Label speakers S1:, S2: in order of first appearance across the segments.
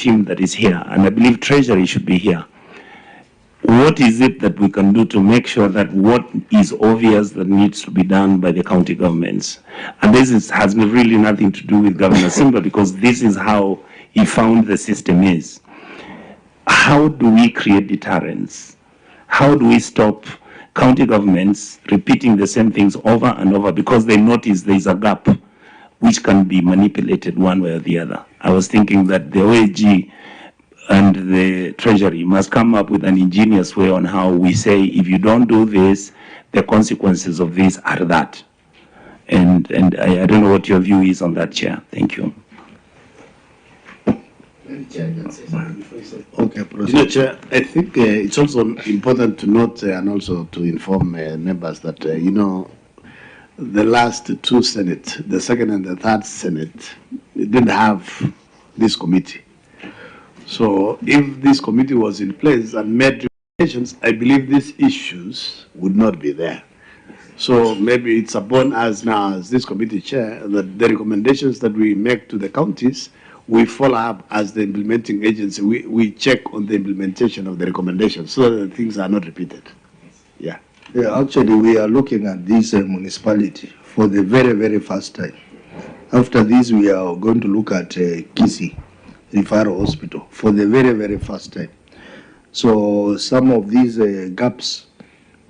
S1: team that is here, and I believe Treasury should be here. What is it that we can do to make sure that what is obvious that needs to be done by the county governments? And this has really nothing to do with Governor Simba, because this is how he found the system is. How do we create deterrence? How do we stop county governments repeating the same things over and over because they notice there's a gap which can be manipulated one way or the other? I was thinking that the OAG and the Treasury must come up with an ingenious way on how we say, if you don't do this, the consequences of this are that. And I don't know what your view is on that, Chair. Thank you.
S2: Okay, Chair, I think it's also important to note and also to inform members that, the last two Senate, the second and the third Senate, didn't have this committee. So if this committee was in place and made recommendations, I believe these issues would not be there. So maybe it's upon us now as this committee chair that the recommendations that we make to the counties, we follow up as the implementing agency. We check on the implementation of the recommendations so that things are not repeated. Yeah.
S3: Yeah, actually, we are looking at this municipality for the very, very first time. After this, we are going to look at Kisi Referral Hospital for the very, very first time. So some of these gaps,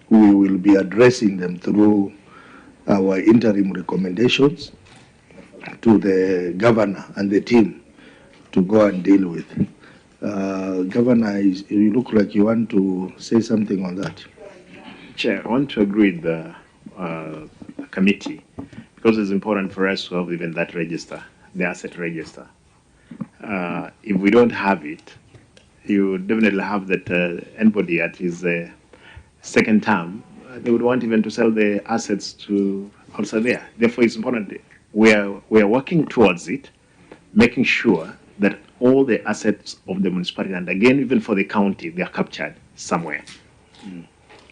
S3: we will be addressing them through our interim recommendations to the governor and the team to go and deal with. Governor, you look like you want to say something on that.
S4: Chair, I want to agree with the committee because it's important for us to have even that register, the asset register. If we don't have it, you definitely have that anybody at his second term, they would want even to sell the assets to also there. Therefore, it's important. We are working towards it, making sure that all the assets of the municipality, and again, even for the county, they are captured somewhere.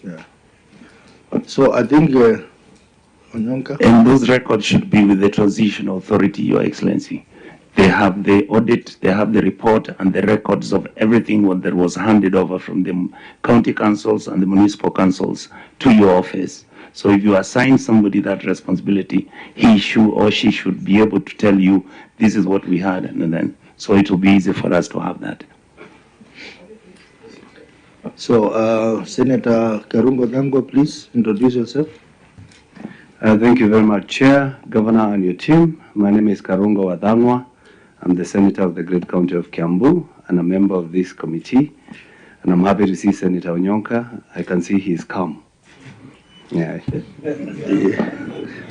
S3: Yeah. So I think, Onyonka?
S1: And those records should be with the Transition Authority, Your Excellency. They have the audit, they have the report and the records of everything that was handed over from the county councils and the municipal councils to your office. So if you assign somebody that responsibility, he should or she should be able to tell you, this is what we had, and then, so it will be easy for us to have that.
S3: So, Senator Karungo Dango, please introduce yourself.
S5: Thank you very much, Chair, Governor, and your team. My name is Karungo Wadangwa. I'm the Senator of the Great County of Kiambu and a member of this committee. And I'm happy to see Senator Onyonka. I can see he's calm. Yeah.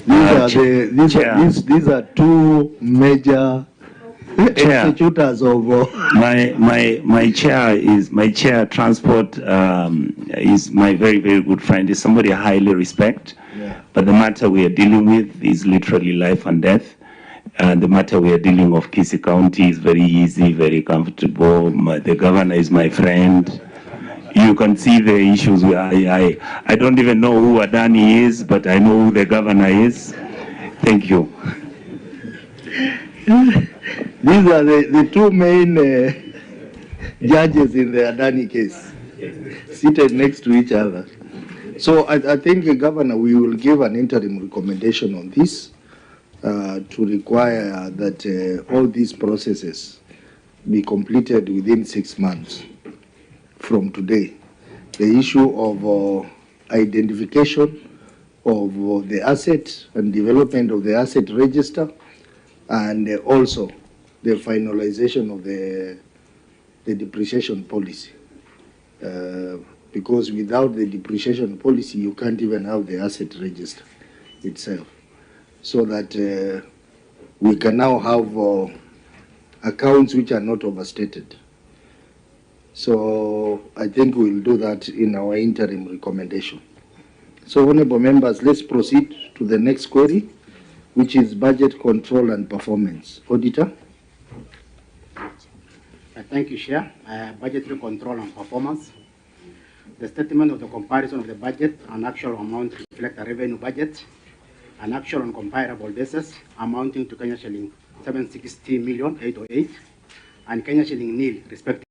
S3: These are two major executors of
S1: my chair transport is my very, very good friend. Is somebody I highly respect.
S3: Yeah.
S1: But the matter we are dealing with is literally life and death. And the matter we are dealing with Kisi County is very easy, very comfortable. The governor is my friend. You can see the issues where I don't even know who Adani is, but I know who the governor is. Thank you.
S3: These are the two main judges in the Adani case, seated next to each other. So I think, Governor, we will give an interim recommendation on this to require that all these processes be completed within 6 months from today. The issue of identification of the asset and development of the asset register, and also the finalization of the depreciation policy. Because without the depreciation policy, you can't even have the asset register itself. So that we can now have accounts which are not overstated. So I think we'll do that in our interim recommendation. So, honorable members, let's proceed to the next query, which is budget control and performance. Auditor.
S6: Thank you, Chair. Budgetary control and performance. The statement of the comparison of the budget and actual amount reflect a revenue budget, an actual and comparable basis amounting to Kenya shilling 760,808, and Kenya shilling nil, respectively.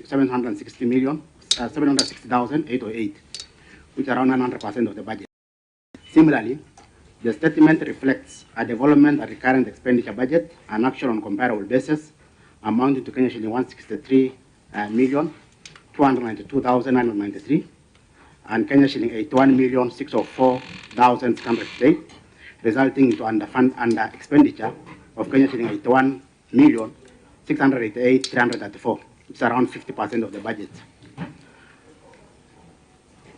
S6: 760,808, which are around 900% of the budget. Similarly, the statement reflects a development and recurrent expenditure budget, an actual on comparable basis, amounting to Kenya shilling 163,292,993, and Kenya shilling 81,604,608, resulting into under expenditure of Kenya shilling 81,688,334, which is around 50% of the budget.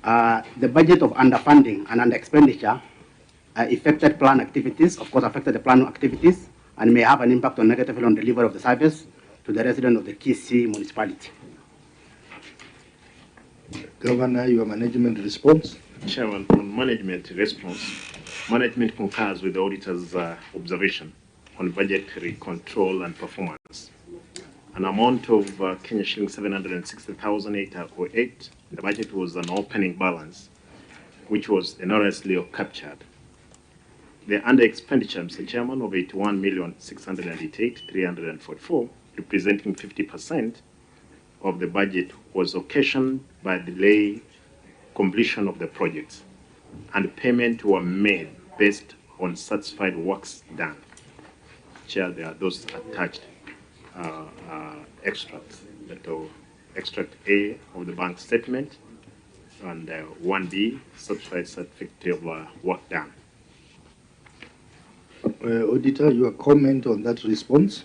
S6: The budget of underfunding and under expenditure affected plan activities, of course affected the plan activities, and may have an impact on negatively on delivery of the service to the residents of the Kisii municipality.
S3: Governor, your management response?
S4: Chairman, on management response, management concurs with the auditor's observation on budgetary control and performance. An amount of Kenya shilling 760,808. The budget was an opening balance, which was erroneously captured. The under expenditure, Mr. Chairman, of 81,688,344, representing 50% of the budget, was occasioned by delay completion of the projects, and payment were made based on satisfied works done. Chair, there are those attached extracts, extract A of the bank statement, and 1B, satisfied certificate of work done.
S3: Auditor, your comment on that response?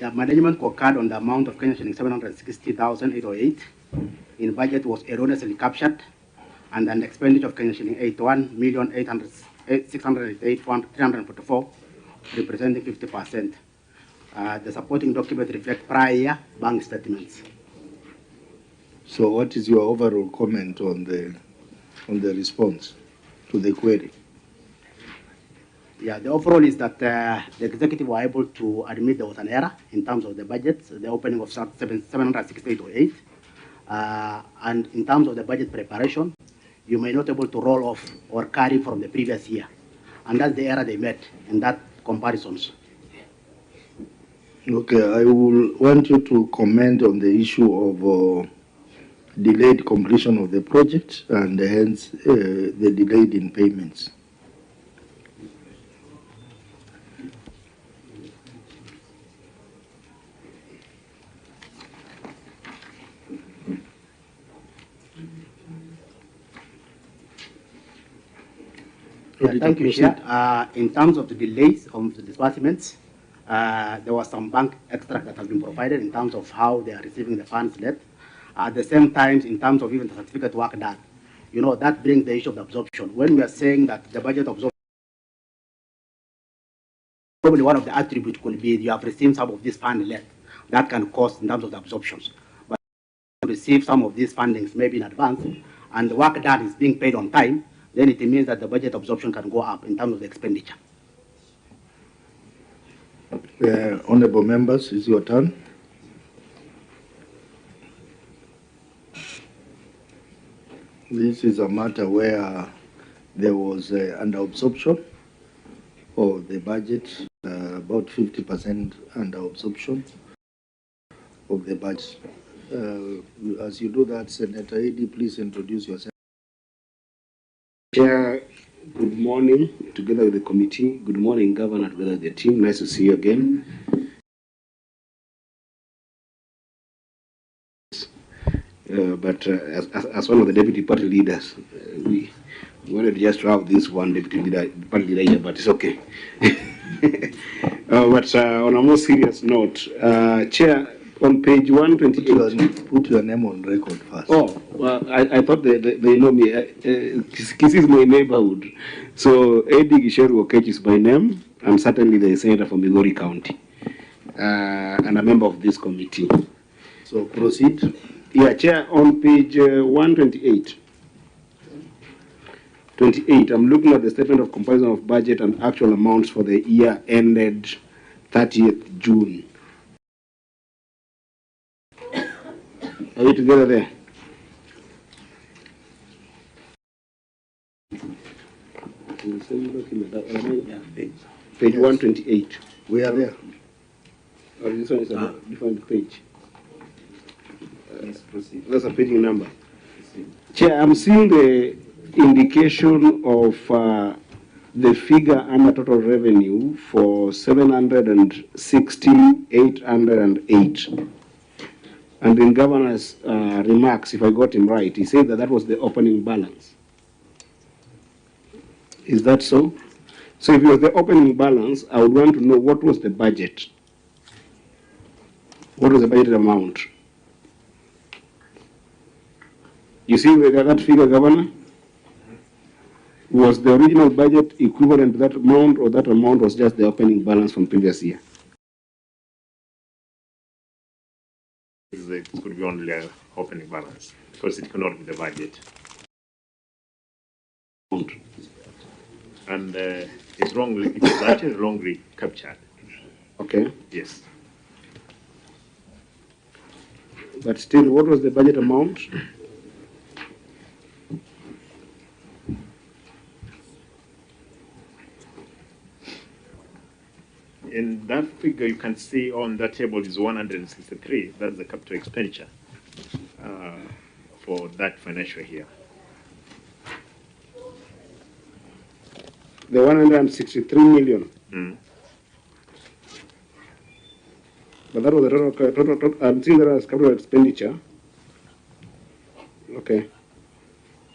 S6: The management concurred on the amount of Kenya shilling 760,808 in budget was erroneously captured, and an expenditure of Kenya shilling 81,688,344, representing 50%. The supporting document reflect prior bank statements.
S3: So what is your overall comment on the response to the query?
S6: Yeah, the overall is that the executive were able to admit there was an error in terms of the budget, the opening of 76808, and in terms of the budget preparation, you may not be able to roll off or carry from the previous year, and that's the error they made in that comparisons.
S3: Okay, I will want you to comment on the issue of delayed completion of the project and hence the delayed in payments.
S6: Yeah, thank you, Chair. In terms of the delays of the disbursements, there was some bank extract that has been provided in terms of how they are receiving the funds late. At the same time, in terms of even the certificate work done, that brings the issue of the absorption. When we are saying that the budget absorption, probably one of the attributes could be you have received some of this fund late. That can cause in terms of the absorptions. But if you receive some of these fundings maybe in advance, and the work done is being paid on time, then it means that the budget absorption can go up in terms of the expenditure.
S3: Honorable members, it's your turn. This is a matter where there was under absorption of the budget, about 50% under absorption of the budget. As you do that, Senator Eddy, please introduce yourself.
S7: Chair, good morning, together with the committee. Good morning, Governor, together with the team. Nice to see you again. But as one of the deputy party leaders, we wanted just to have this one deputy party leader here, but it's okay. But on a more serious note, Chair, on page 128.
S3: Put your name on record first.
S7: Oh, well, I thought they know me. Kisii is my neighborhood. So, Eddy Gisheru Okech is my name. I'm certainly the senator from Migori County and a member of this committee.
S3: So, proceed.
S7: Yeah, Chair, on page 128. 28, I'm looking at the statement of comparison of budget and actual amounts for the year ended 30th June. Are we together there? Page 128.
S3: We are there.
S7: Or this one is a different page.
S5: Please proceed.
S7: That's a page number. Chair, I'm seeing the indication of the figure under total revenue for 760,808. And in Governor's remarks, if I got him right, he said that that was the opening balance. Is that so? So if it was the opening balance, I would want to know what was the budget. What was the budget amount? You see that figure, Governor? Was the original budget equivalent to that amount, or that amount was just the opening balance from previous year?
S4: It could be only an opening balance because it cannot be the budget. And it's wrongly, it is actually wrongly captured.
S7: Okay.
S4: Yes.
S7: But still, what was the budget amount?
S4: In that figure, you can see on that table is 163. That's the capital expenditure for that financial year.
S7: The 163 million.
S4: Mm.
S7: But that was the total I'm seeing that as capital expenditure. Okay.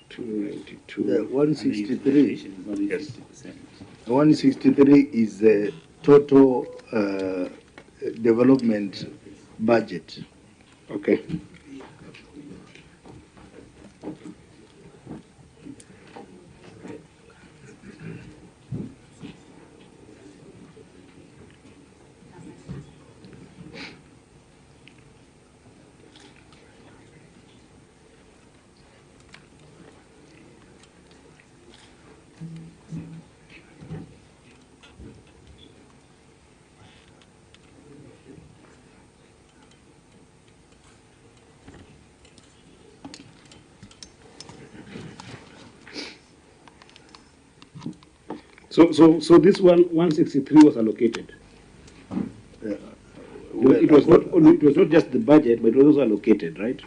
S7: 292.
S3: The 163.
S4: Yes.
S3: 163 is the total development budget.
S7: Okay. So this 163 was allocated. It was not just the budget, but it was also allocated, right?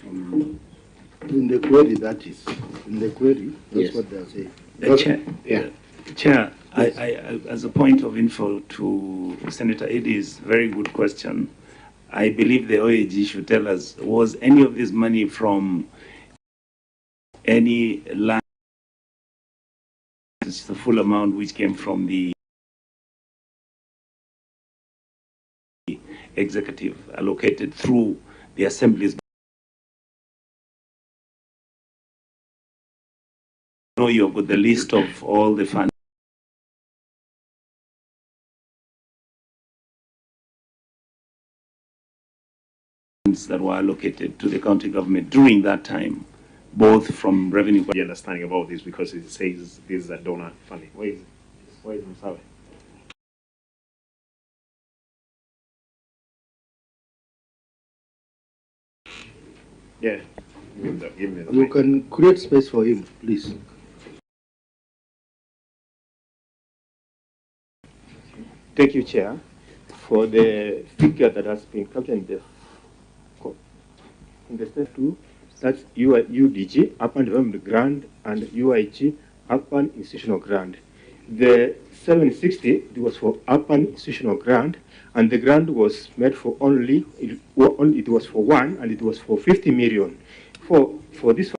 S3: In the query, that is. In the query, that's
S7: Yes.
S3: what they are saying.
S1: Chair,
S7: Yeah.
S1: Chair, I, as a point of info to Senator Eddie's very good question, I believe the OAG should tell us, was any of this money from any land, it's the full amount which came from the executive allocated through the assemblies? I know you've got the list of all the funds that were allocated to the county government during that time, both from revenue.
S4: The understanding about this because it says this is a donor funding. Where is it? Where is Musawe? Yeah. Give me the
S3: You
S4: mic.
S3: can create space for him, please.
S8: Thank you, Chair, for the figure that has been captured in the state two. That's UDG, Urban Development Grant, and UIG, Urban Institutional Grant. The 760 it was for Urban Institutional Grant, and the grant was made for it was for one, and it was for 50 million. For this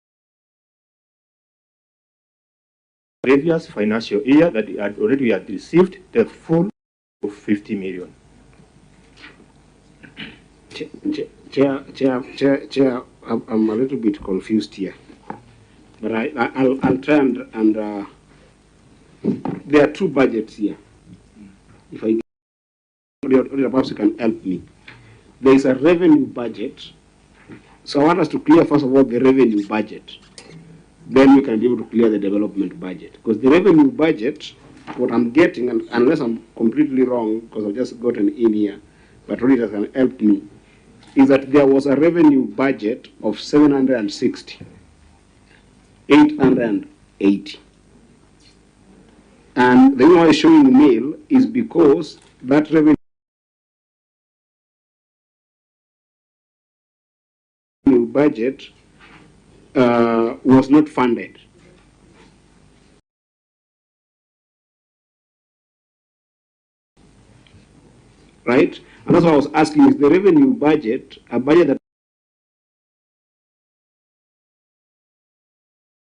S8: previous financial year that we had received the full of 50 million.
S7: Chair, I'm a little bit confused here, but I'll try and there are two budgets here. If I perhaps you can help me. There is a revenue budget, so I want us to clear first of all the revenue budget. Then we can be able to clear the development budget, because the revenue budget, what I'm getting, and unless I'm completely wrong, because I've just gotten in here, but really that can help me, is that there was a revenue budget of 760, 880. And the reason why I'm showing mail is because that revenue budget was not funded. Right? And that's what I was asking, is the revenue budget a budget that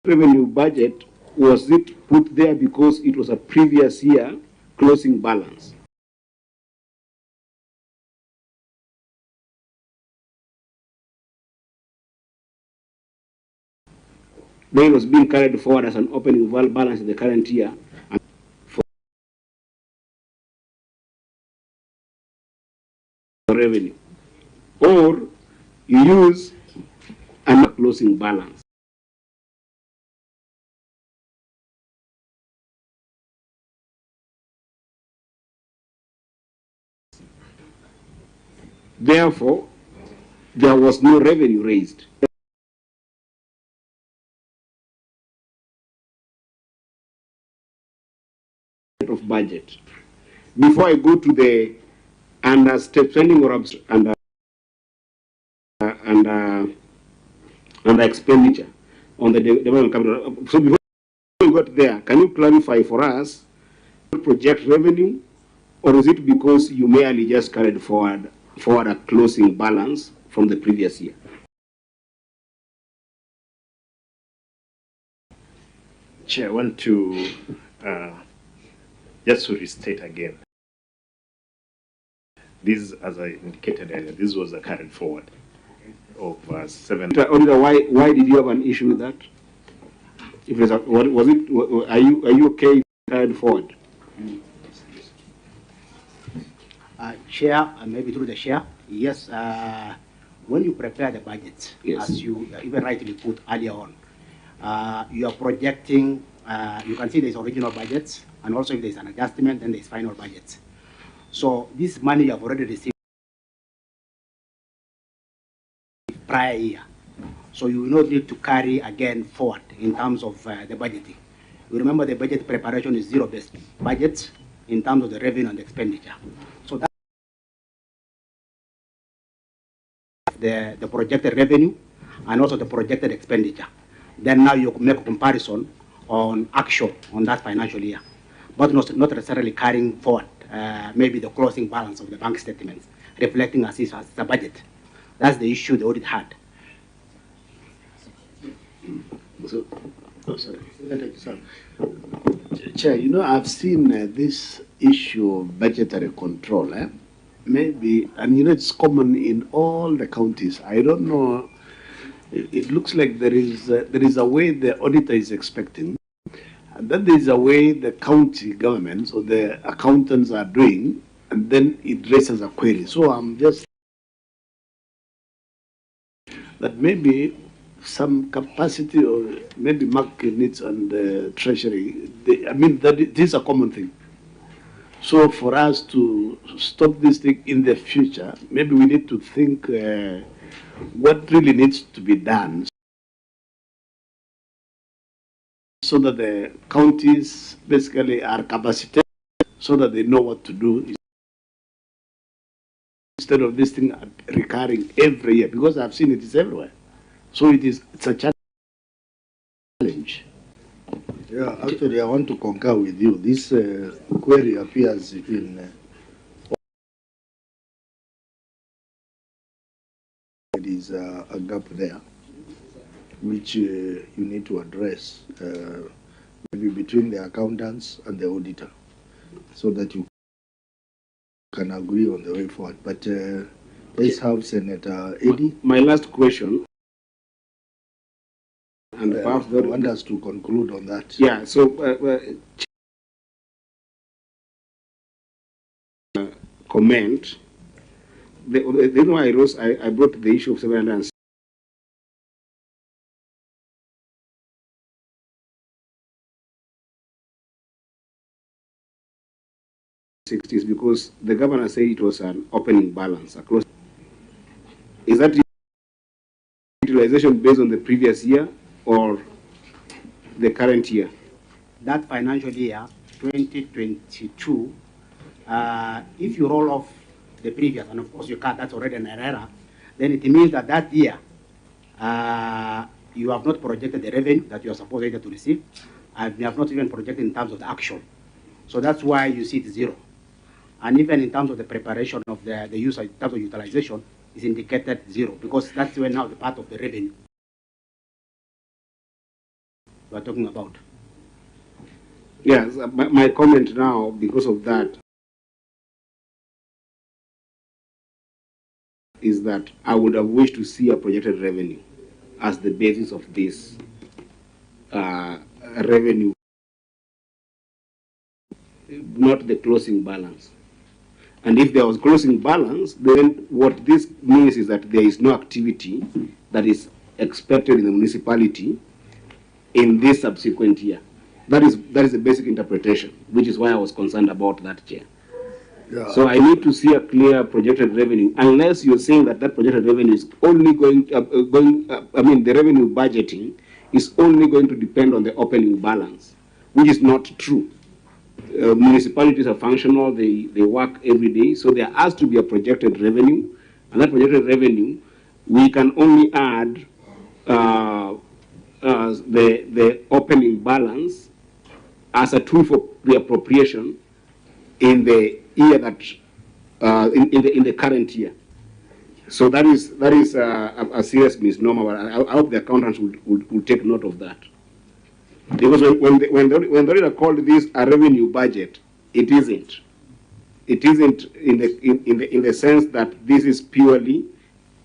S7: revenue budget, was it put there because it was a previous year closing balance? Then it was being carried forward as an opening balance in the current year for revenue. Or you use a closing balance. Therefore, there was no revenue raised. Of budget. Before I go to the spending or under expenditure on the development capital. So before we got there, can you clarify for us project revenue, or is it because you merely just carried forward a closing balance from the previous year?
S4: Chair, I want to just to restate again. This, as I indicated earlier, this was a carried forward of 7.
S7: Auditor, why did you have an issue with that? If it's was it? Are you okay carried forward?
S6: Chair, maybe through the chair. Yes. When you prepare the budget,
S7: yes,
S6: as you even rightly put earlier on, you are projecting. You can see there's original budgets, and also if there's an adjustment, then there's final budgets. So this money you have already received prior year. So you will not need to carry again forward in terms of the budgeting. You remember the budget preparation is zero-based budget in terms of the revenue and expenditure. So that's the projected revenue and also the projected expenditure. Then now you make a comparison on actual on that financial year, but not necessarily carrying forward maybe the closing balance of the bank statements, reflecting as a budget. That's the issue the audit had.
S2: So, Chair, you know, I've seen this issue of budgetary control, maybe, and you know, it's common in all the counties. I don't know, it looks like there is a way the auditor is expecting, and then there is a way the county governments or the accountants are doing, and then it raises a query. So I'm just that maybe some capacity or maybe market needs and treasury. I mean, that it is a common thing. So for us to stop this thing in the future, maybe we need to think what really needs to be done so that the counties basically are capacitated so that they know what to do instead of this thing recurring every year, because I've seen it is everywhere. So it's a challenge.
S3: Yeah, actually, I want to concur with you. This query appears in there is a gap there, which you need to address, maybe between the accountants and the auditor, so that you can agree on the way forward. But let's have Senator Eddie.
S7: My last question. And perhaps
S3: I want us to conclude on that.
S7: Yeah, so comment. The reason why I brought the issue of 760 is because the governor said it was an opening balance. Is that utilization based on the previous year or the current year?
S6: That financial year, 2022, if you roll off the previous, and of course you can't, that's already an error, then it means that that year you have not projected the revenue that you are supposed either to receive, and you have not even projected in terms of the actual. So that's why you see it zero. And even in terms of the preparation of the use, in terms of utilization, is indicated zero, because that's when now the part of the revenue we are talking about.
S7: Yes, my comment now, because of that, is that I would have wished to see a projected revenue as the basis of this revenue, not the closing balance. And if there was closing balance, then what this means is that there is no activity that is expected in the municipality in this subsequent year. That is the basic interpretation, which is why I was concerned about that, Chair.
S3: Yeah.
S7: So I need to see a clear projected revenue, unless you're saying that that projected revenue is only the revenue budgeting is only going to depend on the opening balance, which is not true. Municipalities are functional, they work every day, so there has to be a projected revenue, and that projected revenue, we can only add the opening balance as a tool for the appropriation in the year that in the current year. So that is a serious misnomer. I hope the accountants will take note of that. Because when the reader called this a revenue budget, it isn't. It isn't in the sense that this is purely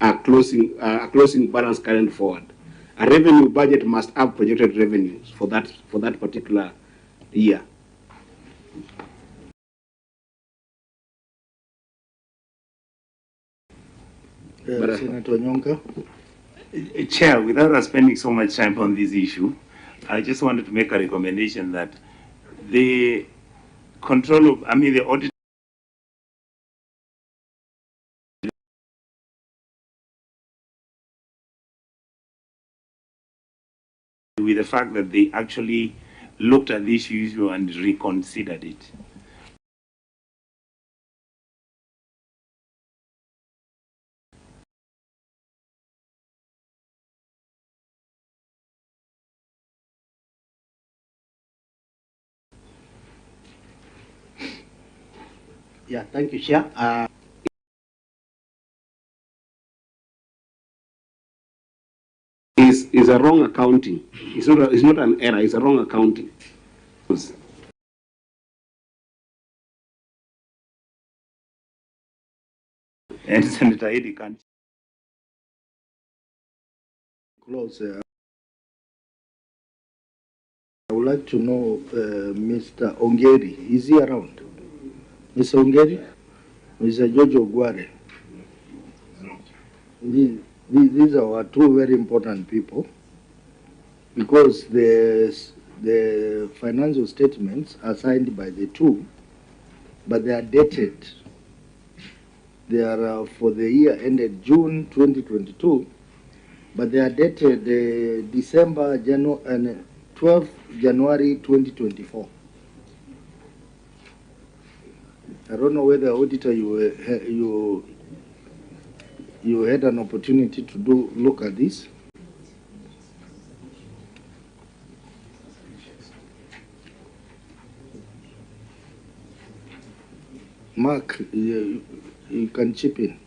S7: a closing balance carried forward. A revenue budget must have projected revenues for that particular year.
S3: Senator Onyonka.
S1: Chair, without us spending so much time on this issue, I just wanted to make a recommendation that the the audit with the fact that they actually looked at this issue and reconsidered it.
S6: Yeah, thank you, Chair.
S7: Is a wrong accounting. It's not an error. It's a wrong accounting.
S1: And Senator Eddy can
S3: Close. I would like to know Mr. Ongeri. Is he around? Mr. Ongeri? Mr. Jojo Guare. These are our two very important people, because the financial statements are signed by the two, but they are dated. They are for the year ended June 2022, but they are dated December, and 12th January 2024. I don't know whether, auditor, you had an opportunity to look at this. Mark, you can chip in.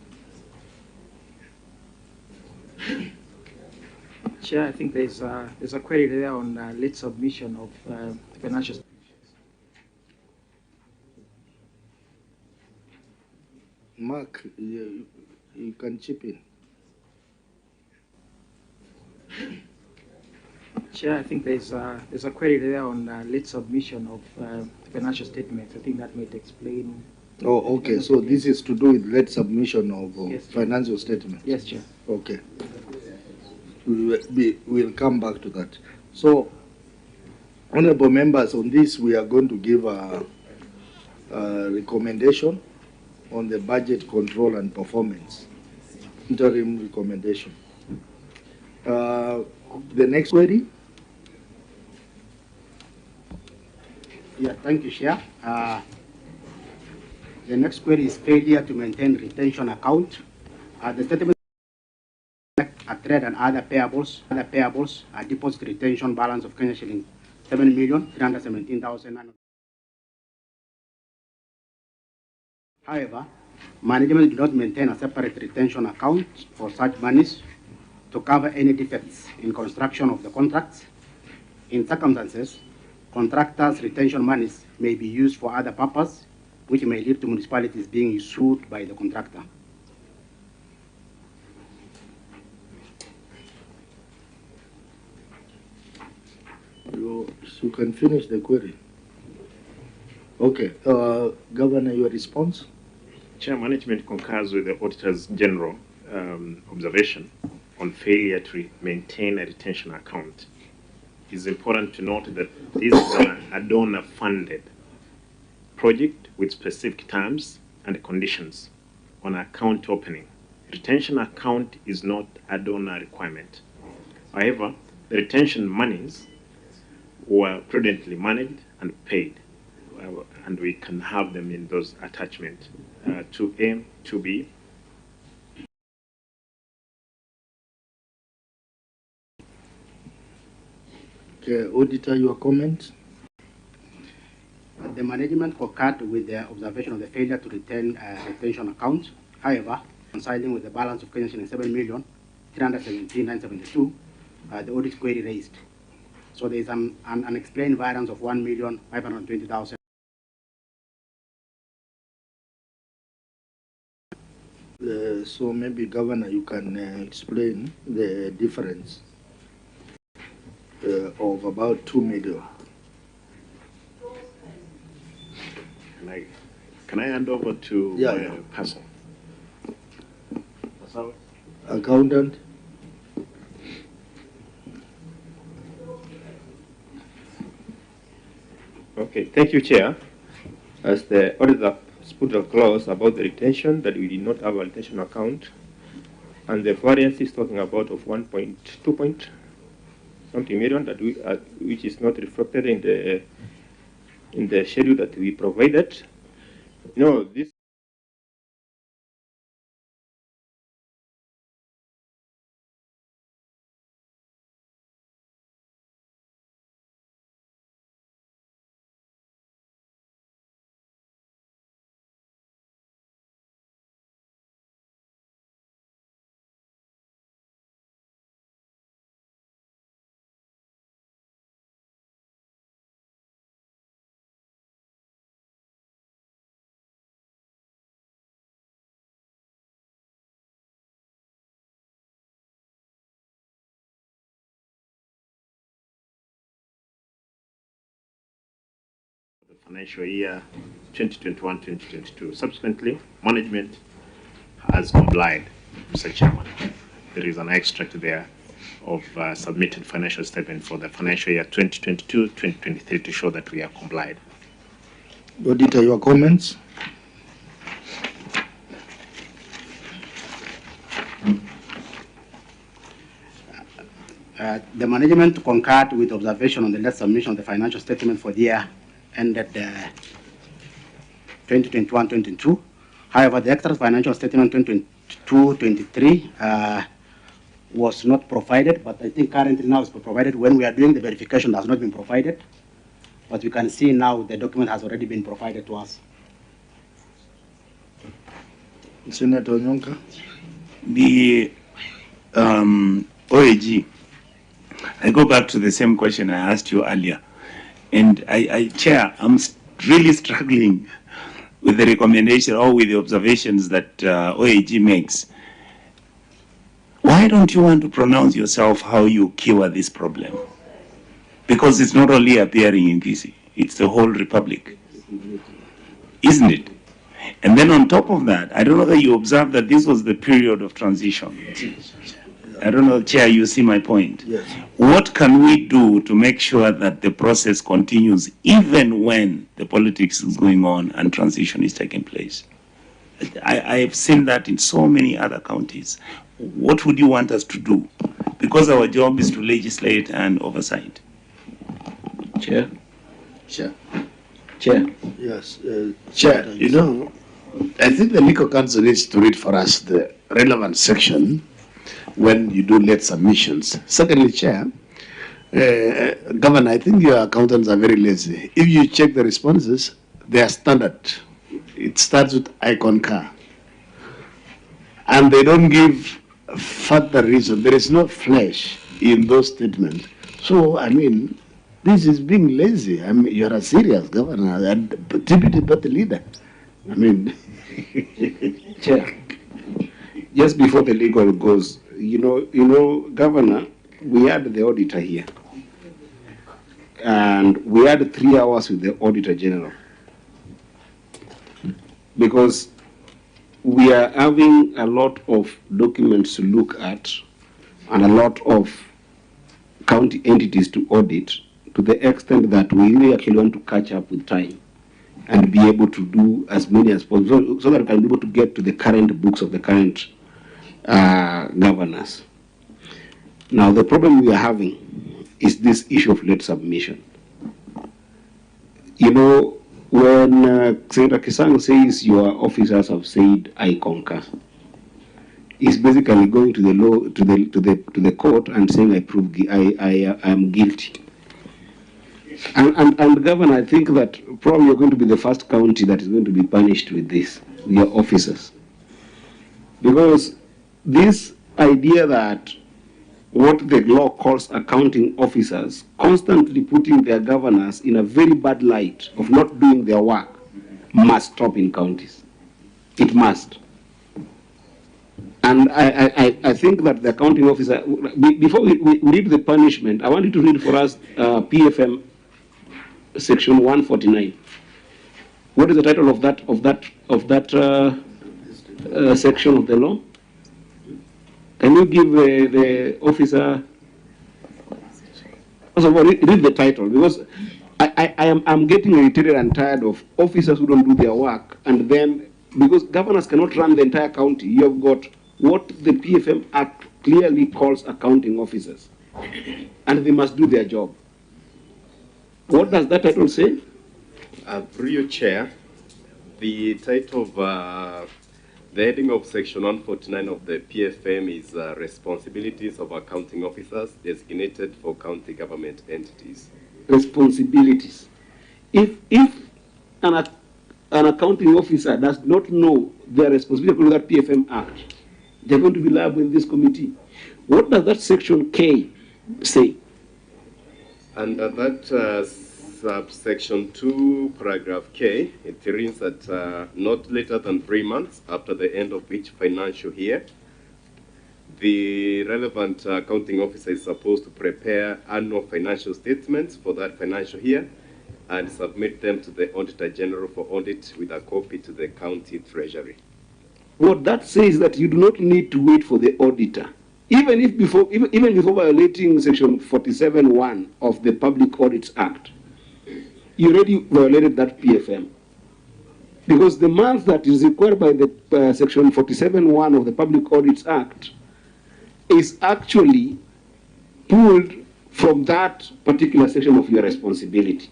S9: Chair, I think there's a query there on late submission of financial.
S3: Mark, you can chip in.
S9: Chair, I think there's a query there on late submission of financial statements. I think that might explain.
S3: Oh, okay. So this is to do with late submission of
S9: Yes,
S3: financial statements.
S9: Yes, Chair.
S3: Okay. We'll come back to that. So, honorable members, on this we are going to give a recommendation on the budget control and performance, interim recommendation. The next query.
S6: Yeah, thank you, Chair. The next query is failure to maintain retention account. The statement a trade and other payables a deposit retention balance of Kenya shilling 7,317,000. However, management did not maintain a separate retention account for such monies to cover any defects in construction of the contracts. In circumstances, contractors' retention monies may be used for other purposes, which may lead to municipalities being sued by the contractor.
S3: You can finish the query. Okay, Governor, your response?
S4: Chair, management concurs with the Auditor's General observation on failure to maintain a retention account. It is important to note that this is a donor-funded project with specific terms and conditions on account opening. Retention account is not a donor requirement. However, the retention monies were prudently managed and paid, and we can have them in those attachments 2A, 2B.
S3: Okay, Auditor, your comment?
S6: The management concurred with the observation of the failure to retain retention account. However, coinciding with the balance of Kenya shilling 7,317,972, the audit query raised. So there is an unexplained variance of 1,520,000.
S3: So maybe, Governor, you can explain the difference of about 2 million.
S4: Can I hand over to my person?
S3: Accountant?
S8: Okay, thank you, Chair. As the auditor put a clause about the retention, that we did not have a retention account, and the variance is talking about of 1.2 point something million that we which is not reflected in the schedule that we provided. No, this.
S4: Financial year 2021-2022. Subsequently, management has complied, Mr. Chairman. There is an extract there of submitted financial statement for the financial year 2022-2023 to show that we are complied.
S3: Auditor, your comments?
S6: The management concurred with observation on the last submission of the financial statement for the year ended 2021-22. However, the extra financial statement 2022-23 was not provided, but I think currently now it's provided. When we are doing the verification, it has not been provided. But we can see now the document has already been provided to us.
S3: Senator Onyonka?
S1: The OAG, I go back to the same question I asked you earlier. And Chair, I'm really struggling with the recommendation or with the observations that OAG makes. Why don't you want to pronounce yourself how you cure this problem? Because it's not only appearing in PC, it's the whole Republic, isn't it? And then on top of that, I don't know that you observed that this was the period of transition. I don't know, Chair, you see my point.
S3: Yes.
S1: What can we do to make sure that the process continues even when the politics is going on and transition is taking place? I have seen that in so many other counties. What would you want us to do? Because our job is to legislate and oversight.
S7: Chair.
S3: Chair.
S7: Chair.
S3: Yes.
S2: Chair, you know, I think the legal counsel needs to read for us the relevant section when you do late submissions. Secondly, Chair, Governor, I think your accountants are very lazy. If you check the responses, they are standard. It starts with icon car. And they don't give further reason. There is no flesh in those statements. So, I mean, this is being lazy. I mean, you're a serious governor and deputy party leader. I mean,
S7: Chair, just before the legal goes, Governor, we had the auditor here. And we had 3 hours with the Auditor General. Because we are having a lot of documents to look at and a lot of county entities to audit, to the extent that we really actually want to catch up with time and be able to do as many as possible so that we can be able to get to the current books of the current governors. Now, the problem we are having is this issue of late submission. When Senator Kisang says your officers have said I concur, he's basically going to the law to the court and saying I am guilty. And Governor, I think that probably you're going to be the first county that is going to be punished with this, your officers, because this idea that what the law calls accounting officers constantly putting their governors in a very bad light of not doing their work must stop in counties. It must. And I think that the accounting officer, before we read the punishment, I want you to read for us PFM section 149. What is the title of that section of the law? Can you give the officer, first of all, read the title, because I'm getting irritated and tired of officers who don't do their work, and then, because governors cannot run the entire county, you have got what the PFM Act clearly calls accounting officers, and they must do their job. What does that title say?
S10: Through your chair, the title of the heading of section 149 of the PFM is responsibilities of accounting officers designated for county government entities.
S7: Responsibilities. If an accounting officer does not know their responsibility under that PFM Act, they're going to be liable in this committee. What does that section K say?
S10: Under that subsection 2, paragraph K, it reads that not later than 3 months after the end of each financial year, the relevant accounting officer is supposed to prepare annual financial statements for that financial year and submit them to the Auditor General for audit with a copy to the county treasury.
S7: What that says is that you do not need to wait for the auditor. Even before violating section 47(1) of the Public Audits Act, you already violated that PFM. Because the month that is required by the section 47(1) of the Public Audits Act is actually pulled from that particular section of your responsibility.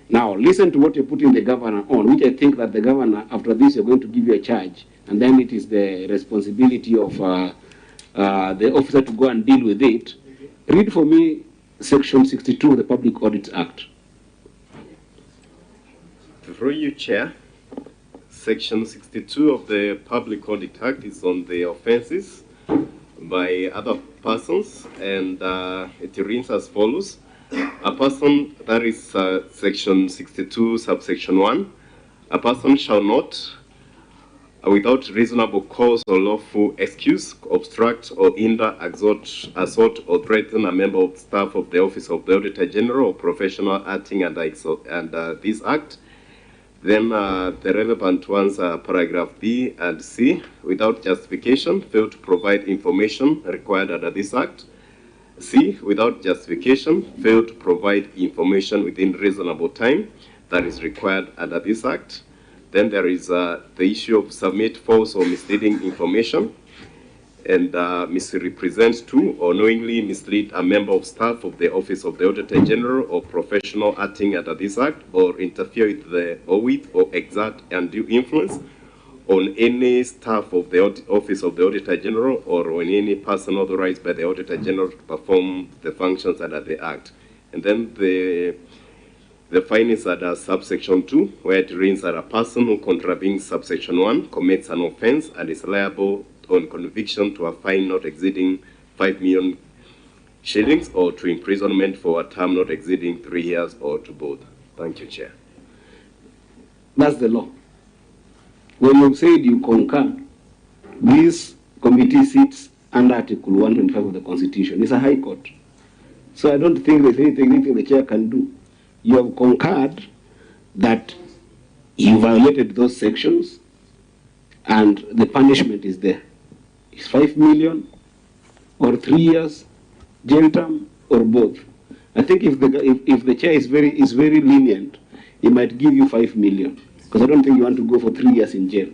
S7: Now, listen to what you're putting the governor on, which I think that the governor, after this, you're going to give you a charge, and then it is the responsibility of the officer to go and deal with it. Read for me section 62 of the Public Audits Act.
S10: Through you, Chair, section 62 of the Public Audit Act is on the offenses by other persons, and it reads as follows. A person, that is section 62, subsection 1, a person shall not, without reasonable cause or lawful excuse, obstruct or hinder, assault or threaten a member of staff of the Office of the Auditor General or professional acting under this Act. Then the relevant ones are paragraph B and C. Without justification, fail to provide information required under this Act. C, without justification, fail to provide information within reasonable time that is required under this Act. Then there is the issue of submit false or misleading information and misrepresent to or knowingly mislead a member of staff of the Office of the Auditor General or professional acting under this Act, or interfere with or exert undue influence on any staff of the Office of the Auditor General or on any person authorized by the Auditor General to perform the functions under the Act. And then the fine is under subsection 2, where it reads that a person who contravenes subsection 1 commits an offense and is liable on conviction to a fine not exceeding 5 million shillings or to imprisonment for a term not exceeding 3 years or to both. Thank you, Chair.
S7: That's the law. When you said you concur, this committee sits under Article 125 of the Constitution. It's a high court. So I don't think there's anything the chair can do. You have concurred that you violated those sections and the punishment is there. It's 5 million or 3 years, jail term, or both. I think if the chair is very lenient, he might give you 5 million. Because I don't think you want to go for 3 years in jail.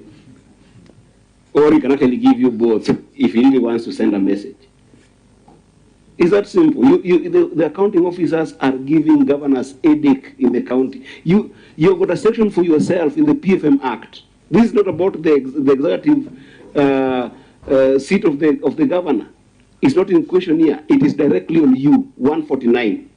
S7: Or he can actually give you both if he really wants to send a message. It's that simple. The accounting officers are giving governors headache in the county. You've got a section for yourself in the PFM Act. This is not about the executive seat of the governor. It's not in question here. It is directly on you, 149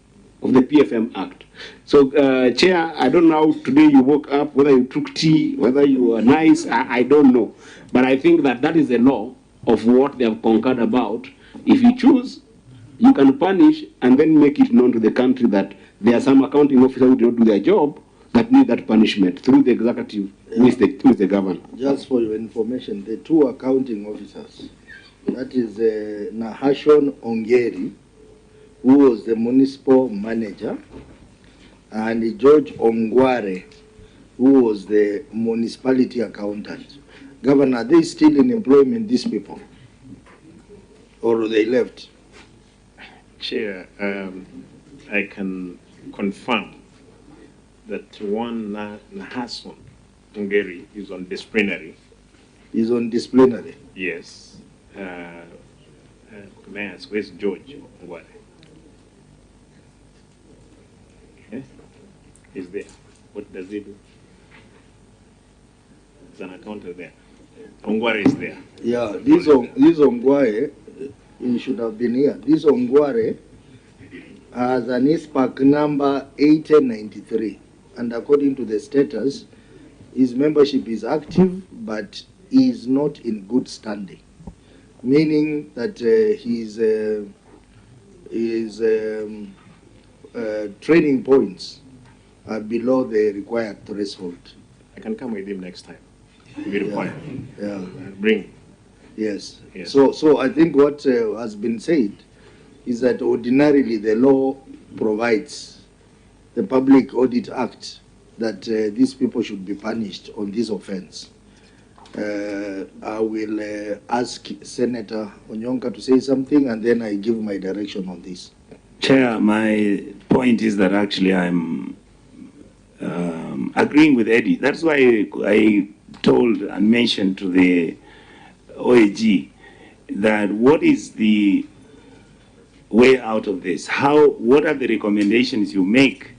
S7: of the PFM Act. So, Chair, I don't know how today you woke up, whether you took tea, whether you were nice, I don't know. But I think that is the law of what they have concurred about. If you choose, you can punish and then make it known to the country that there are some accounting officers who do not do their job that need that punishment through the executive with the governor.
S3: Just for your information, the two accounting officers, that is Nahashon Ongeri, who was the municipal manager, and George Ongware, who was the municipality accountant. Governor, are they still in employment, these people? Or they left?
S4: Chair, I can confirm that one Nahason Ongeri is on disciplinary.
S3: He's on disciplinary?
S4: Yes. May I ask, where's George Ongware? Okay. He's there. What does he do? He's an accountant there. Ongware is there.
S3: Yeah, this Ongware, he should have been here. This Ongware has an ISPAC number 8093, and according to the status, his membership is active, but he is not in good standing, meaning that his training points are below the required threshold.
S4: I can come with him next time. Be required.
S3: Yeah.
S4: Bring.
S3: Yes.
S4: Yes.
S3: So I think what has been said is that ordinarily the law provides, the Public Audit Act, that these people should be punished on this offense. I will ask Senator Onyonka to say something, and then I give my direction on this.
S1: Chair, my point is that actually I'm agreeing with Eddie. That's why I told and mentioned to the OAG that what is the way out of this? What are the recommendations you make?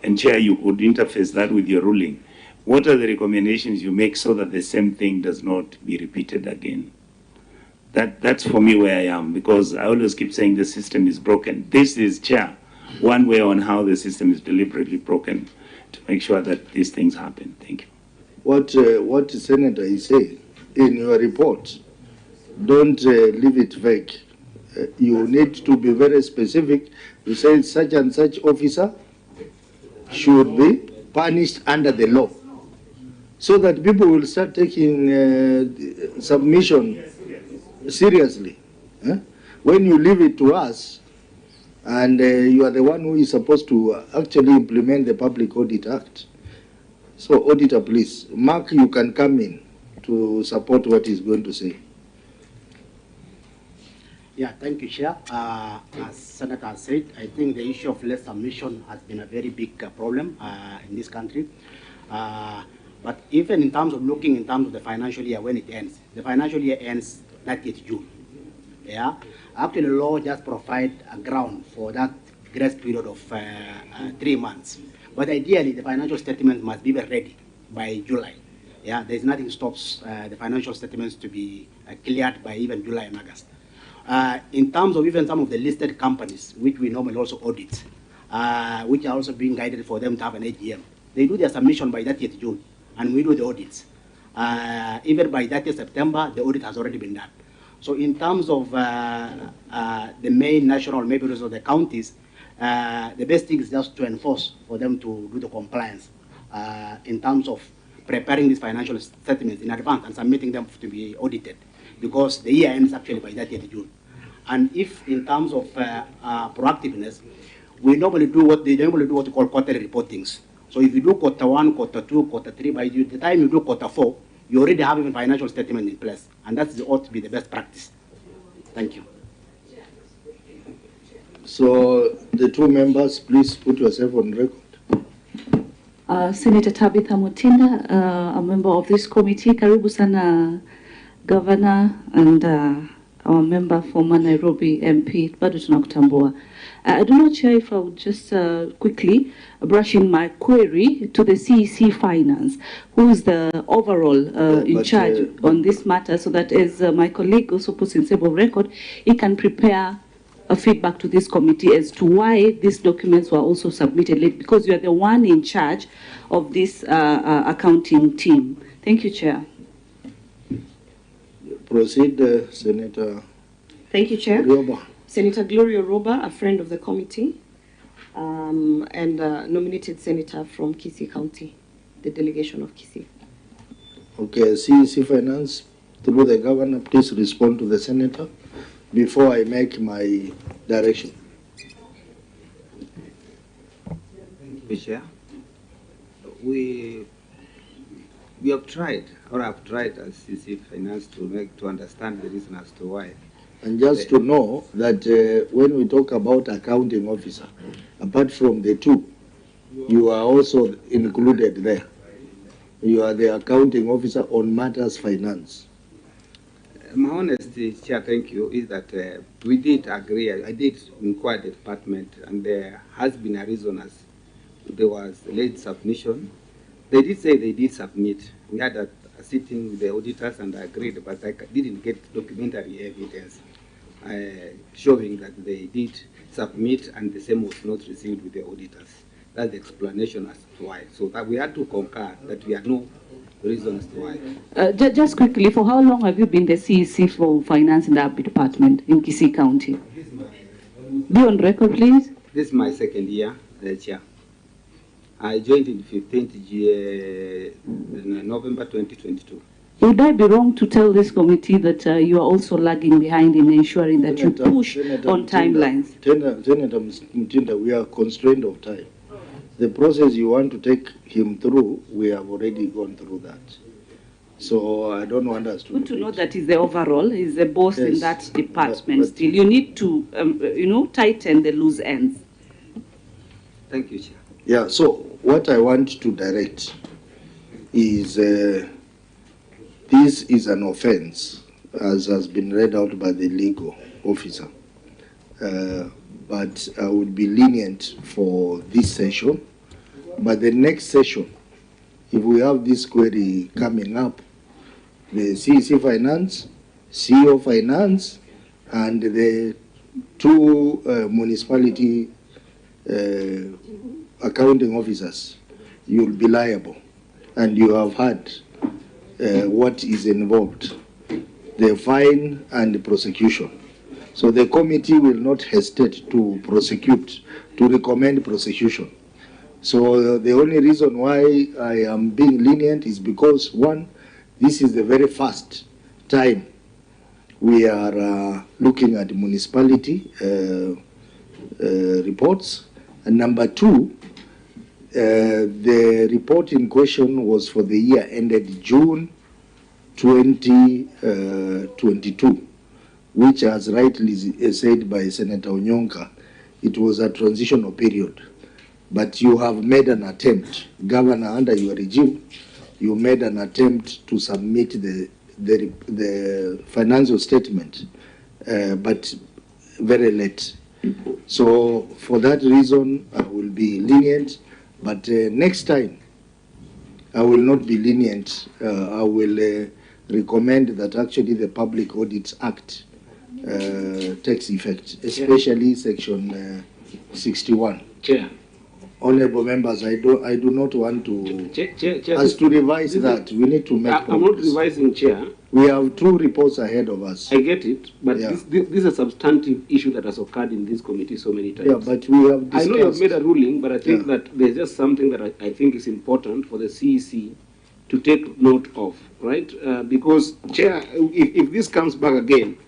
S1: And Chair, you could interface that with your ruling. What are the recommendations you make so that the same thing does not be repeated again? That's for me where I am, because I always keep saying the system is broken. This is, Chair, one way on how the system is deliberately broken to make sure that these things happen. Thank you.
S3: What the Senator is saying in your report, don't leave it vague. You need to be very specific. You say such and such officer should be punished under the law, so that people will start taking submission seriously. When you leave it to us, and you are the one who is supposed to actually implement the Public Audit Act. So, Auditor, please, Mark, you can come in to support what he's going to say.
S6: Yeah, thank you, Chair. As Senator said, I think the issue of less submission has been a very big problem in this country. But even in terms of looking in terms of the financial year when it ends, the financial year ends 30th June. Yeah, actually, the law just provides a ground for that grace period of 3 months. But ideally, the financial statement must be ready by July. Yeah, there's nothing stops the financial statements to be cleared by even July and August. In terms of even some of the listed companies, which we normally also audit, which are also being guided for them to have an AGM, they do their submission by 30th June, and we do the audits. Even by 30th September, the audit has already been done. So in terms of the main national mayors of the counties, the best thing is just to enforce for them to do the compliance in terms of preparing these financial statements in advance and submitting them to be audited, because the year ends actually by 30th June. And if in terms of proactiveness, we normally do what they normally do what we call quarterly reportings. So if you do quarter 1, quarter 2, quarter 3, by the time you do quarter 4, you already have even financial statement in place, and that ought to be the best practice. Thank you.
S3: So the two members, please put yourself on record.
S11: Senator Tabitha Mutinda, a member of this committee. Karibu sana Governor and our member former Nairobi MP, bado tunakutambua. I do not sure if I would just quickly brush in my query to the CEC Finance, who is the overall in charge on this matter, so that as my colleague also puts in stable record, he can prepare a feedback to this committee as to why these documents were also submitted late, because you are the one in charge of this accounting team. Thank you, Chair.
S3: Proceed, Senator.
S12: Thank you, Chair.
S3: Roba.
S12: Senator Gloria Roba, a friend of the committee, and nominated senator from Kisii County, the delegation of Kisii.
S3: Okay, CEC Finance, through the governor, please respond to the senator before I make my direction.
S13: Thank you, Chair. We have tried, or have tried as CEC Finance to understand the reason as to why.
S3: And just to know that when we talk about accounting officer, apart from the two, you are also included there. You are the accounting officer on matters finance.
S13: My honesty, Chair, thank you, is that we did agree. I did inquire the department, and there has been a reason as there was late submission. They did say they did submit. We had a sitting with the auditors and I agreed, but I didn't get documentary evidence showing that they did submit and the same was not received with the auditors. That's the explanation as to why. So that we had to concur that we had no reasons to why.
S11: Just quickly, for how long have you been the CEC for finance in that department in Kisii County? Be on record, please.
S13: This is my second year, Chair. I joined in 15th November 2022.
S11: Would I be wrong to tell this committee that you are also lagging behind in ensuring that you push on timelines?
S3: Senator Mutinda, we are constrained of time. The process you want to take him through, we have already gone through that. So I don't want us to...
S11: Good to know that he's the overall, he's the boss in that department. But still, you need to, tighten the loose ends.
S13: Thank you, Chair.
S3: Yeah, so what I want to direct is this is an offense, as has been read out by the legal officer. But I would be lenient for this session. But the next session, if we have this query coming up, the CEC Finance, CEO Finance, and the two municipality accounting officers, you'll be liable. And you have heard what is involved, the fine and the prosecution. So the committee will not hesitate to prosecute, to recommend prosecution. So the only reason why I am being lenient is because, one, this is the very first time we are looking at municipality reports. And number two, the report in question was for the year ended June 2022, which, as rightly said by Senator Onyonka, it was a transitional period. But you have made an attempt, Governor, under your regime, you made an attempt to submit the financial statement, but very late. So for that reason, I will be lenient. But next time, I will not be lenient. I will recommend that actually the Public Audit Act takes effect, especially Section 61.
S7: Chair.
S3: Honorable members, I do not want to.
S7: Chair,
S3: as to revise that, we need to make.
S7: I'm not revising, Chair.
S3: We have 2 reports ahead of us.
S7: I get it, but
S3: yeah.
S7: this is a substantive issue that has occurred in this committee so many times.
S3: Yeah, but we have discussed.
S7: I know you have made a ruling, but I think that there's just something that I think is important for the CEC to take note of, right? Because, Chair, if this comes back again,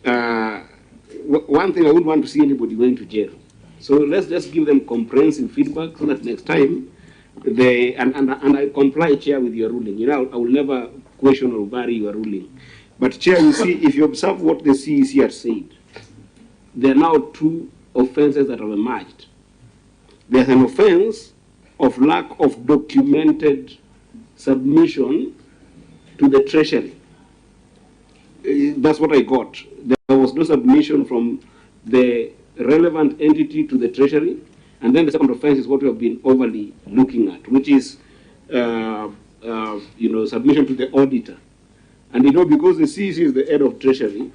S7: one thing I wouldn't want to see anybody going to jail. So let's just give them comprehensive feedback so that next time they, and I comply, Chair, with your ruling. You know, I will never question or vary your ruling. But, Chair, you see, if you observe what the CEC has said, there are now 2 offenses that have emerged. There's an offense of lack of documented submission to the Treasury. That's what I got. There was no submission from the relevant entity to the Treasury. And then the second offense is what we have been overly looking at, which is submission to the auditor. And because the CEC is the head of Treasury,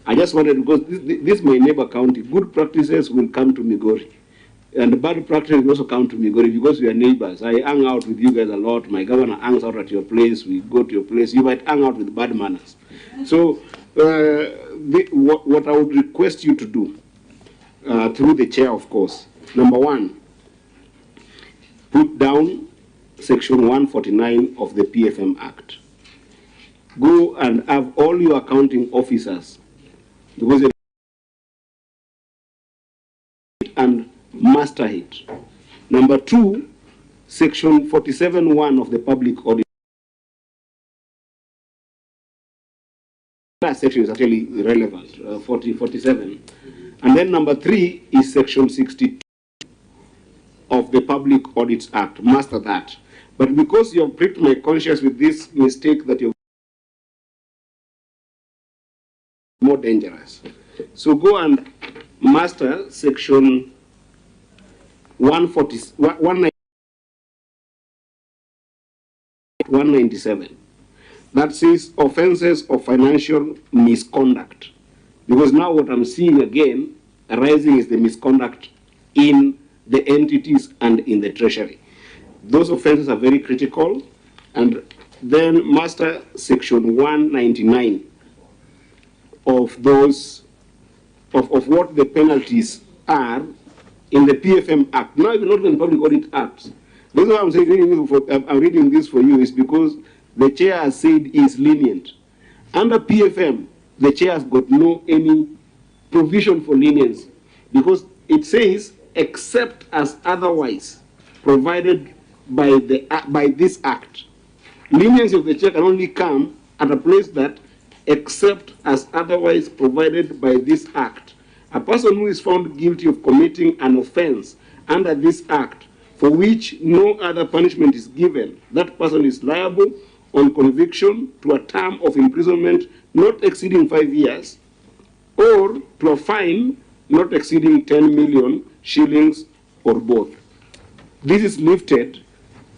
S7: I just wanted, because this is my neighbor county, good practices will come to Migori. And bad practices will also come to Migori because we are neighbors. I hang out with you guys a lot. My governor hangs out at your place. We go to your place. You might hang out with bad manners. So what I would request you to do, through the chair, of course, number 1, put down Section 149 of the PFM Act. Go and have all your accounting officers, because and master it. Number 2, Section 47(1) of the Public Audit. That section is actually relevant, 47. And then number 3 is Section 62 of the Public Audits Act. Master that. But because you have pricked my conscience with this mistake that you've more dangerous. So go and master Section 197. That says offenses of financial misconduct. Because now what I'm seeing again arising is the misconduct in the entities and in the Treasury. Those offenses are very critical. And then master Section 199 of those, of what the penalties are in the PFM Act. Now, even not in the Public Audit Act. The reason why I'm saying I'm reading this for you is because the chair has said is lenient. Under PFM, the chair has got no any provision for leniency because it says except as otherwise provided by this act. Leniency of the chair can only come at a place that except as otherwise provided by this act. A person who is found guilty of committing an offense under this act for which no other punishment is given, that person is liable on conviction to a term of imprisonment not exceeding 5 years or to a fine not exceeding 10 million shillings or both. This is lifted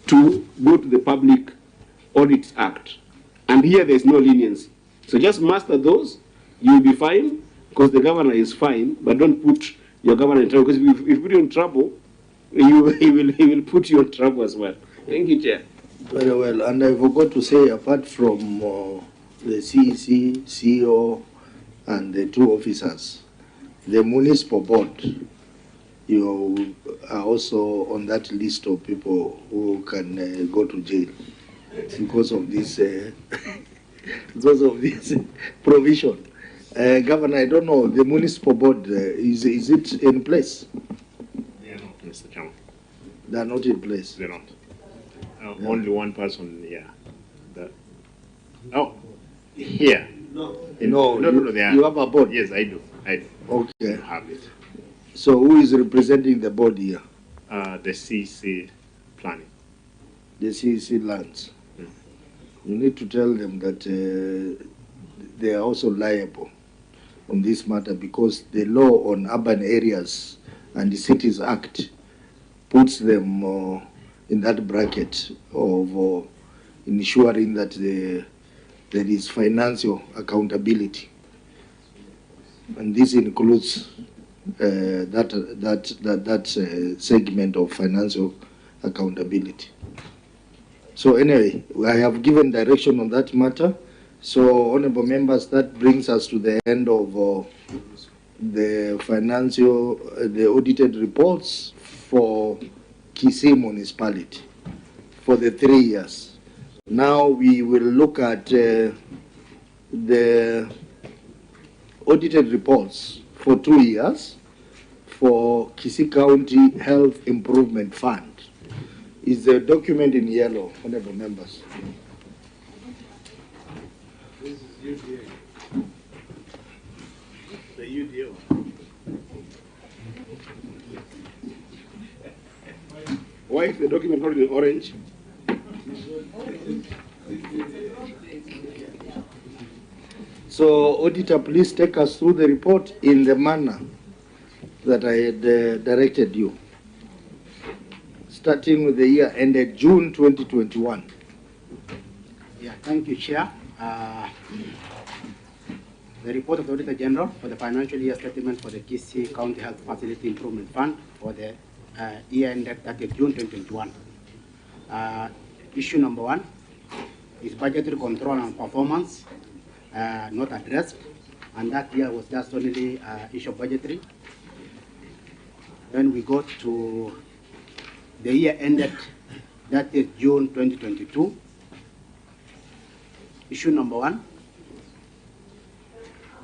S7: to go to the Public Audit Act. And here there is no leniency. So just master those, you'll be fine, because the governor is fine, but don't put your governor in trouble, because if you put you in trouble, he will put you in trouble as well. Thank you, Chair.
S3: Very well, and I forgot to say, apart from the CEC, CEO, and the 2 officers, the municipal board, you are also on that list of people who can go to jail because of this provision. Governor, I don't know, the municipal board, is it in place?
S4: They are not, Mr. Chairman.
S3: They are not in place?
S4: They're not. Only one person here. Here.
S3: No,
S4: they are.
S3: You have a board?
S4: Yes, I do.
S3: Okay.
S4: I have it.
S3: So who is representing the board here?
S4: The CEC planning.
S3: The CEC lands. You need to tell them that they are also liable on this matter because the law on urban areas and the Cities Act puts them in that bracket of ensuring that there is financial accountability, and this includes that segment of financial accountability. So anyway, I have given direction on that matter. So honorable members, that brings us to the end of the the audited reports for Kisii municipality for the 3 years. Now we will look at the audited reports for 2 years for Kisii County Health Improvement Fund. Is the document in yellow, honorable members?
S2: This is UDA. The UDA.
S7: Why is the document not in orange?
S3: So, auditor, please take us through the report in the manner that I had directed you, starting with the year ended June 2021.
S6: Yeah, thank you, Chair. The report of the Auditor General for the financial year statement for the Kisii County Health Facility Improvement Fund for the year ended 30th June 2021. Issue number 1 is budgetary control and performance not addressed, and that year was just only issue of budgetary. Then we go to the year ended 30th June 2022. Issue number 1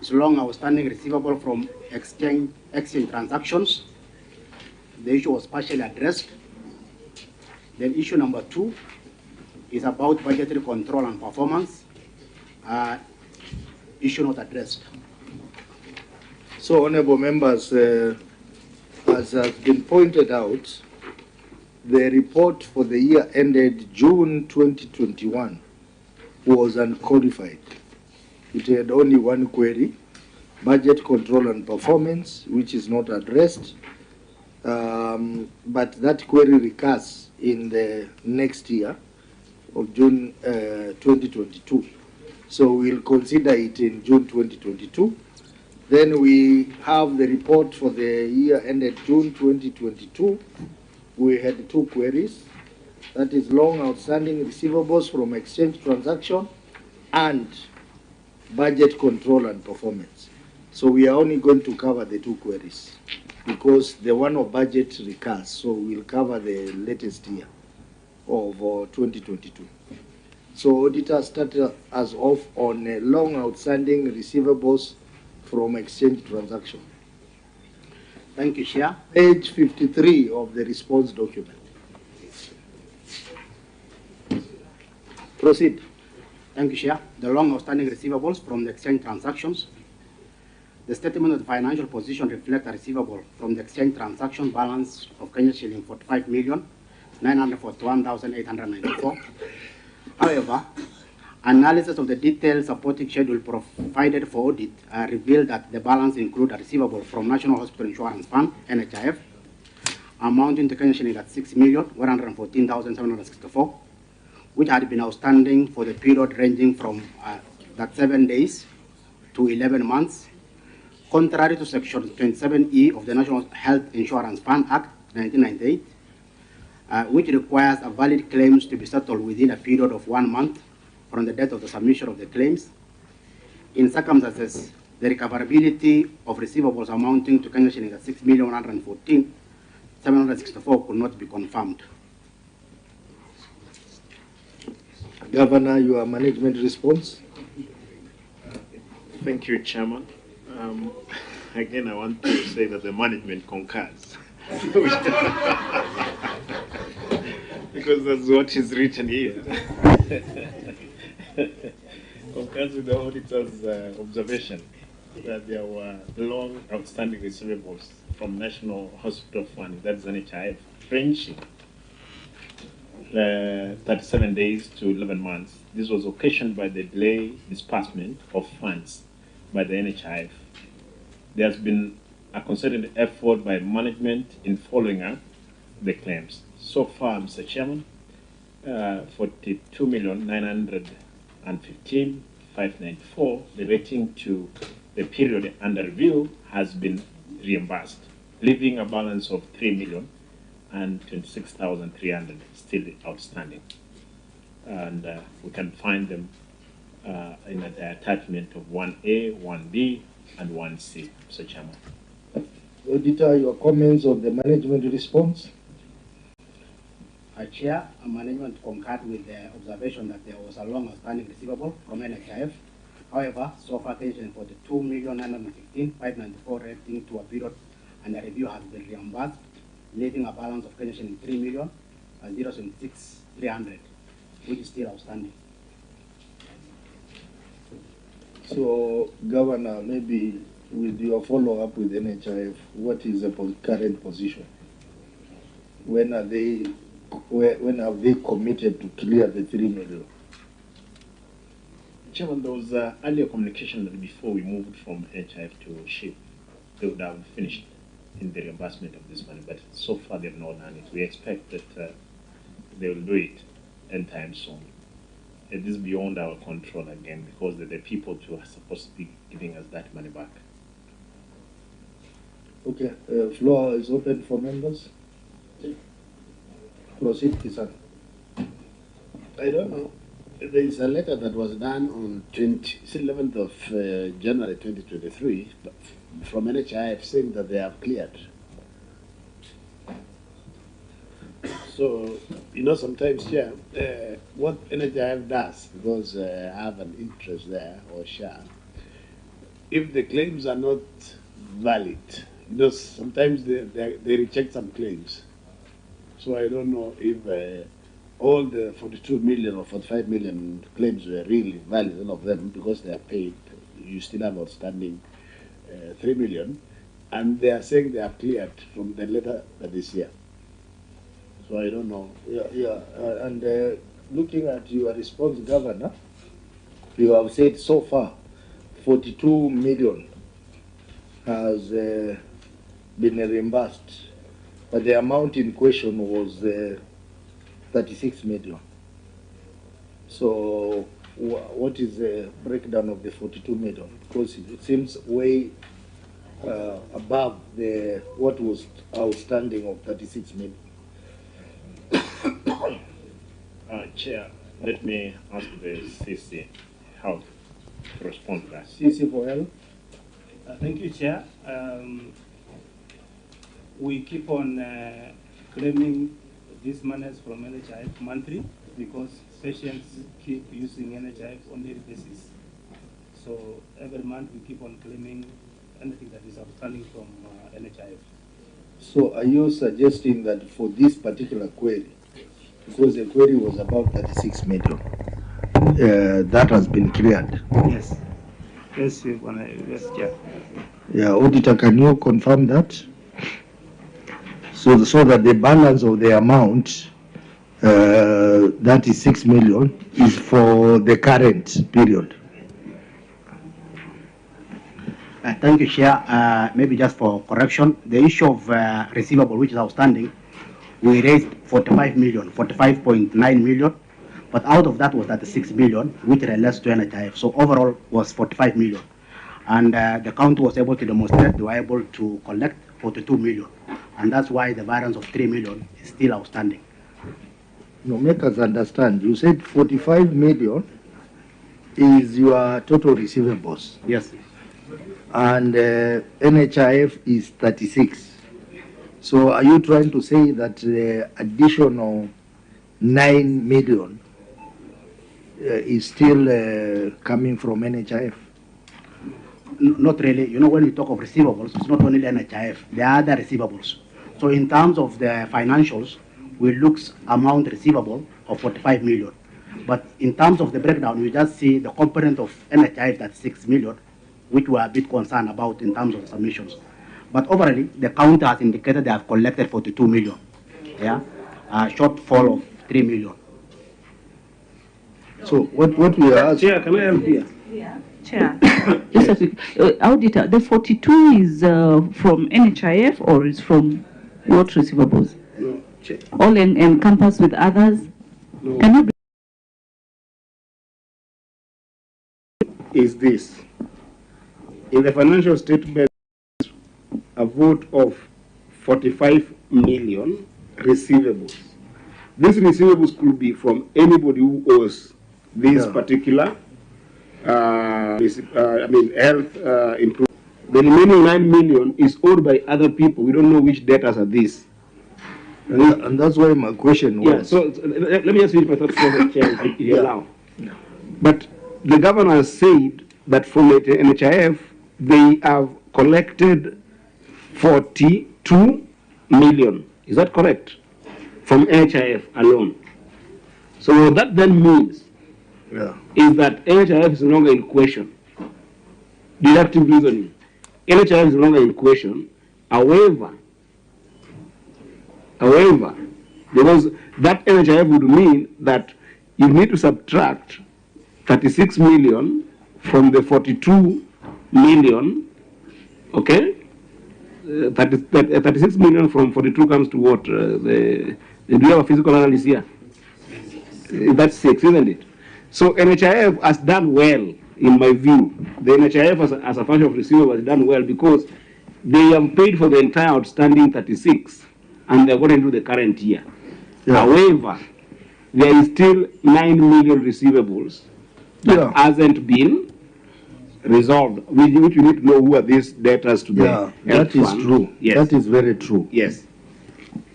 S6: is long outstanding receivable from exchange transactions. The issue was partially addressed. Then issue number 2 is about budgetary control and performance. Issue not addressed.
S3: So, honorable members, as has been pointed out, the report for the year ended June 2021 was unqualified. It had only one query, budget control and performance, which is not addressed. But that query recurs in the next year of June 2022. So we'll consider it in June 2022. Then we have the report for the year ended June 2022. We had 2 queries. That is long outstanding receivables from exchange transaction and budget control and performance. So we are only going to cover the 2 queries because the one of budget recurs. So we'll cover the latest year of 2022. So auditor started us off on long outstanding receivables from exchange transaction.
S6: Thank you, Chair.
S3: Page 53 of the response document. Proceed.
S6: Thank you, Chair. The long outstanding receivables from the exchange transactions. The statement of the financial position reflects a receivable from the exchange transaction balance of Kenya shilling 45,941,894. However, analysis of the detailed supporting schedule provided for audit revealed that the balance included a receivable from National Hospital Insurance Fund, NHIF, amounting to Kenya shilling at 6,114,764, which had been outstanding for the period ranging from 7 days to 11 months, contrary to Section 27E of the National Health Insurance Fund Act 1998, which requires a valid claims to be settled within a period of 1 month from the date of the submission of the claims. In circumstances, the recoverability of receivables amounting to Kenya shilling at 6,114,764 could not be confirmed.
S3: Governor, your management response.
S4: Thank you, Chairman. Again, I want to say that the management concurs. Because that's what is written here. Concurs with the auditor's observation that there were long outstanding receivables from National Hospital Fund, that's NHIF, ranging 37 days to 11 months. This was occasioned by the delay disbursement of funds by the NHIF. There has been a concerted effort by management in following up the claims. So far, Mr. Chairman, 42,915,594 relating to the period under review has been reimbursed, leaving a balance of 3,026,300 still outstanding. And we can find them in the attachment of 1A, 1B, and 1C, Mr. Chairman.
S3: Auditor, your comments on the management response?
S6: Chair, management concurred with the observation that there was a long outstanding receivable from NHIF. However, so far, pension for the 2,915,594 relating to a period under review has been reimbursed, leaving a balance of pension in 3,076,300, which is still outstanding.
S3: So, Governor, maybe with your follow-up with NHIF, what is the current position? When have they committed to clear the 3 million?
S4: Chairman, there was earlier communication that before we moved from NHIF to SHIP, they would have finished in the reimbursement of this money, but so far they've not done it. We expect that they will do it anytime soon. It is beyond our control again because the people who are supposed to be giving us that money back.
S3: Okay, floor is open for members. Proceed, Kisan.
S2: I don't know. There is a letter that was done on 11th of January 2023 from NHIF saying that they have cleared. So, you know, sometimes, yeah, what NHIF does, because I have an interest there or share, if the claims are not valid, you know, sometimes they reject some claims. So I don't know if all the 42 million or 45 million claims were really valid, all of them, because they are paid. You still have outstanding 3 million, and they are saying they are cleared from the letter that is here. So I don't know.
S3: And looking at your response, Governor, you have said so far 42 million has been reimbursed, but the amount in question was 36 million. So what is the breakdown of the 42 million? Because it seems way above what was outstanding of 36 million.
S4: Chair, let me ask the CC how to respond to that.
S3: CC for help.
S14: Thank you, Chair. We keep on claiming these monies from NHIF monthly because patients keep using NHIF on a daily basis. So every month we keep on claiming anything that is outstanding from NHIF.
S3: So are you suggesting that for this particular query, because the query was about 36 million, that has been cleared?
S14: Yes. Yes, yes, Chair.
S3: Yeah, Auditor, can you confirm that? So that the balance of the amount, that is 6 million, is for the current period.
S6: Thank you, Chair. Maybe just for correction, the issue of receivable, which is outstanding, we raised 45 million, 45.9 million, but out of that was 36 million, which relates to NHIF. So overall was 45 million. And the county was able to demonstrate they were able to collect 42 million. And that's why the balance of 3 million is still outstanding.
S3: No, make us understand. You said 45 million is your total receivables.
S6: Yes.
S3: And NHIF is 36. So are you trying to say that the additional 9 million is still coming from NHIF?
S6: Not really. You know, when we talk of receivables, it's not only NHIF, there are other receivables. So in terms of the financials, we look amount receivable of 45 million. But in terms of the breakdown, we just see the component of NHIF, that's 6 million, which we're a bit concerned about in terms of submissions. But overall, the county has indicated they have collected 42 million. Yeah, a shortfall of 3 million.
S3: So what we are...
S7: Chair, can I help here?
S11: Yeah. Chair, Auditor, the 42 is from NHIF or is from what receivables? all encompassed with others?
S8: No.
S11: Can you
S8: is this. In the financial statement, a vote of 45 million receivables. These receivables could be from anybody who owes this particular, health improvement. The remaining 9 million is owed by other people. We don't know which debtors are these.
S3: And that's why my question was.
S8: Yeah, so let me just finish my thoughts for the chair, if you allow. But the governor has said that from the NHIF, they have collected 42 million. Is that correct? From NHIF alone. So what that then means is that NHIF is no longer in question. Deductive reasoning. NHIF is no longer in question. However, because that NHIF would mean that you need to subtract 36 million from the 42 million, okay? 36 million from 42 comes to what? Do you have a physical analysis here? That's 6, isn't it? So NHIF has done well, in my view. The NHIF as a function of receivables has done well because they have paid for the entire outstanding 36 and they're going into the current year. However, there is still 9 million receivables that hasn't been resolved, which you need to know who are these debtors to the
S3: that is true.
S8: Yes.
S3: That is very true.
S8: Yes.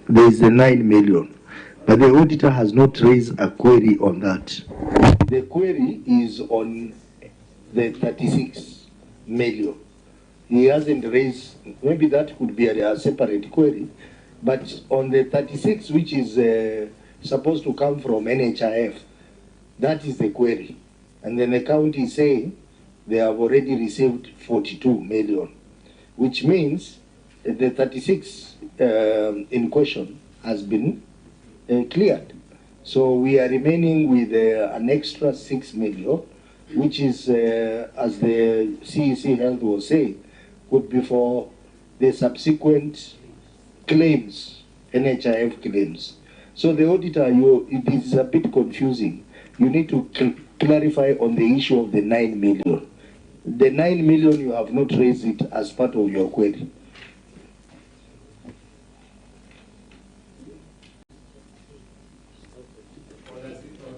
S3: There is a 9 million, but the auditor has not raised a query on that. The query is on the 36 million. He hasn't raised, maybe that could be a separate query, but on the 36, which is supposed to come from NHIF, that is the query. And then the county is saying they have already received 42 million, which means the 36 in question has been cleared. So we are remaining with an extra 6 million, which is, as the CEC Health was saying, could be for the subsequent claims, NHIF claims. So the auditor, it is a bit confusing. You need to clarify on the issue of the 9 million. The 9 million, you have not raised it as part of your query.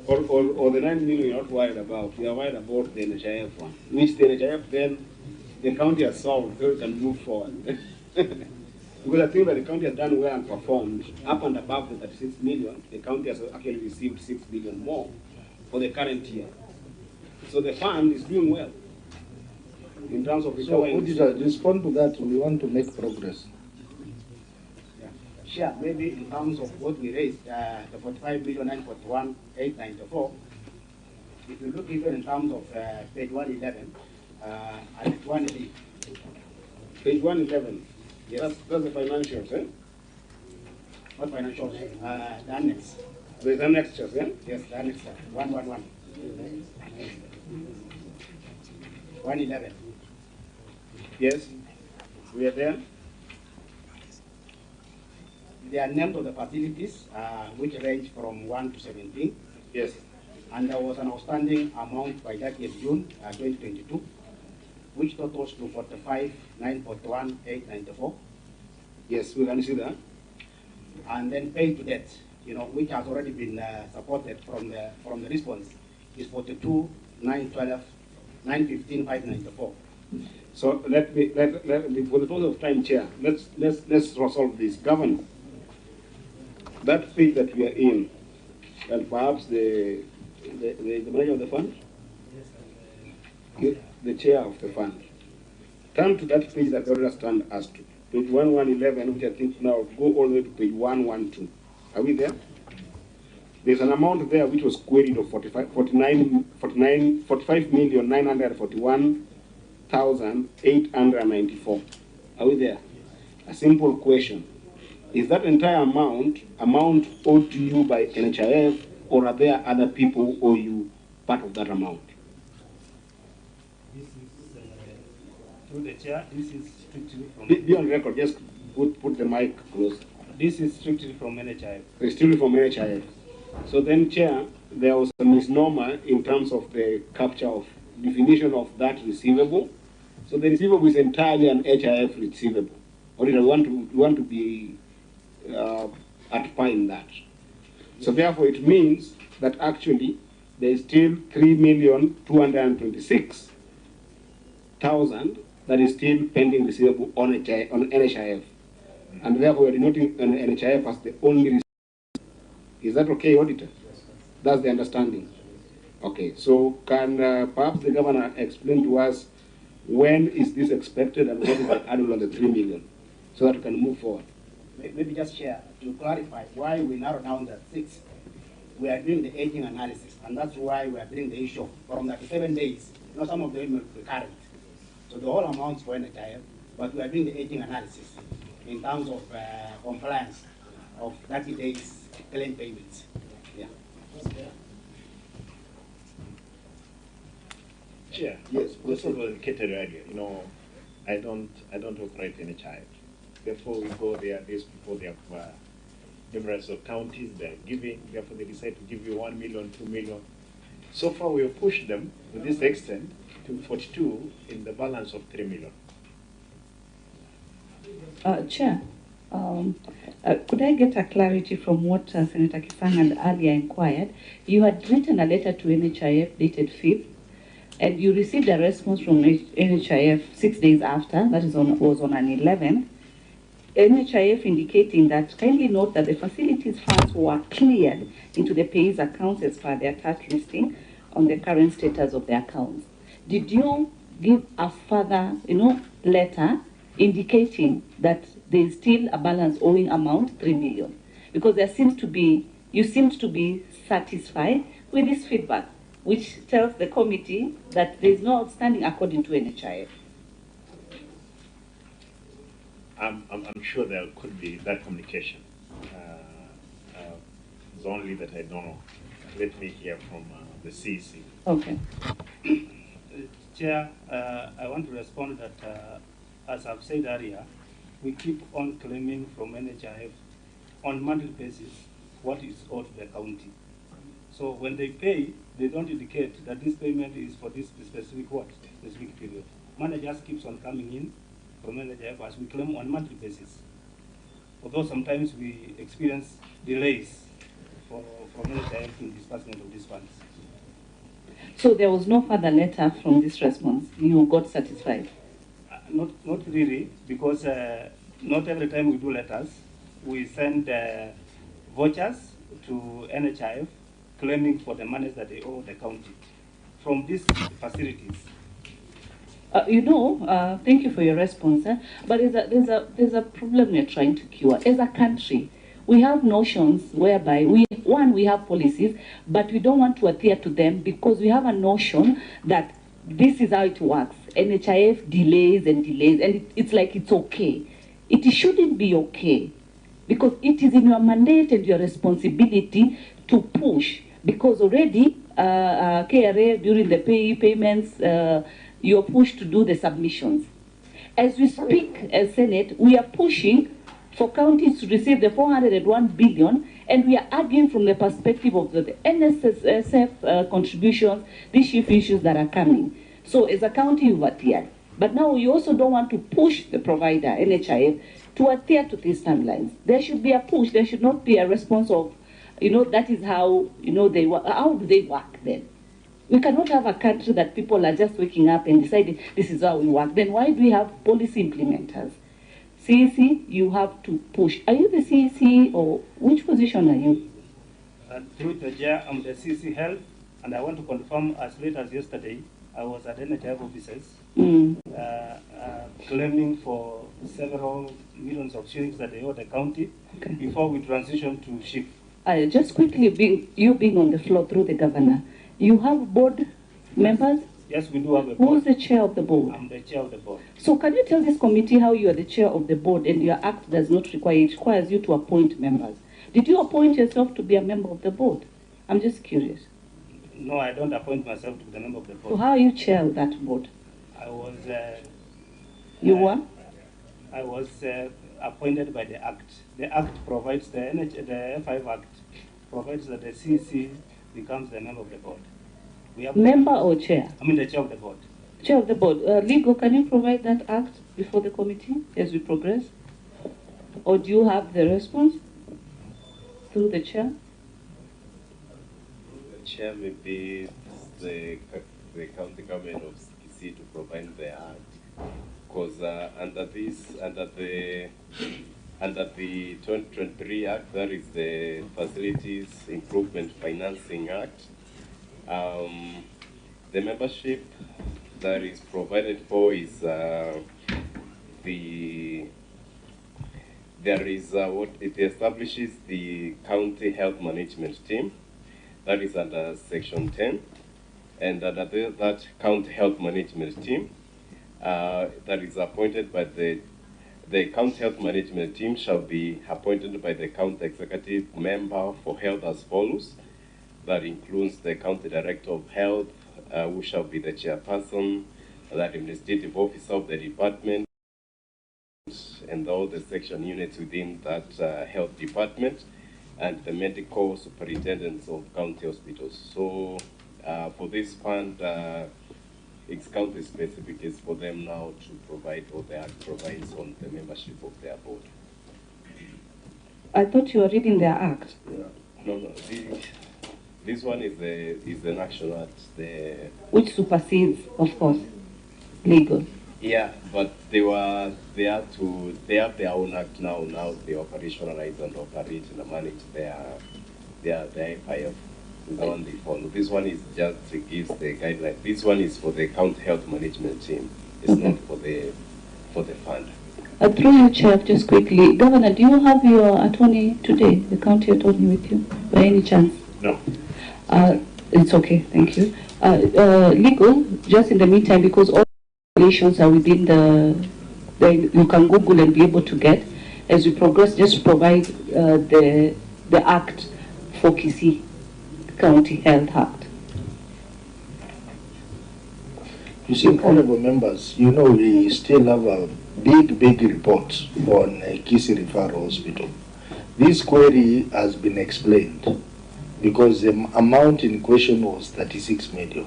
S8: Or the 9 million you're not worried about. We are worried about the NHIF one, which the NHIF then the county has solved so it can move forward. Because I think that the county has done well and performed up and above the 36 million. The county has actually received 6 billion more for the current year. So the fund is doing well in terms of
S3: So, auditor, respond to that. We want to make progress.
S6: Sure, maybe in terms of what we raised, the 45 million 941 894. If you look even in terms of page 111 and 180.
S8: Page 111. Yes. That's the financials, eh?
S6: What financials? The annex.
S8: There's annexures, eh?
S6: Yes, the annex. 111. 111.
S8: Yes. We are there.
S6: They are named of the facilities, which range from 1 to 17.
S8: Yes.
S6: And there was an outstanding amount by 30th June 2022, which totals to 45 941 894.
S8: Yes, we can see that.
S6: And then paid to debt, which has already been supported from the response, is 42 912 915 594.
S8: So let me, for the purpose of time, Chair, let's resolve this. Governor, that page that we are in, and perhaps the manager of the fund, the chair of the fund, turn to that page that the auditor stand as to page 1111, which I think now go all the way to page 112. Are we there? There's an amount there which was queried of 45 million 941,894. Are we there? A simple question. Is that entire amount owed to you by NHIF, or are there other people who owe you part of that amount?
S14: This is, through the chair, this is strictly from...
S8: Be on record, just put the mic close.
S14: This is strictly from NHIF.
S7: Strictly from NHIF. So then, Chair, there was a misnomer in terms of the capture of definition of that receivable. So the receivable is entirely an HIF receivable. Auditor, we want to be at par in that. So therefore, it means that actually there is still 3,226,000 that is still pending receivable on NHIF. And therefore, we are denoting NHIF as the only receiver. Is that okay, Auditor? That's the understanding. Okay, so can perhaps the Governor explain to us when is this expected and what is the annual on the 3 million so that we can move forward?
S6: Maybe just share to clarify why we narrow down the 6. We are doing the aging analysis, and that's why we are doing the issue from the 7 days. You know, some of them are recurrent. So the whole amounts for NHIF, but we are doing the aging analysis in terms of compliance of 30 days claim payments. Yeah.
S4: Chair, yes, this was indicated earlier. You know, I don't operate in a child. Therefore, we go there days before they have numerous of counties they're giving. Therefore, they decide to give you 1 million, 2 million. So far, we have pushed them to this extent to 42 in the balance of 3 million.
S11: Chair, could I get a clarity from what Senator Kisang had earlier inquired? You had written a letter to NHIF dated 5th, and you received a response from NHIF 6 days after, that is was on an 11th. NHIF indicating that, kindly note that the facilities funds were cleared into the payees accounts as per their tax listing on the current status of the accounts. Did you give a further, letter indicating that there is still a balance owing amount 3 million? Because you seemed to be satisfied with this feedback, which tells the committee that there is no outstanding according to NHIF.
S4: I'm sure there could be that communication. It's only that I don't know. Let me hear from the CEC.
S11: Okay.
S14: Chair, I want to respond that, as I've said earlier, we keep on claiming from NHIF on monthly basis what is owed to the county. So when they pay, they don't indicate that this payment is for this specific period. Money just keeps on coming in from NHIF as we claim on monthly basis. Although sometimes we experience delays from NHIF in disbursement of these funds.
S11: So there was no further letter from this response? You got satisfied?
S14: Not really, because not every time we do letters, we send vouchers to NHIF claiming for the monies that they owe the county from these facilities.
S11: Thank you for your response, but there's a problem we're trying to cure. As a country, we have notions whereby we have policies, but we don't want to adhere to them because we have a notion that this is how it works. NHIF delays and delays, and it's like it's okay. It shouldn't be okay, because it is in your mandate and your responsibility to push, because already KRA during the payments, you're pushed to do the submissions. As we speak as Senate, we are pushing for counties to receive the 401 billion, and we are arguing from the perspective of the NSSF contributions, these chief issues that are coming. So as a county, you've adhered. But now we also don't want to push the provider, NHIF, to adhere to these timelines. There should be a push. There should not be a response of, that is how, they work. How do they work then? We cannot have a country that people are just waking up and deciding this is how we work. Then why do we have policy implementers? CEC, you have to push. Are you the CEC, or which position are you?
S14: Through the chair, I'm the CEC Health, and I want to confirm as late as yesterday, I was at NHIF offices claiming for several millions of shillings that they owe the county before we transition to shift.
S11: Just quickly, being on the floor through the governor, you have board members?
S14: Yes, we do have a board.
S11: Who's the chair of the board?
S14: I'm the chair of the board.
S11: So can you tell this committee how you are the chair of the board and your act does not require, it requires you to appoint members? Did you appoint yourself to be a member of the board? I'm just curious.
S14: No, I don't appoint myself to be the member of the board.
S11: So how are you chair of that board?
S14: I was...
S11: you were?
S14: I was appointed by the Act. The Act provides, the F5 Act provides that the CC becomes the member of the board. We have
S11: Member or chair?
S14: I mean the chair of the board.
S11: Chair of the board. Legal, can you provide that act before the committee as we progress? Or do you have the response through the chair?
S10: The chair may be the county government of Kisii to provide the act, because under the 2023 Act, that is the Facilities Improvement Financing Act, the membership that is provided for is what it establishes the county health management team, that is under section 10, and under that county health management team that is appointed by the county health management team shall be appointed by the county executive member for health as follows. That includes the county director of health, who shall be the chairperson, the administrative officer of the department, and all the section units within that health department, and the medical superintendents of county hospitals. So for this fund, it's county specific. It's for them now to provide what the Act provides on the membership of their board.
S11: I thought you were reading their act.
S10: No. This one is an action act.
S11: Which supersedes, of course, legal.
S10: Yeah, but they have their own act now. Now they operationalize and operate and manage their FIF. The one they follow. This one is just gives the guideline. This one is for the county health management team. It's not for the fund.
S11: Through you, Chair, just quickly, Governor, do you have your attorney today, the county attorney with you, by any chance?
S10: No.
S11: It's okay, thank you. Legal, just in the meantime, because all regulations are within you can Google and be able to get. As we progress, just provide the act for Kisii County Health Act.
S3: You see, honorable members, you know we still have a big report on Kisii Referral Hospital. This query has been explained because the amount in question was 36 million.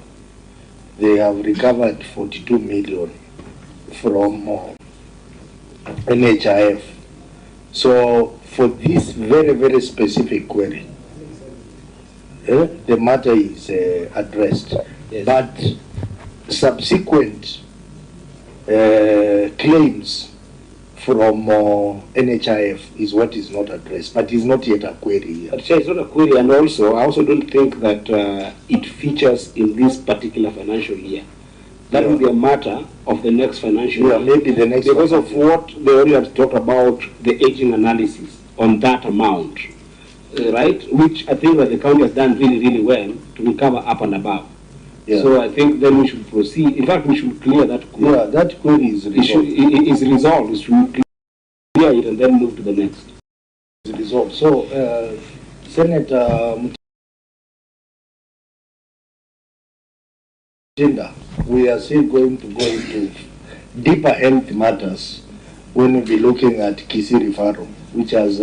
S3: They have recovered 42 million from NHIF. So for this very specific query, the matter is addressed. Yes. But subsequent claims from NHIF is what is not addressed, but is not yet a query.
S7: But it's not a query, and also I also don't think that it features in this particular financial year. That will be a matter of the next financial year.
S3: Maybe the next.
S7: Because of what they already have talked about, the aging analysis on that amount, right? Which I think that the county has done really well to recover up and above. Yeah. So I think then we should proceed. In fact, we should clear that query.
S3: Yeah, that query is resolved.
S7: It is resolved. We should clear it and then move to the next.
S3: It's resolved. So, Senator Mutinda, we are still going to go into deeper health matters when we'll be looking at Kisii Referral, which has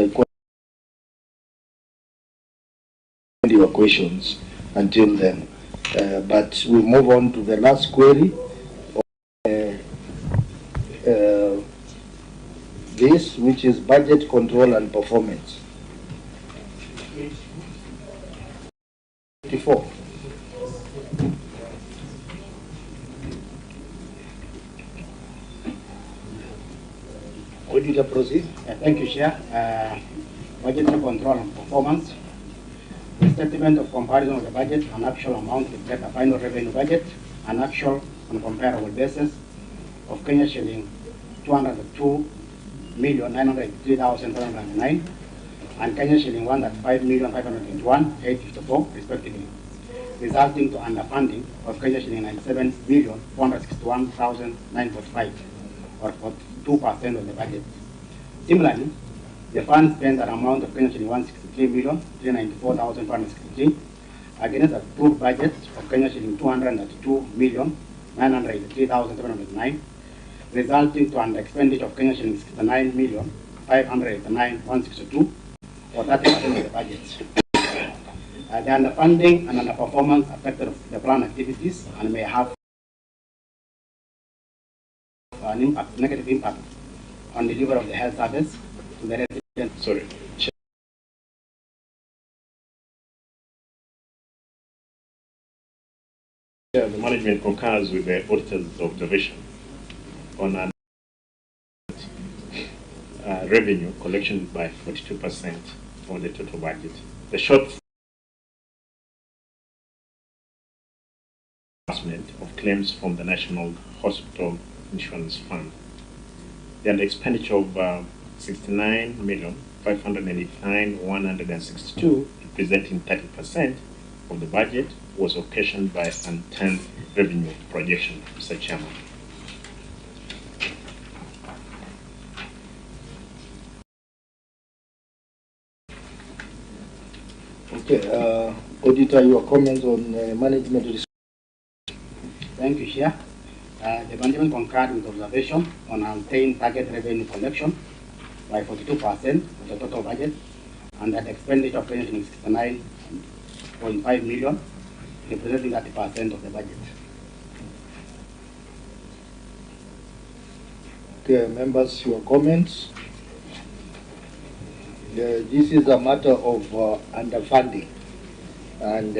S3: your questions until then. But we move on to the last query. This, which is budget control and performance. 54.
S6: Auditor proceed. Thank you, Chair. Budget control and performance. The statement of comparison of the budget and actual amount reflect a final revenue budget, an actual on comparable basis of Kenya shilling 202,983,709 and Kenya shilling 105,521,854 respectively, resulting to underfunding of Kenya shilling 97,461,945 or 42% of the budget. Similarly, the fund spent an amount of Kenya shilling 163,394,463 against a approved budget of Kenya shilling 292,983,709, resulting to an expenditure of Kenya shillings 69,589,162, or 30% of the budget. The underfunding and underperformance affected the plan activities and may have an negative impact on delivery of the health service to the residents.
S4: Sorry. Yeah, the management concurs with the auditor's observation on an revenue collection by 42% of the total budget. The short of claims from the National Hospital Insurance Fund. And the expenditure of 69,589,162, representing 30% of the budget, was occasioned by an unturned revenue projection, Mr. Chairman.
S3: Okay, Auditor, your comments on management risk.
S6: Thank you, Chair. The management concurred with observation on untamed target revenue collection by 42% of the total budget, and that expenditure of 69.5 million, representing 30% of the budget.
S3: Okay, members, your comments. This is a matter of underfunding and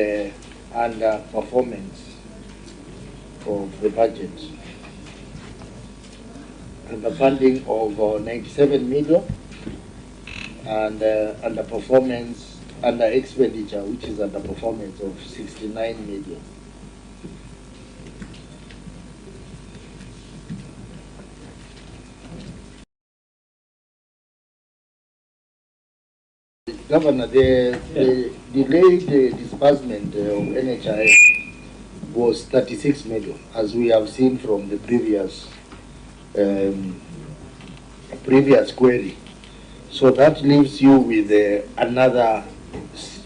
S3: underperformance of the budget. Underfunding of 97 million and underperformance, under expenditure, which is underperformance of 69 million. Governor, the delayed disbursement of NHIF was 36 million, as we have seen from the previous query. So that leaves you with another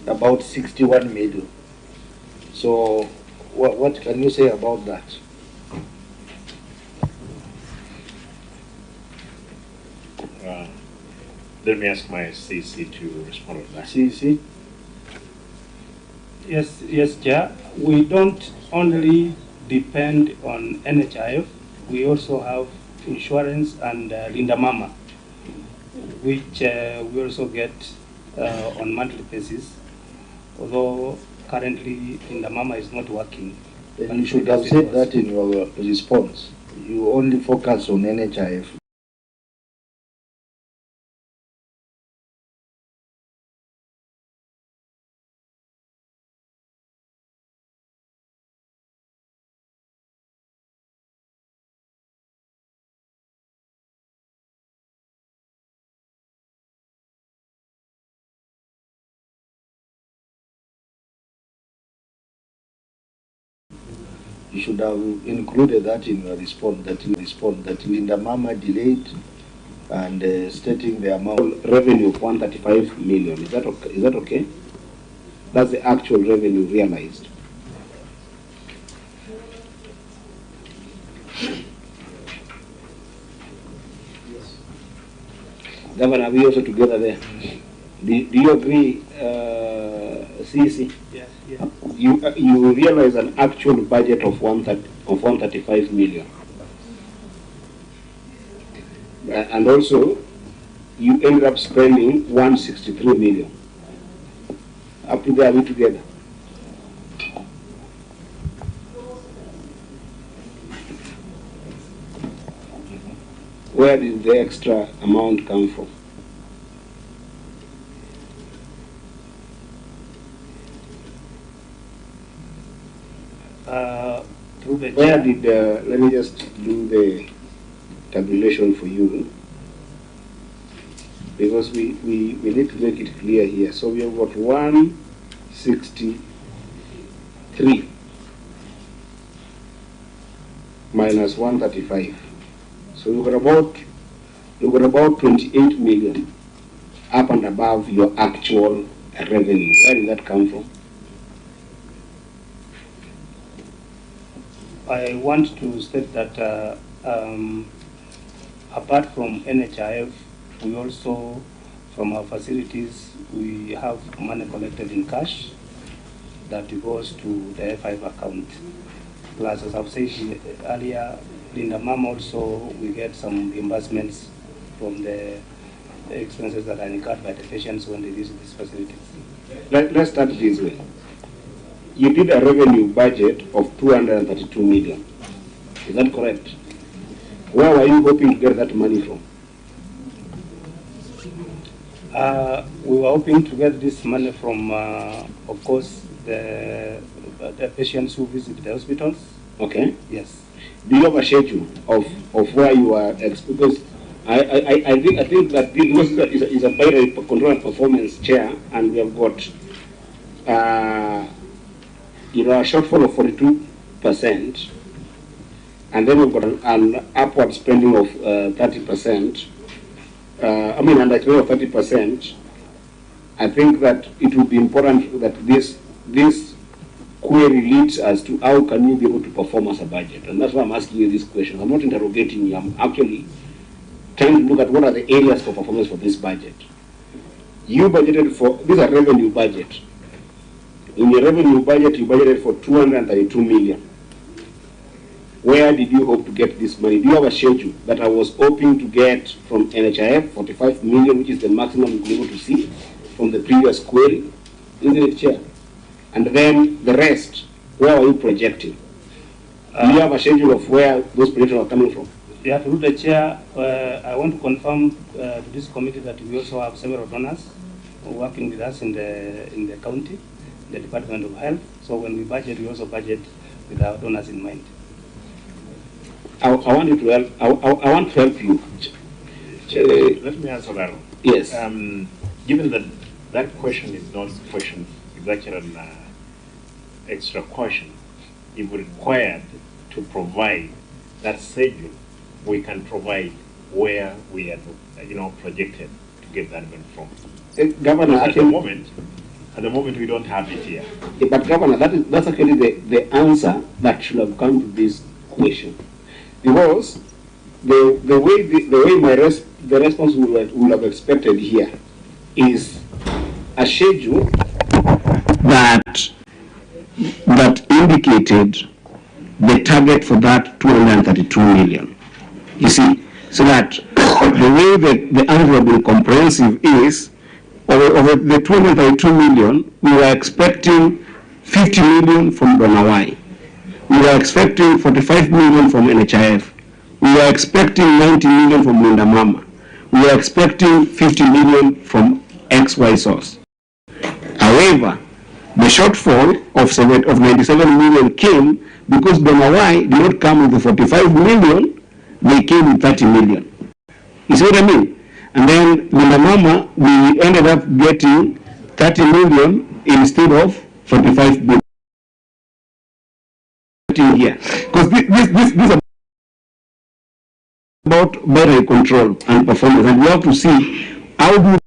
S3: about 61 million. So what can you say about that?
S4: Let me ask my CC to respond to that.
S3: CC?
S14: Yes, Chair. We don't only depend on NHIF, we also have insurance and Linda Mama, which we also get on monthly basis, although currently Linda Mama is not working.
S3: Then you should have said that in your response. You only focus on NHIF. You should have included that in your response, that Linda Mama delayed and stating the amount.
S7: Revenue of 135 million. Is that okay? Is that okay? That's the actual revenue realized. Governor, are we also together there? Do you agree, CC?
S14: Yes.
S7: You realize an actual budget of 135 million. And also, you ended up spending 163 million. Up to there, are we together? Where did the extra amount come from?
S14: Where
S7: did, let me just do the tabulation for you, because we need to make it clear here. So we have got 163 minus 135. So you got about 28 million up and above your actual revenue. Where did that come from?
S14: I want to state that apart from NHIF, we also, from our facilities, we have money collected in cash that goes to the F5 account. Plus, as I've said earlier, Linda Mama also, we get some reimbursements from the expenses that are incurred by the patients when they visit these facilities.
S7: Let's start this way. You did a revenue budget of 232 million. Is that correct? Where were you hoping to get that money from?
S14: We were hoping to get this money from, of course, the patients who visit the hospitals.
S7: Okay.
S14: Yes.
S7: Do you have a schedule of where you are? Because I think that this is a better control and performance chair, and we have got a shortfall of 42%, and then we've got an upward spending of 30%. An expending of 30%. I think that it would be important that this query leads us to how can you be able to perform as a budget, and that's why I'm asking you this question. I'm not interrogating you. I'm actually trying to look at what are the areas for performance for this budget. You budgeted for, this is a revenue budget. In your revenue budget, you budgeted for 232 million. Where did you hope to get this money? Do you have a schedule that I was hoping to get from NHIF, 45 million, which is the maximum we were able to see from the previous query? Isn't it, Chair? And then the rest, where are you projecting? Do you have a schedule of where those projections are coming from?
S14: Yeah, through the Chair, I want to confirm to this committee that we also have several donors working with us in the county, the Department of Health. So when we budget, we also budget with our donors in mind.
S7: I want you to help. I want to help you.
S4: Let me answer that.
S7: Yes.
S4: Given that that question is not a question, it's actually an extra question. If required to provide that schedule, we can provide where we are, projected to get that money from.
S7: Governor,
S4: at the moment, we don't have it here.
S7: But Governor, that's actually the answer that should have come to this question. Because the way the response would have expected here is a schedule
S1: that indicated the target for that 232 million. You see, so that the way the answer has been comprehensive is, over the 232 million, we were expecting 50 million from Donawai. We were expecting 45 million from NHIF. We were expecting 90 million from Linda Mama. We were expecting 50 million from XY source. However, the shortfall of 97 million came because Donawai did not come with the 45 million, they came with 30 million. You see what I mean? And then Linda Mama, we ended up getting 30 million instead of 45 million. Here. Because this is about better control and performance, and we have to see how do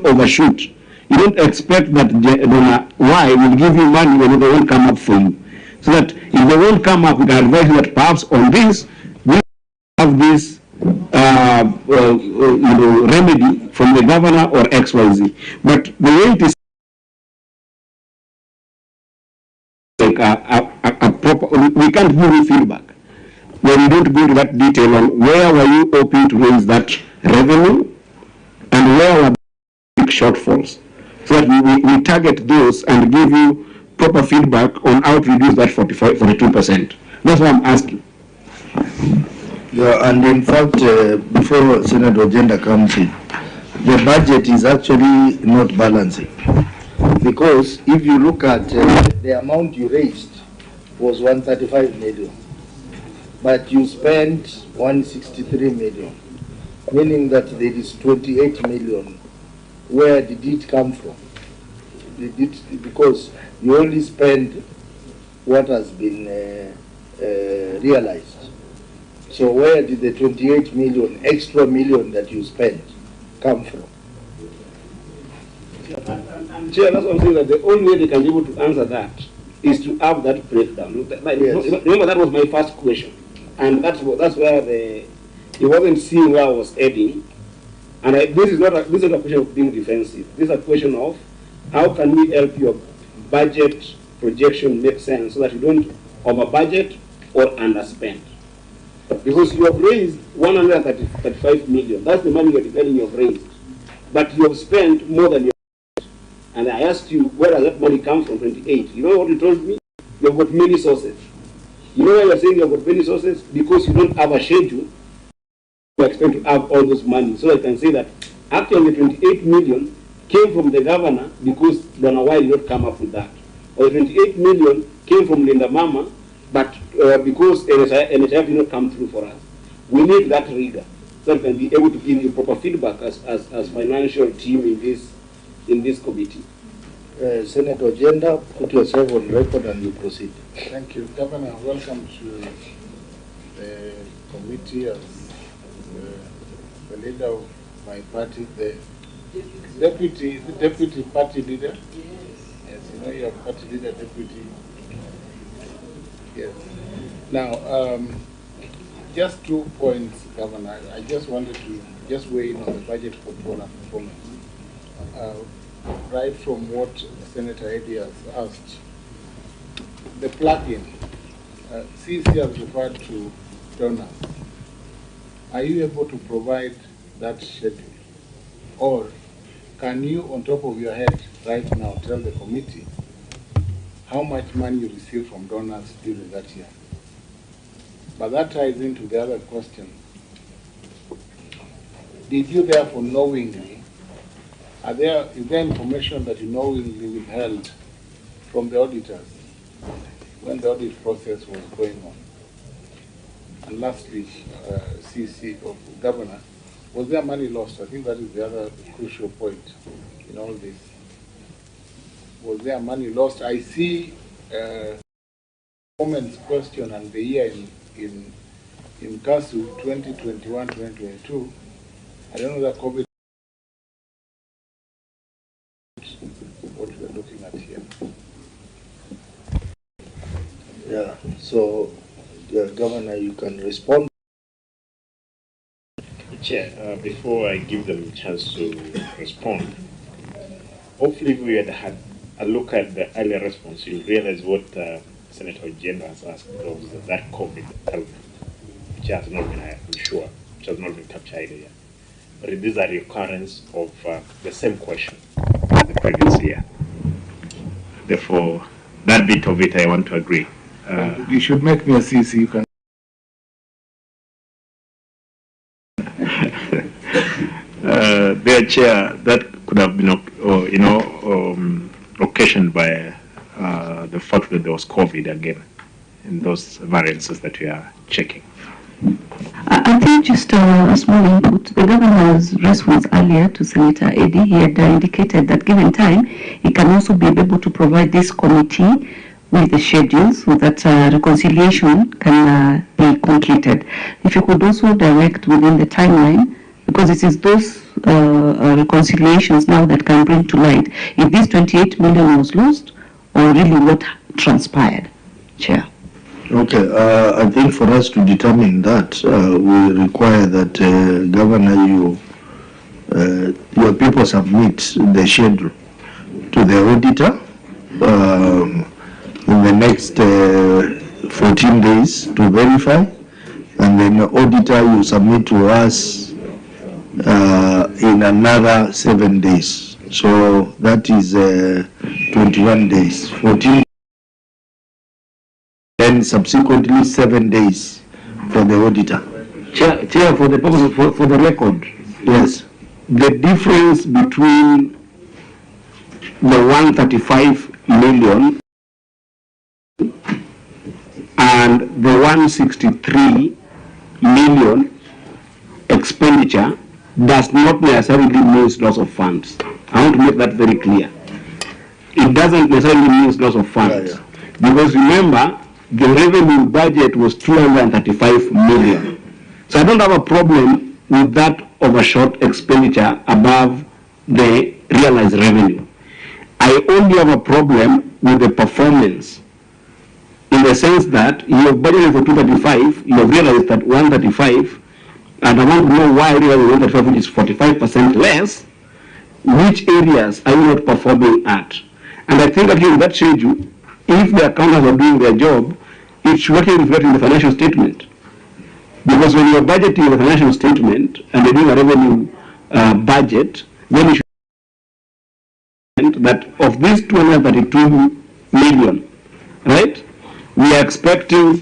S1: we overshoot. You don't expect that donor Y will give you money when they won't come up for you. So that if they won't come up, we can advise you that perhaps on this, we have this remedy from the governor or XYZ. But the way it is like a proper, we can't give you feedback when you don't go into that detail on where were you hoping to raise that revenue and where were big shortfalls, so that we target those and give you proper feedback on how to reduce that 42%. That's what I'm asking.
S3: Yeah, and in fact, before Senator Agenda comes in, the budget is actually not balancing. Because if you look at the amount you raised was 135 million, but you spent 163 million, meaning that there is 28 million. Where did it come from? Because you only spend what has been realized. So where did the 28 million, extra million that you spent come from?
S7: Chair, that's what I'm saying, that the only way they can be able to answer that is to have that breakdown. Remember, that was my first question, and that's where he wasn't seeing where I was heading. And this is not a question of being defensive. This is a question of how can we help your budget projection make sense so that you don't over budget or underspend. Because you have raised 135 million. That's the money you're declaring you have raised. But you have spent more than you have. And I asked you, where does that money come from, 28? You know what you told me? You have got many sources. You know why you're saying you have got many sources? Because you don't have a schedule. You expect to have all those money. So I can say that actually the 28 million came from the governor because Donna White did not come up with that. Or the 28 million came from Linda Mama, but because NHIF did not come through for us. We need that rigor so we can be able to give you proper feedback as financial team in this committee.
S3: Senator Jenda, put yourself on record and you proceed.
S2: Thank you. Governor, welcome to the committee as the leader of my party, the deputy party leader. Yes, you know you have party leader, deputy. Yes. Now, just 2 points, Governor. I just wanted to just weigh in on the budget control and performance. Right from what Senator Eddy has asked, the plug-in, CC has referred to donors. Are you able to provide that schedule? Or can you, on top of your head right now, tell the committee how much money you received from donors during that year? But that ties into the other question. Did you therefore knowingly, is there information that you knowingly withheld from the auditors when the audit process was going on? And lastly, CC of Governor, was there money lost? I think that is the other crucial point in all this. Was there money lost? I see performance question and the year in CASU 2021-2022. I don't know that COVID, what we're looking at here.
S3: Yeah, so Governor, you can respond.
S4: Chair, before I give them a chance to respond, hopefully if we had a look at the earlier response, you'll realize what Senator Jenda has asked, because that COVID element, which has not been, I'm sure, which has not been captured here. But it is a recurrence of the same question as the previous year. Therefore, that bit of it, I want to agree.
S2: You should make me a CC. You can.
S4: Their chair, that could have been, occasioned by the fact that there was COVID again in those variances that we are checking.
S11: I think just a small input. The governor's response earlier to Senator Eddy, he had indicated that given time, he can also be able to provide this committee with the schedules so that reconciliation can be completed. If you could also direct within the timeline, because it is those reconciliations now that can bring to light if this 28 million was lost or really what transpired. Chair.
S3: Okay, I think for us to determine that, we require that Governor, your people submit the schedule to the auditor in the next 14 days to verify, and then the auditor you submit to us in another 7 days. So that is 21 days, 14. And subsequently 7 days for the auditor.
S7: Chair, for the purpose for the record,
S3: yes,
S7: the difference between the 135 million and the 163 million expenditure does not necessarily mean loss of funds. I want to make that very clear. It doesn't necessarily mean loss of funds. Because remember, the revenue budget was 235 million. So I don't have a problem with that overshot expenditure above the realized revenue. I only have a problem with the performance in the sense that you have budgeted for 235, you have realized that 135, and I want to know why you realize 135, which is 45% less. Which areas are you not performing at? And I think actually that schedule, if the accountants are doing their job, it should actually reflect in the financial statement. Because when you're budgeting the financial statement and you're doing a revenue budget, then you should that of these 232 million, right, we are expecting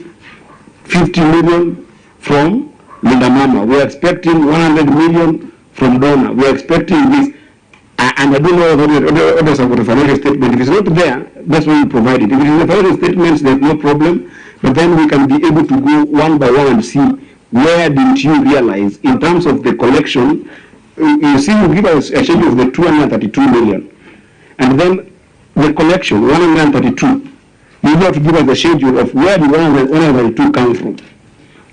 S7: 50 million from Linda Mama. We are expecting 100 million from Donna. We are expecting this. And I don't know what others about the financial statement. If it's not there, that's why we provide it. If it is the financial statements, there's no problem. But then we can be able to go one by one and see where didn't you realize in terms of the collection. You see, you give us a schedule of the 232 million. And then the collection, 132. You have to give us a schedule of where the 132 come from.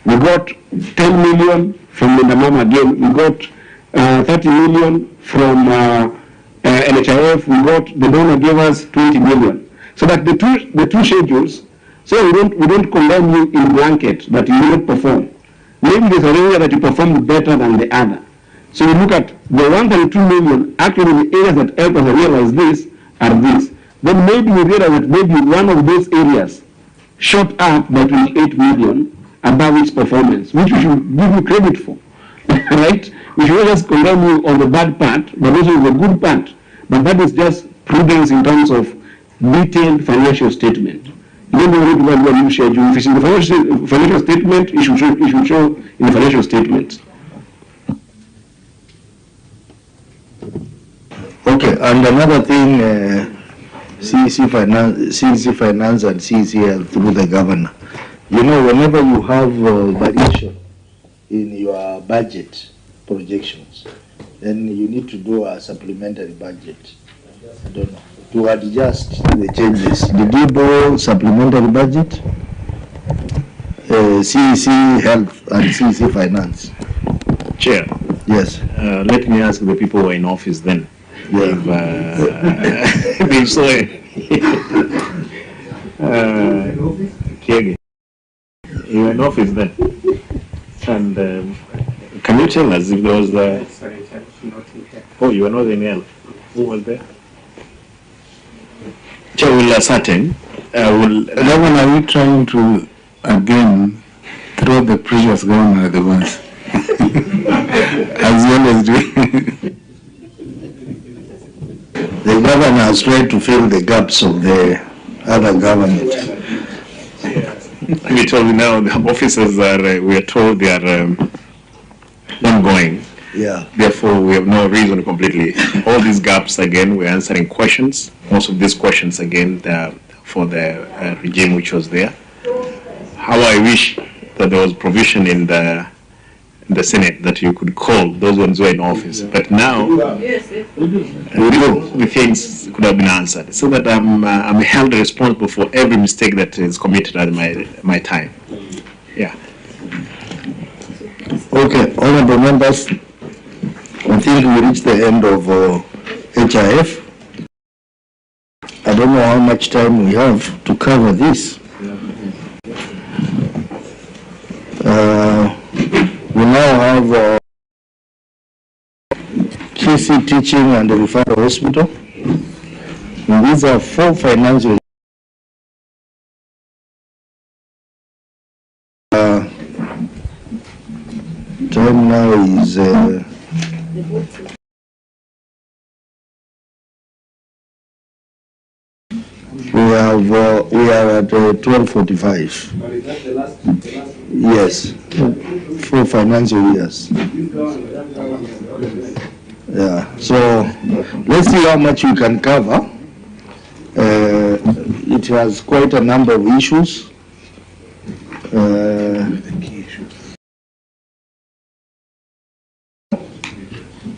S7: We got 10 million from Linda Mama again. We got 30 million from NHIF. We got, the donor gave us 20 million. So that the two schedules, so we don't condemn you in blanket that you will not perform. Maybe there's an area that you performed better than the other. So we look at the 132 million, actually the areas that help us realize this are this. Then maybe we realize that maybe one of those areas shot up by 28 million above its performance, which we should give you credit for, right? We should not just condemn you on the bad part, but also the good part. But that is just prudence in terms of detailed financial statement. You don't know what to do a new schedule. If it's in the financial statement, it should show in the financial statement.
S3: Okay, and another thing, CEC Finance and CEC Health through the governor. You know, whenever you have variation in your budget projections, then you need to do a supplementary budget. I don't know, to adjust the changes. Did you do supplementary budget? CEC Health and CEC Finance.
S4: Chair.
S3: Yes.
S4: Let me ask the people who are in office then.
S3: Yeah.
S4: If they saw it. You were in office then. And can you tell us if there was oh, you were not in L. Who was there? Chair will ascertain.
S15: Governor, are you trying to again throw the previous governor at the ones? As you always do.
S3: The governor has tried to fill the gaps of the other government.
S4: We told you now the officers are, we are told they are ongoing.
S3: Yeah.
S4: Therefore, we have no reason completely. All these gaps, again, we're answering questions. Most of these questions, again, for the regime which was there. How I wish that there was provision in the Senate that you could call those ones who are in office. But now, the things could have been answered. So that I'm held responsible for every mistake that is committed at my time. Yeah.
S3: Okay, honorable members, I think we reached the end of HIF. I don't know how much time we have to cover this. We now have KC Teaching and Referral Hospital. And these are 4 financial. Time now is we are at 12:45. Yes, 4 financial years. Yeah, so let's see how much we can cover. It has quite a number of issues.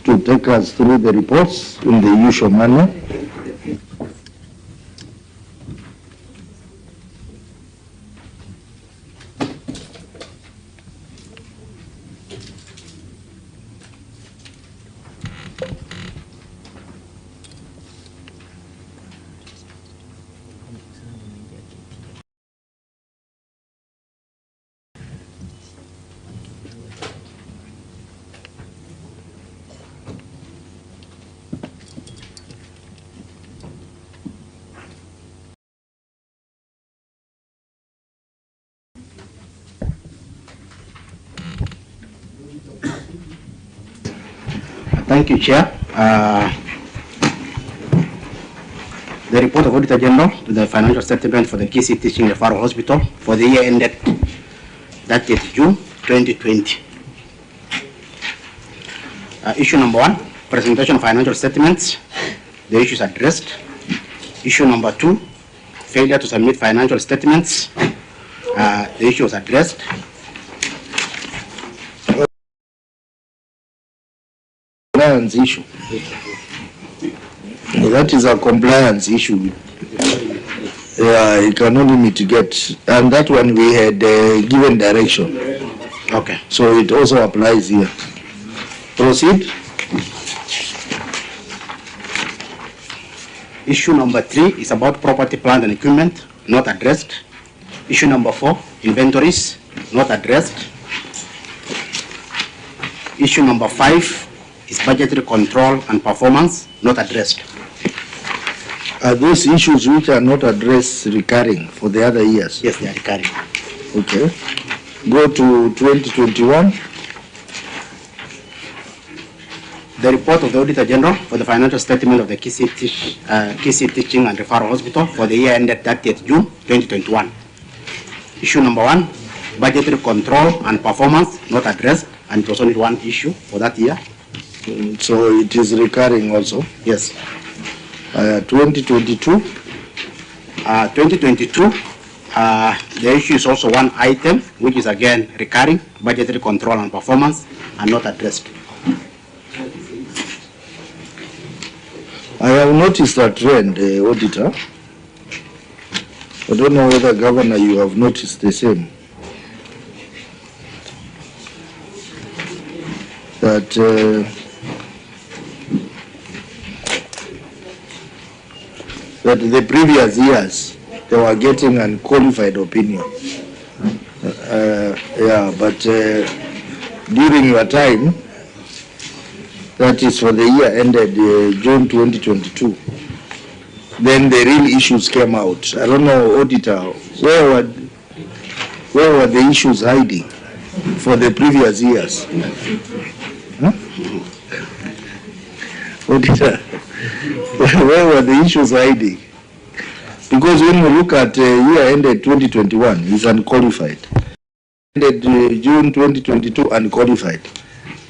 S3: To take us through the reports in the usual manner.
S6: Thank you, Chair. The report of Auditor General to the financial statement for the KC Teaching Referral Hospital for the year ended 30th June 2020. Issue number 1, presentation of financial statements. The issues addressed. Issue number 2, failure to submit financial statements. The issue was addressed.
S3: Compliance issue. That is a compliance issue. Yeah, it can only mitigate, and that one we had given direction.
S6: Okay.
S3: So it also applies here. Proceed.
S6: Issue number 3 is about property, plant and equipment, not addressed. Issue number 4, inventories, not addressed. Issue number 5 is budgetary control and performance, not addressed.
S3: Are those issues which are not addressed recurring for the other years?
S6: Yes, they are recurring.
S3: Okay. Go to 2021.
S6: The report of the Auditor General for the financial statement of the KC Teaching and Referral Hospital for the year ended 30th June 2021. Issue number 1, budgetary control and performance, not addressed, and it was only one issue for that year.
S3: So it is recurring also?
S6: Yes.
S3: 2022?
S6: 2022, the issue is also one item, which is again recurring, budgetary control and performance, and not addressed.
S3: I have noticed a trend, Auditor. I don't know whether, Governor, you have noticed the same. That that the previous years they were getting unqualified opinion. Yeah, but during your time, that is for the year ended June 2022, then the real issues came out. I don't know, Auditor, where were the issues hiding for the previous years? Huh? Auditor, where were the issues hiding? Because when we look at year ended 2021, it's unqualified. Ended June 2022, unqualified.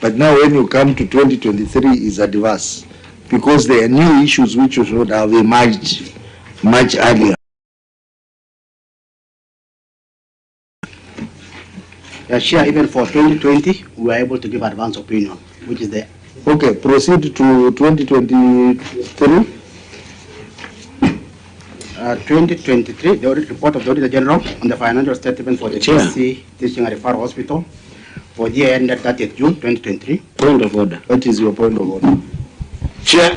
S3: But now when you come to 2023, it's adverse. Because there are new issues which should have emerged much earlier.
S6: Yeah, Chair, even for 2020, we were able to give advance opinion, which is there.
S3: Okay, proceed to 2023.
S6: 2023, the audit report of the Auditor General on the financial statement for the KC Teaching and Referral Hospital for the year ended 30th June 2023.
S7: Point of order.
S3: What is your point of order?
S7: Chair,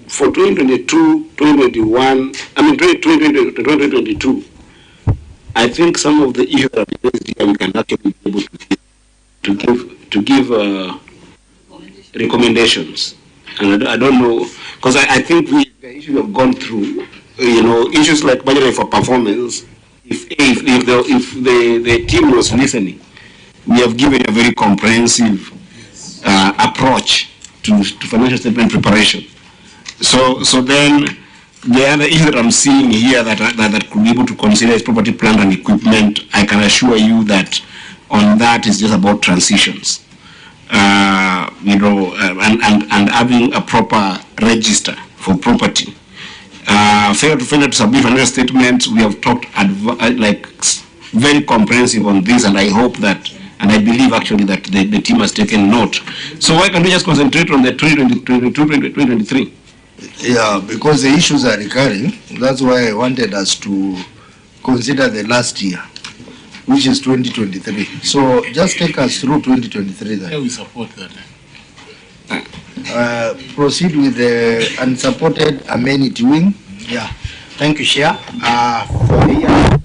S7: for 2022, 2021, 2022, I think some of the issues that we can actually be able to give recommendations. And I don't know, because I think the issues have gone through, issues like budgeting for performance. If the team was listening, we have given a very comprehensive approach to financial statement preparation. So then the other issue that I'm seeing here that could be able to consider is property, plant and equipment. I can assure you that on that is just about transitions, and having a proper register for property. Failure to submit financial statements, we have talked very comprehensive on this, and I hope that, and I believe actually that the team has taken note. So why can't we just concentrate on the 2022-2023?
S3: Yeah, because the issues are recurring. That's why I wanted us to consider the last year, which is 2023. So just take us through 2023 then.
S15: Yeah, we support that.
S3: Proceed with the unsupported amenity wing.
S6: Yeah, thank you, Chair. For the year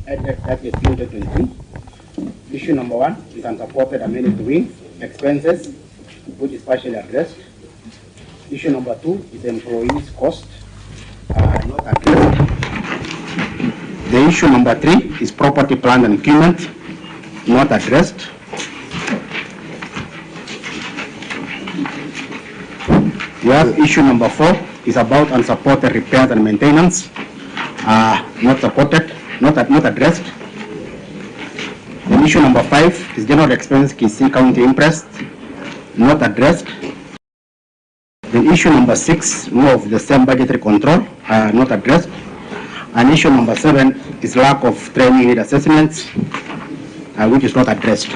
S6: ended 30th June 2023, issue number 1 is unsupported amenity wing expenses, which is partially addressed. Issue number 2 is employees' cost, not addressed. The issue number 3 is property, plant and equipment, not addressed. We have issue number 4 is about unsupported repairs and maintenance, not supported, not addressed. Then issue number 5 is general expense Kisii County interest, not addressed. Then issue number 6, more of the same budgetary control, not addressed. And issue number 7 is lack of training need assessments, which is not addressed.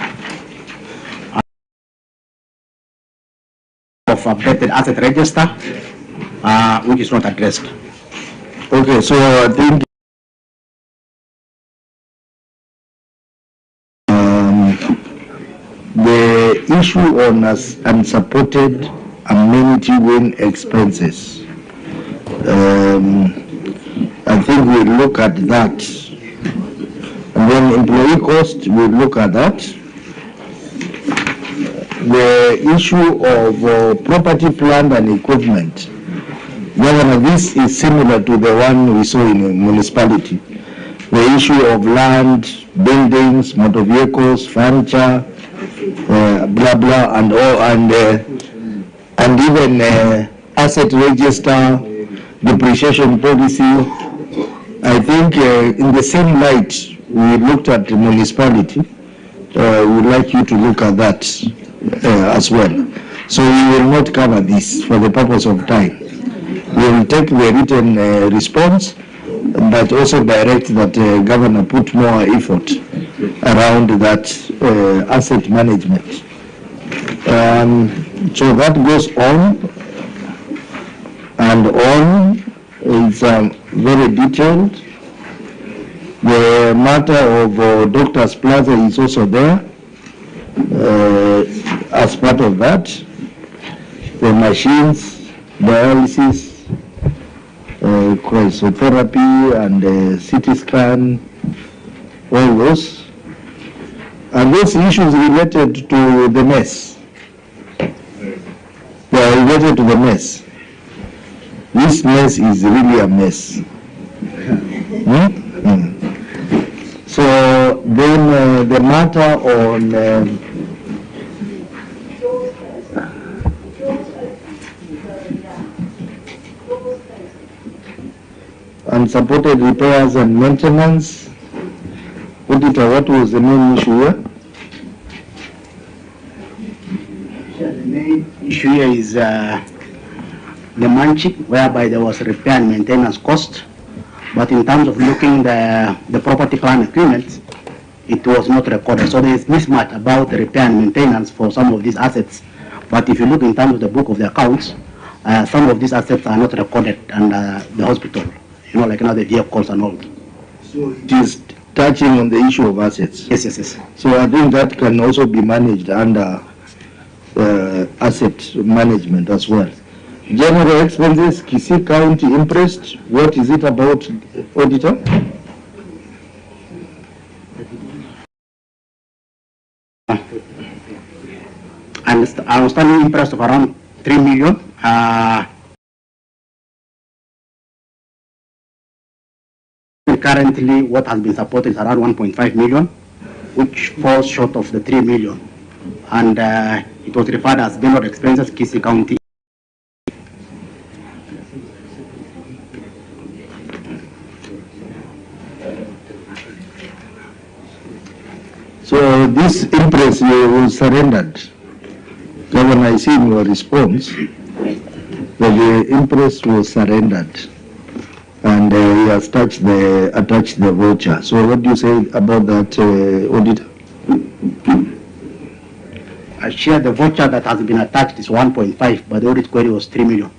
S6: Of updated asset register, which is not addressed.
S3: Okay, so I think the issue on unsupported amenity wing expenses, I think we look at that, and then employee cost, we look at that. The issue of property, plant and equipment, Governor, this is similar to the one we saw in a municipality. The issue of land, buildings, motor vehicles, furniture, blah blah, and all, and even asset register, depreciation policy. I think in the same light we looked at the municipality. We'd like you to look at that as well. So we will not cover this for the purpose of time. We will take the written response, but also direct that Governor put more effort around that asset management. So that goes on and on. It's very detailed. The matter of Doctor's Plaza is also there as part of that. The machines, dialysis, cryotherapy and CT scan, all those. And those issues related to the mess. They are related to the mess. This mess is really a mess. So then the matter on unsupported repairs and maintenance. Auditor, what was the main issue here?
S6: The main issue here is the manchip, whereby there was repair and maintenance cost, but in terms of looking the property plan agreement, it was not recorded. So there is mismatch about the repair and maintenance for some of these assets. But if you look in terms of the book of the accounts, some of these assets are not recorded under the hospital. You know, like now the vehicles and all.
S3: So it is touching on the issue of assets.
S6: Yes, yes, yes.
S3: So I think that can also be managed under asset management as well. General expenses, Kisii County interest, what is it about, Auditor?
S6: And outstanding interest of around 3 million. Currently, what has been supported is around 1.5 million, which falls short of the 3 million. And it was referred as general expenses, Kisii County.
S3: So this interest you surrendered. Governor, I see in your response that the interest was surrendered. And he has attached the voucher. So what do you say about that, Auditor?
S6: I share the voucher that has been attached is 1.5, but the audit query was 3 million.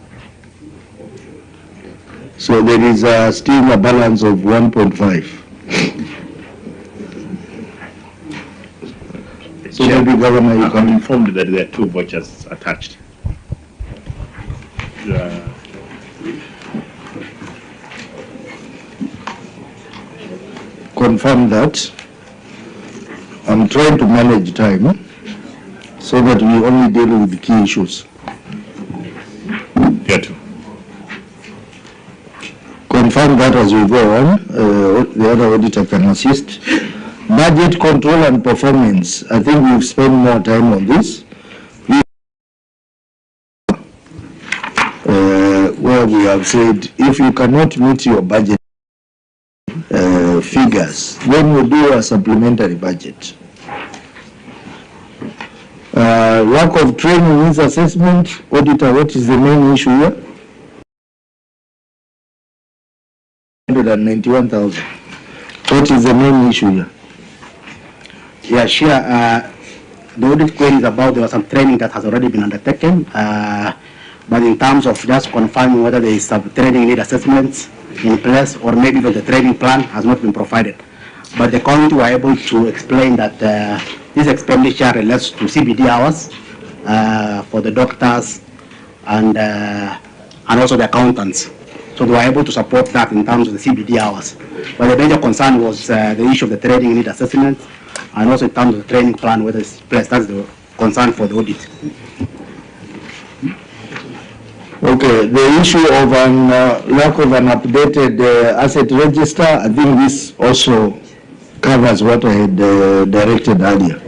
S3: So there is still a balance of 1.5. So maybe, Governor, you
S4: I'm informed that there are 2 vouchers attached.
S3: Confirm that. I'm trying to manage time so that we only deal with the key issues.
S4: There too.
S3: Confirm that as we go on. The other auditor can assist. Budget control and performance. I think we've spent more time on this. have said, if you cannot meet your budget figures, then we do a supplementary budget. Lack of training needs assessment. Auditor, what is the main issue here? 191,000. What is the main issue here?
S6: Yeah, sure. The audit query is about there was some training that has already been undertaken, but in terms of just confirming whether there is some training need assessments in place or maybe even the training plan has not been provided. But the committee were able to explain that this expenditure relates to CBD hours for the doctors and also the accountants. So they were able to support that in terms of the CBD hours. But the major concern was the issue of the training need assessment and also in terms of the training plan, whether it's placed. That's the concern for the audit.
S3: Okay, the issue of lack of an updated asset register, I think this also covers what I had directed earlier.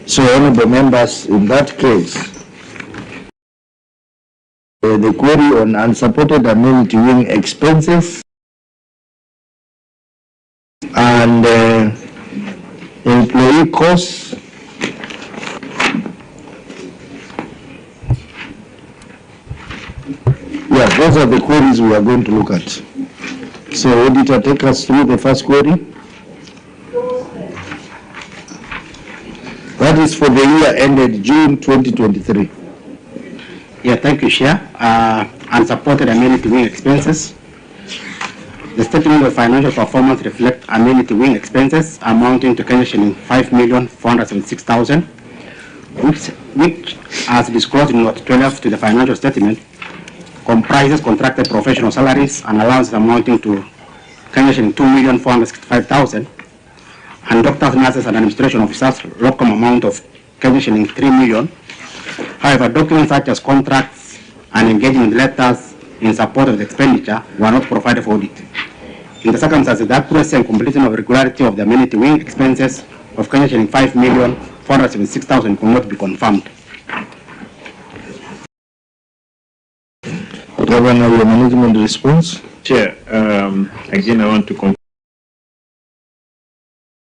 S3: So, honorable members, in that case, the query on unsupported amenity wing expenses and employee costs. Yeah, those are the queries we are going to look at. So, auditor, take us through the first query. That is for the year ended June 2023.
S6: Yeah, thank you, Chair. Unsupported amenity wing expenses. The statement of financial performance reflects amenity wing expenses amounting to Kenya 5,476,000, which, as disclosed in Note 12 to the financial statement, comprises contracted professional salaries and allowances amounting to Kenya 2,465,000, and doctors, nurses, and administration officers, local amount of Kenya 3 million. However, documents such as contracts and engagement letters in support of the expenditure were not provided for audit. In the circumstances, the accuracy and completion of regularity of the amenity wing expenses of Kenya 5,476,000 could not be confirmed.
S3: Governor, your management response?
S4: Chair, again, I want to confirm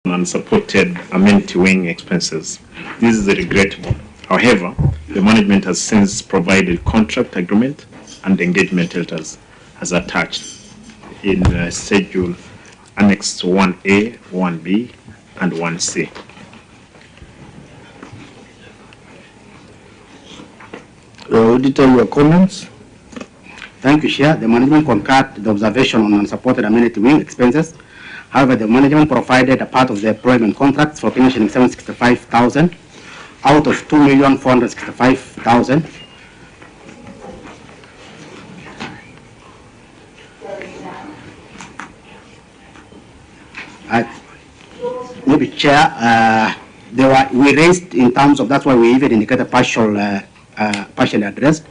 S4: unsupported amenity wing expenses. This is regrettable. However, the management has since provided contract agreement and engagement letters as attached in schedule Annex 1A, 1B, and 1C.
S3: Auditor, your comments?
S6: Thank you, Chair. The management concurred the observation on unsupported amenity wing expenses. However, the management provided a part of the employment contracts for Kenya 765,000 out of 2,465,000. Maybe, Chair, we raised in terms of, that's why we even indicated partially addressed,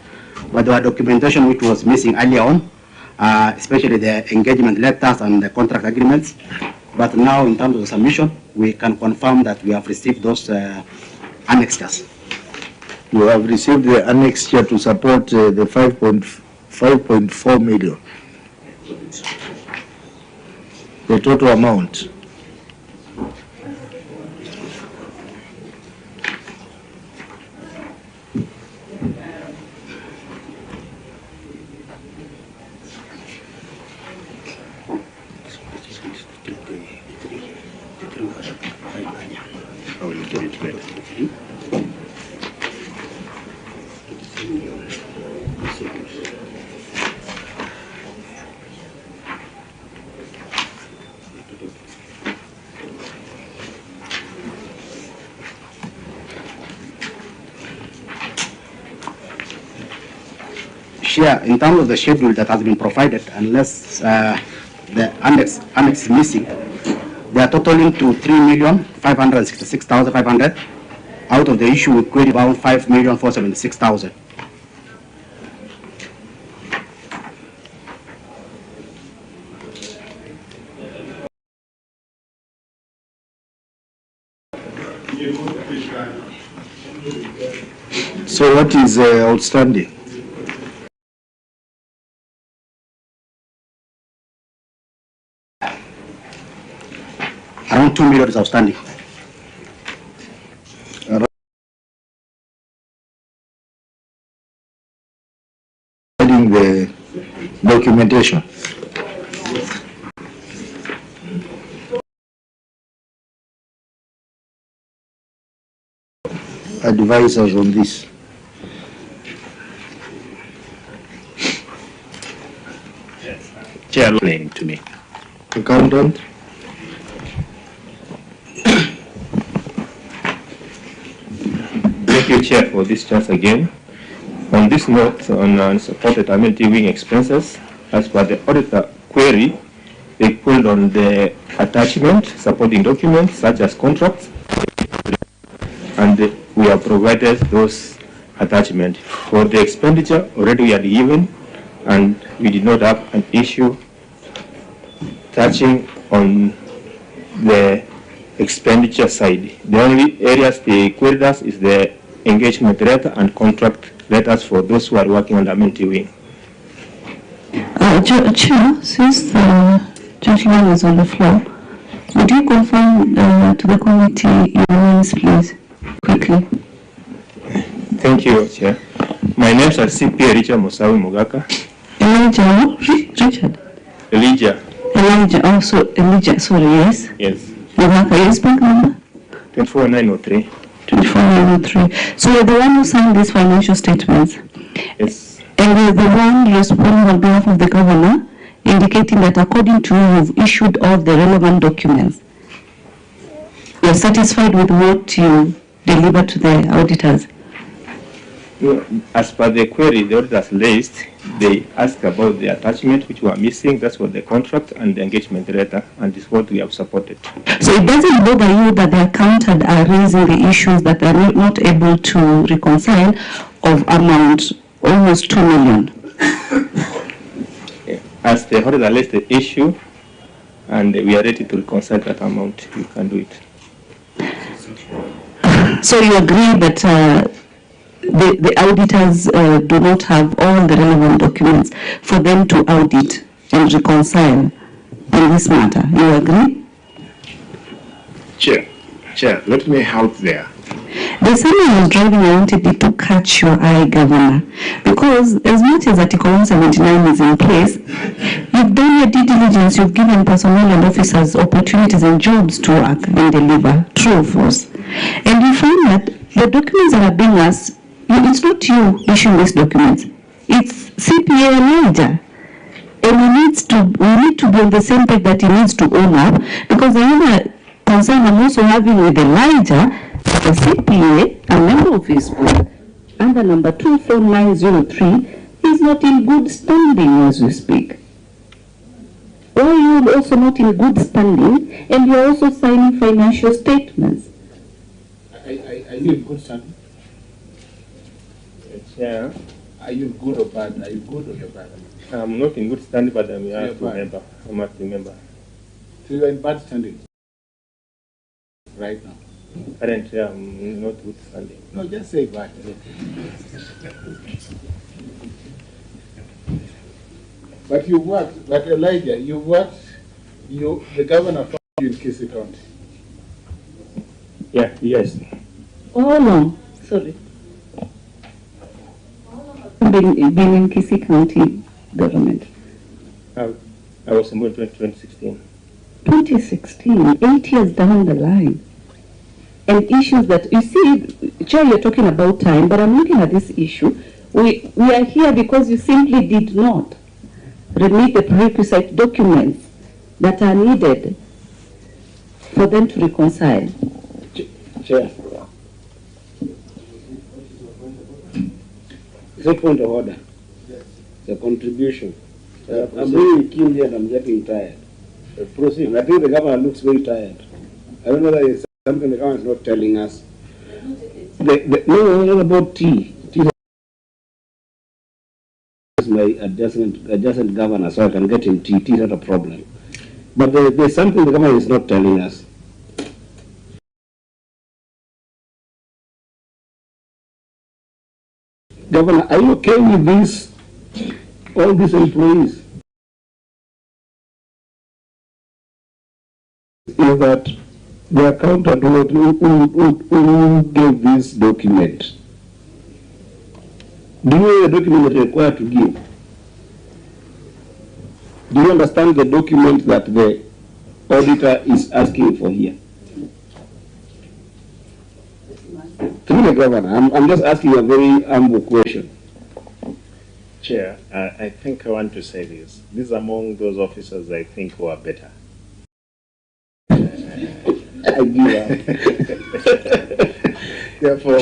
S6: but there were documentation which was missing earlier on, especially the engagement letters and the contract agreements. But now, in terms of the submission, we can confirm that we have received those annexures.
S3: You have received the annexure to support the 5.4 million. The total amount.
S6: Chair, in terms of the schedule that has been provided, unless the annex is missing, they are totaling to 3,566,500. Out of the issue, we queried about 5,476,000.
S3: So what is outstanding?
S6: 2 million is outstanding.
S3: The documentation. Advise us on this.
S4: Chair, explain to me.
S3: Accountant.
S16: Thank you, Chair, for this chance again. On this note, on unsupported amenity wing expenses, as per the auditor query, they pulled on the attachment supporting documents such as contracts, and we have provided those attachments. For the expenditure, already we had given, and we did not have an issue touching on the expenditure side. The only areas they queried us is the engagement letter and contract letters for those who are working on the amenity wing.
S11: Chair, since the gentleman is on the floor, would you confirm to the committee your names, please, quickly?
S16: Thank you, Chair. My names are CP Elijah Musawi Mugaka.
S11: Richard?
S16: Elijah.
S11: Elijah, sorry, yes?
S16: Yes.
S11: Mugaka, yes, bank number?
S16: 24903.
S11: 24903. So you're the one who signed these financial statements?
S16: Yes.
S11: And you're the one responding on behalf of the governor, indicating that according to you, you've issued all the relevant documents. You're satisfied with what you delivered to the auditors?
S16: As per the query, the auditors list, they asked about the attachment which were missing. That's what the contract and the engagement letter, and this is what we have supported.
S11: So it doesn't bother you that the accountant are raising the issues that they are not able to reconcile of amount almost 2 million?
S16: As the auditor lists the issue, and we are ready to reconcile that amount, you can do it.
S11: So you agree that the auditors do not have all the relevant documents for them to audit and reconcile on this matter. You agree?
S4: Chair, let me help there.
S11: The time I was driving, I wanted it to catch your eye, Governor, because as much as Article 179 is in place, you've done your due diligence, you've given personnel and officers opportunities and jobs to work and deliver, true or false. And you find that the documents that are being asked, it's not you issuing these documents, it's CPA Elijah. And we need to be on the same page that he needs to own up, because the other concern I'm also having with Elijah, the CPA, a member of his board, under number 24903, is not in good standing as we speak. Why are you also not in good standing, and you're also signing financial statements?
S15: Are you in good standing?
S16: Yeah.
S15: Are you good or bad? Are you good or you're bad?
S16: I'm not in good standing, but I'm a member. I'm a member.
S15: So you're in bad standing right now?
S16: Currently, I'm not good standing.
S15: No, just say bad. But you worked, but Elijah, you worked, the governor found you in Kisii County.
S16: Yeah, yes.
S11: Oh no, sorry. Been in Kisii County government.
S16: I was in 2016.
S11: 2016, 8 years down the line. And issues that, you see, Chair, you're talking about time, but I'm looking at this issue. We are here because you simply did not remit the prerequisite documents that are needed for them to reconcile.
S7: Chair. It's a point of order. The contribution. I'm really keen here and I'm getting tired. Proceed. And I think the governor looks very tired. I don't know whether it's something the government is not telling us. No, not about tea. Tea is my adjacent governor, so I can get him tea. Tea is not a problem. But there's something the government is not telling us. Governor, are you okay with this? All these employees? Is that The accountant who gave this document, do you know the document that you're required to give? Do you understand the document that the auditor is asking for here? Through the governor, I'm just asking a very humble question.
S4: Chair, I think I want to say this. This is among those officers I think who are better.
S7: I give up.
S4: Therefore,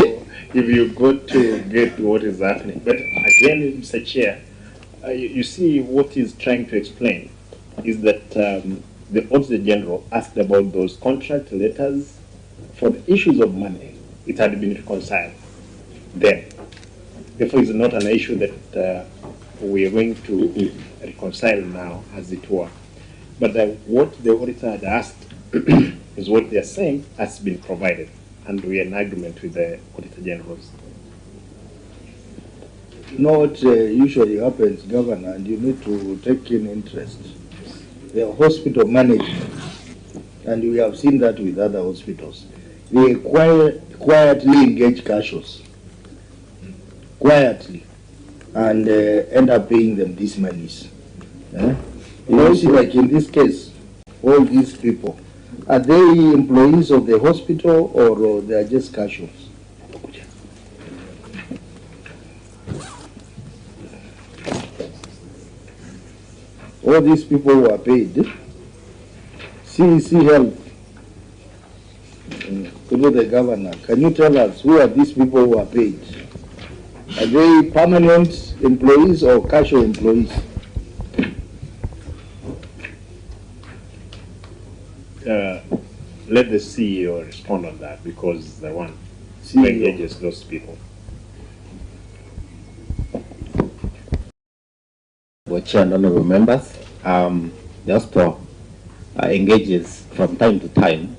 S4: if you got to get what is happening. But again, Mr. Chair, you see what he's trying to explain is that the Auditor General asked about those contract letters for the issues of money. It had been reconciled then. Therefore, it's not an issue that we are going to reconcile now, as it were. But what the auditor had asked is what they are saying has been provided, and we are in agreement with the Auditor Generals.
S3: You know what usually happens, Governor, and you need to take in interest. The hospital management, and we have seen that with other hospitals, they quietly engage casuals, quietly, and end up paying them these monies. You know, see, like in this case, all these people, are they employees of the hospital or they are just casuals? All these people who are paid, CEC Health, to the governor, can you tell us who are these people who are paid? Are they permanent employees or casual employees?
S4: Let the CEO respond on that, because the one who engages those people.
S17: Chair and honorable members, the hospital engages from time to time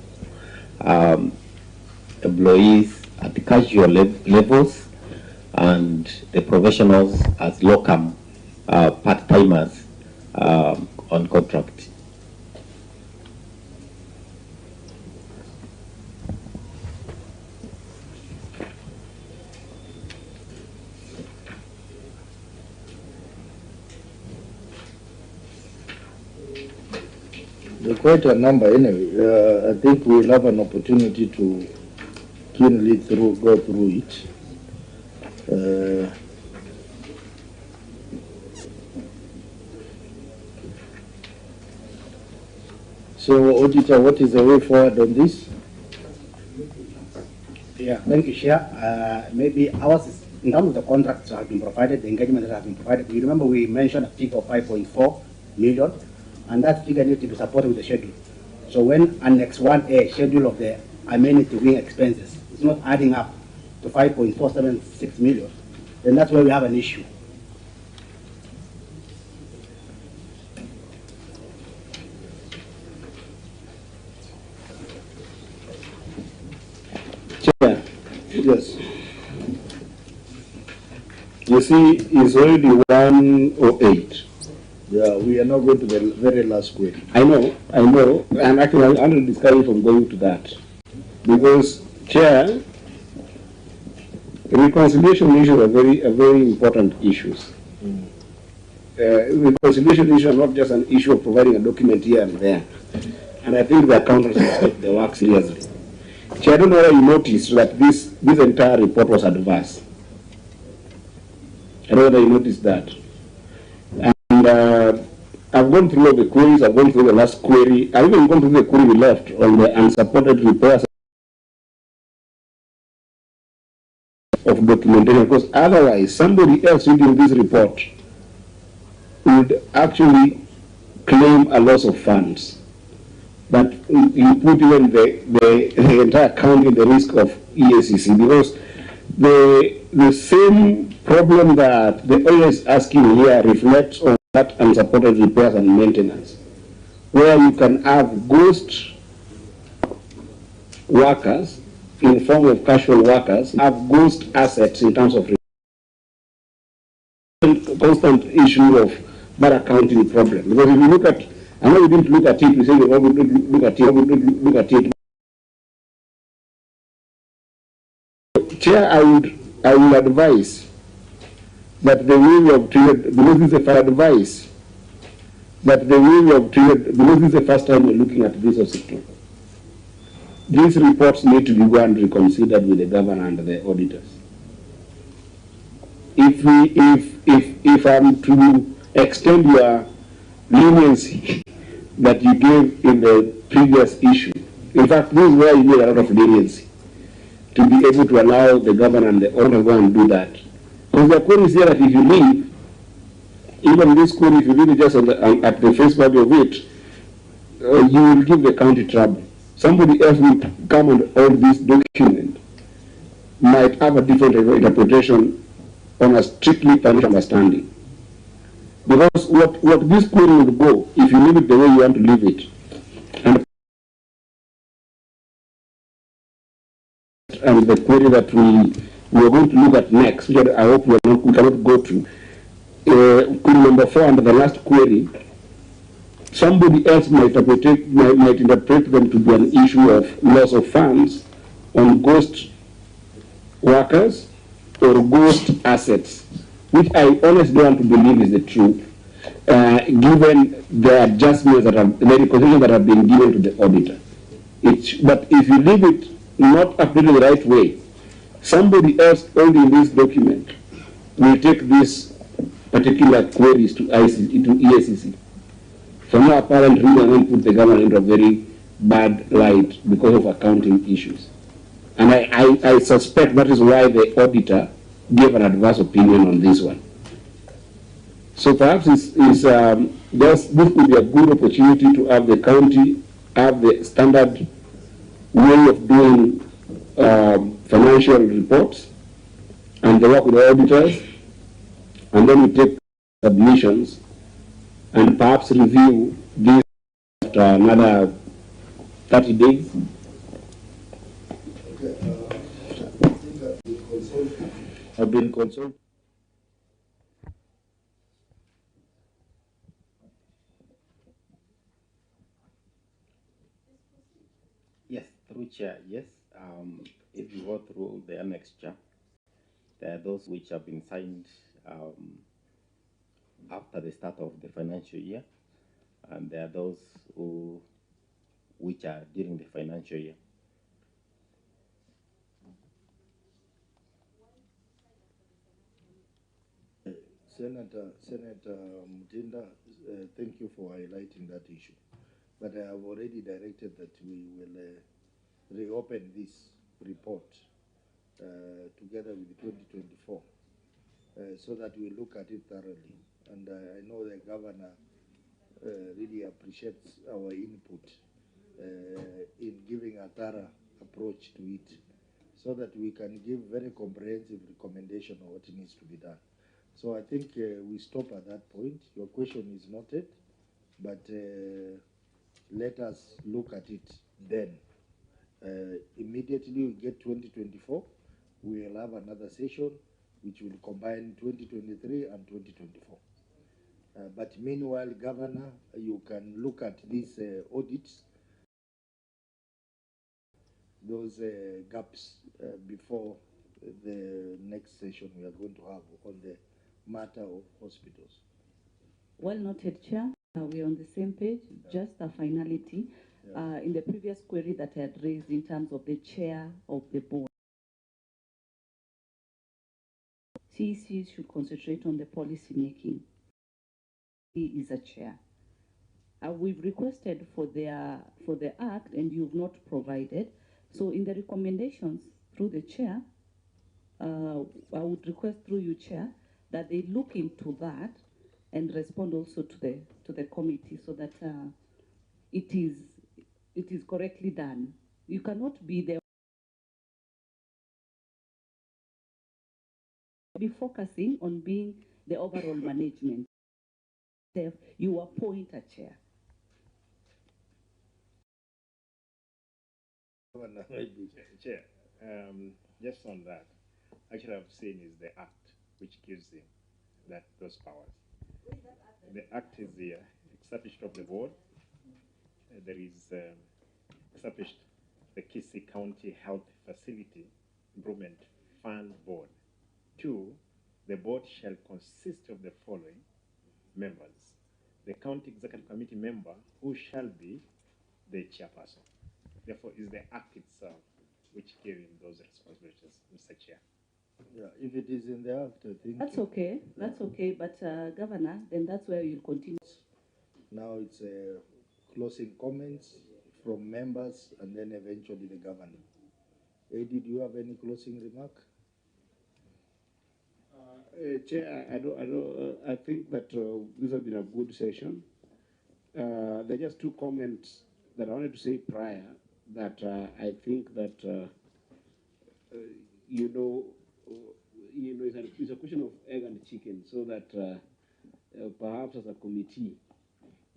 S17: employees at the casual levels and the professionals as locum part-timers on contract.
S3: Quite a number anyway. I think we'll have an opportunity to keenly go through it. So, Auditor, what is the way forward on this?
S6: Yeah, thank you, Chair. Maybe ours is, in terms of the contracts that have been provided, the engagement that has been provided. You remember we mentioned a figure of 5.4 million, and that figure needs to be supported with the schedule. So when Annex 1A, schedule of the amenity wing expenses, is not adding up to 5.476 million, then that's where we have an issue.
S7: Chair, yes. You see, it's already 108.
S3: Yeah, we are not going to the very last query.
S7: I know, and actually I'm under discouraged from going to that. Because, Chair, reconciliation issues are very important issues. Reconciliation issues are not just an issue of providing a document here and there. And I think the accountants must take the work seriously. Chair, I don't know whether you noticed that this entire report was adverse. I don't know whether you noticed that. And I've gone through all the queries, I've gone through the last query, I've even gone through the query we left on the unsupported reports of documentation, because otherwise somebody else reading this report would actually claim a loss of funds. But you put even the entire account in the risk of EACC, because the same problem that the owner is asking here reflects on that unsupported repairs and maintenance, where you can have ghost workers in form of casual workers, have ghost assets in terms of constant issue of bad accounting problem. Because if you look at, I know we didn't look at it, we say we didn't look at it, Chair, I would advise that the way we have treated, because this is a fair advice, that the way we have treated, because this is the first time we're looking at this hospital, these reports need to be go and reconsidered with the governor and the auditors. If I'm to extend your leniency that you gave in the previous issue, in fact, this is where you need a lot of leniency to be able to allow the governor and the auditor to go and do that. Because the query is here that if you leave, even this query, if you leave it just at the face value of it, you will give the county trouble. Somebody else will come and audit this document, might have a different interpretation on a strictly financial understanding. Because what this query will go, if you leave it the way you want to leave it, and the query that we are going to look at next, which I hope we cannot go to, query number 4 under the last query, somebody else might interpret them to be an issue of loss of funds on ghost workers or ghost assets, which I honestly don't want to believe is the truth, given the adjustments that have, the reconciliations that have been given to the auditor. But if you leave it not updated the right way, somebody else holding this document will take these particular queries to EACC. For no apparent reason, and put the government into a very bad light because of accounting issues. And I suspect that is why the auditor gave an adverse opinion on this one. So perhaps this could be a good opportunity to have the county have the standard way of doing financial reports, and they work with the auditors, and then we take submissions and perhaps review this after another 30 days. I've been consulted.
S17: Yes, through chair, yes. If you go through the annexure, there are those which have been signed after the start of the financial year, and there are those which are during the financial year.
S3: Senator Mutinda, thank you for highlighting that issue. But I have already directed that we will reopen this report together with 2024 so that we look at it thoroughly. And I know the governor really appreciates our input in giving a thorough approach to it so that we can give very comprehensive recommendation on what needs to be done. So I think we stop at that point. Your question is noted, but let us look at it then. Immediately we get 2024, we will have another session which will combine 2023 and 2024. But meanwhile, Governor, you can look at these audits, those gaps before the next session we are going to have on the matter of hospitals.
S11: Well noted, Chair. We're on the same page, just a finality. Yeah. In the previous query that I had raised in terms of the chair of the board, CECs should concentrate on the policy making. He is a chair. We've requested for the act, and you've not provided. So in the recommendations through the chair, I would request through you, Chair, that they look into that and respond also to the committee so that it is correctly done. You cannot be there. Be focusing on being the overall management. You appoint a chair.
S4: Chair, just on that, actually I've seen is the act which gives him those powers. The act is established of the board. There is established the Kisii County Health Facility Improvement fund board. 2, the board shall consist of the following members: the county executive committee member, who shall be the chairperson. Therefore, is the act itself which gave him those responsibilities, Mr. Chair.
S3: Yeah, if it is in the act, I think.
S11: That's okay. That's okay. But Governor, then that's where you'll continue.
S3: Now it's closing comments from members and then eventually the governor. Eddie, do you have any closing remark?
S7: Chair, I think that this has been a good session. There are just two comments that I wanted to say prior, that I think that it's a question of egg and chicken, so that perhaps as a committee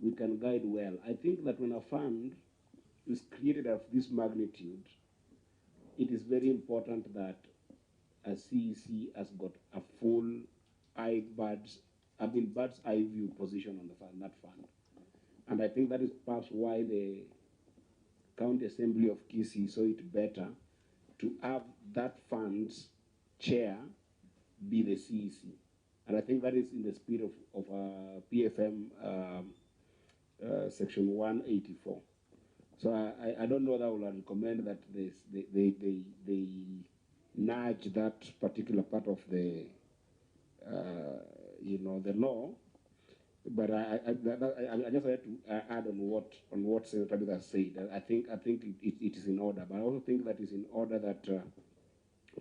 S7: we can guide well. I think that when a fund is created of this magnitude, it is very important that a CEC has got a full bird's eye view position on that fund. And I think that is perhaps why the County Assembly of Kisii saw it better to have that fund's chair be the CEC. And I think that is in the spirit of PFM section 184. So I don't know that I will recommend that they nudge that particular part of the the law, but I just had to add on what Senator Tabitha said. I think it is in order, but I also think that it's in order that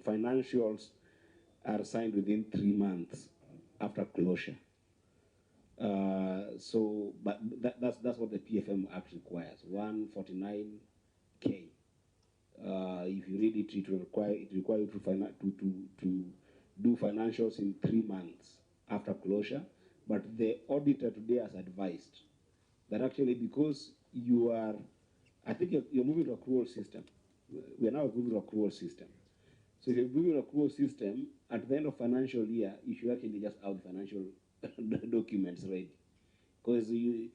S7: financials are signed within 3 months after closure. But that's what the PFM Act requires, 149K. If you read it, it requires you to do financials in 3 months after closure. But the auditor today has advised that actually, because you are, I think you're moving to accrual system. We are now moving to accrual system. So if you're moving to accrual system, at the end of financial year, you should actually just have financial documents ready, because you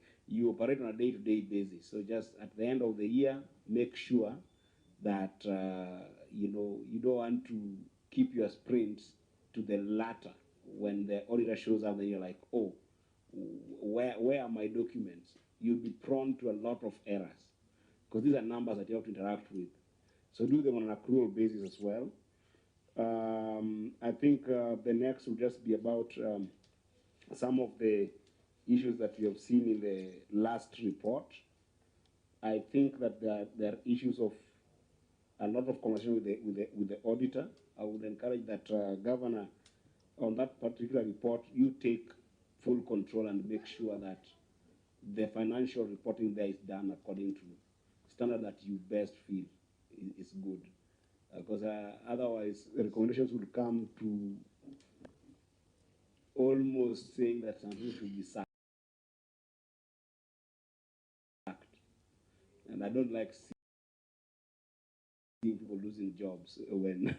S7: operate on a day-to-day basis. So just at the end of the year, make sure that you don't want to keep your sprints to the latter. When the auditor shows up, then you're like, oh, where are my documents? You'll be prone to a lot of errors, because these are numbers that you have to interact with. So do them on an accrual basis as well. I think the next will just be about some of the issues that we have seen in the last report. I think that there are issues of a lot of conversation with the auditor. I would encourage that Governor, on that particular report, you take full control and make sure that the financial reporting there is done according to standard that you best feel is good. Because otherwise, the recommendations will come to almost saying that something should be sacked. And I don't like seeing people losing jobs when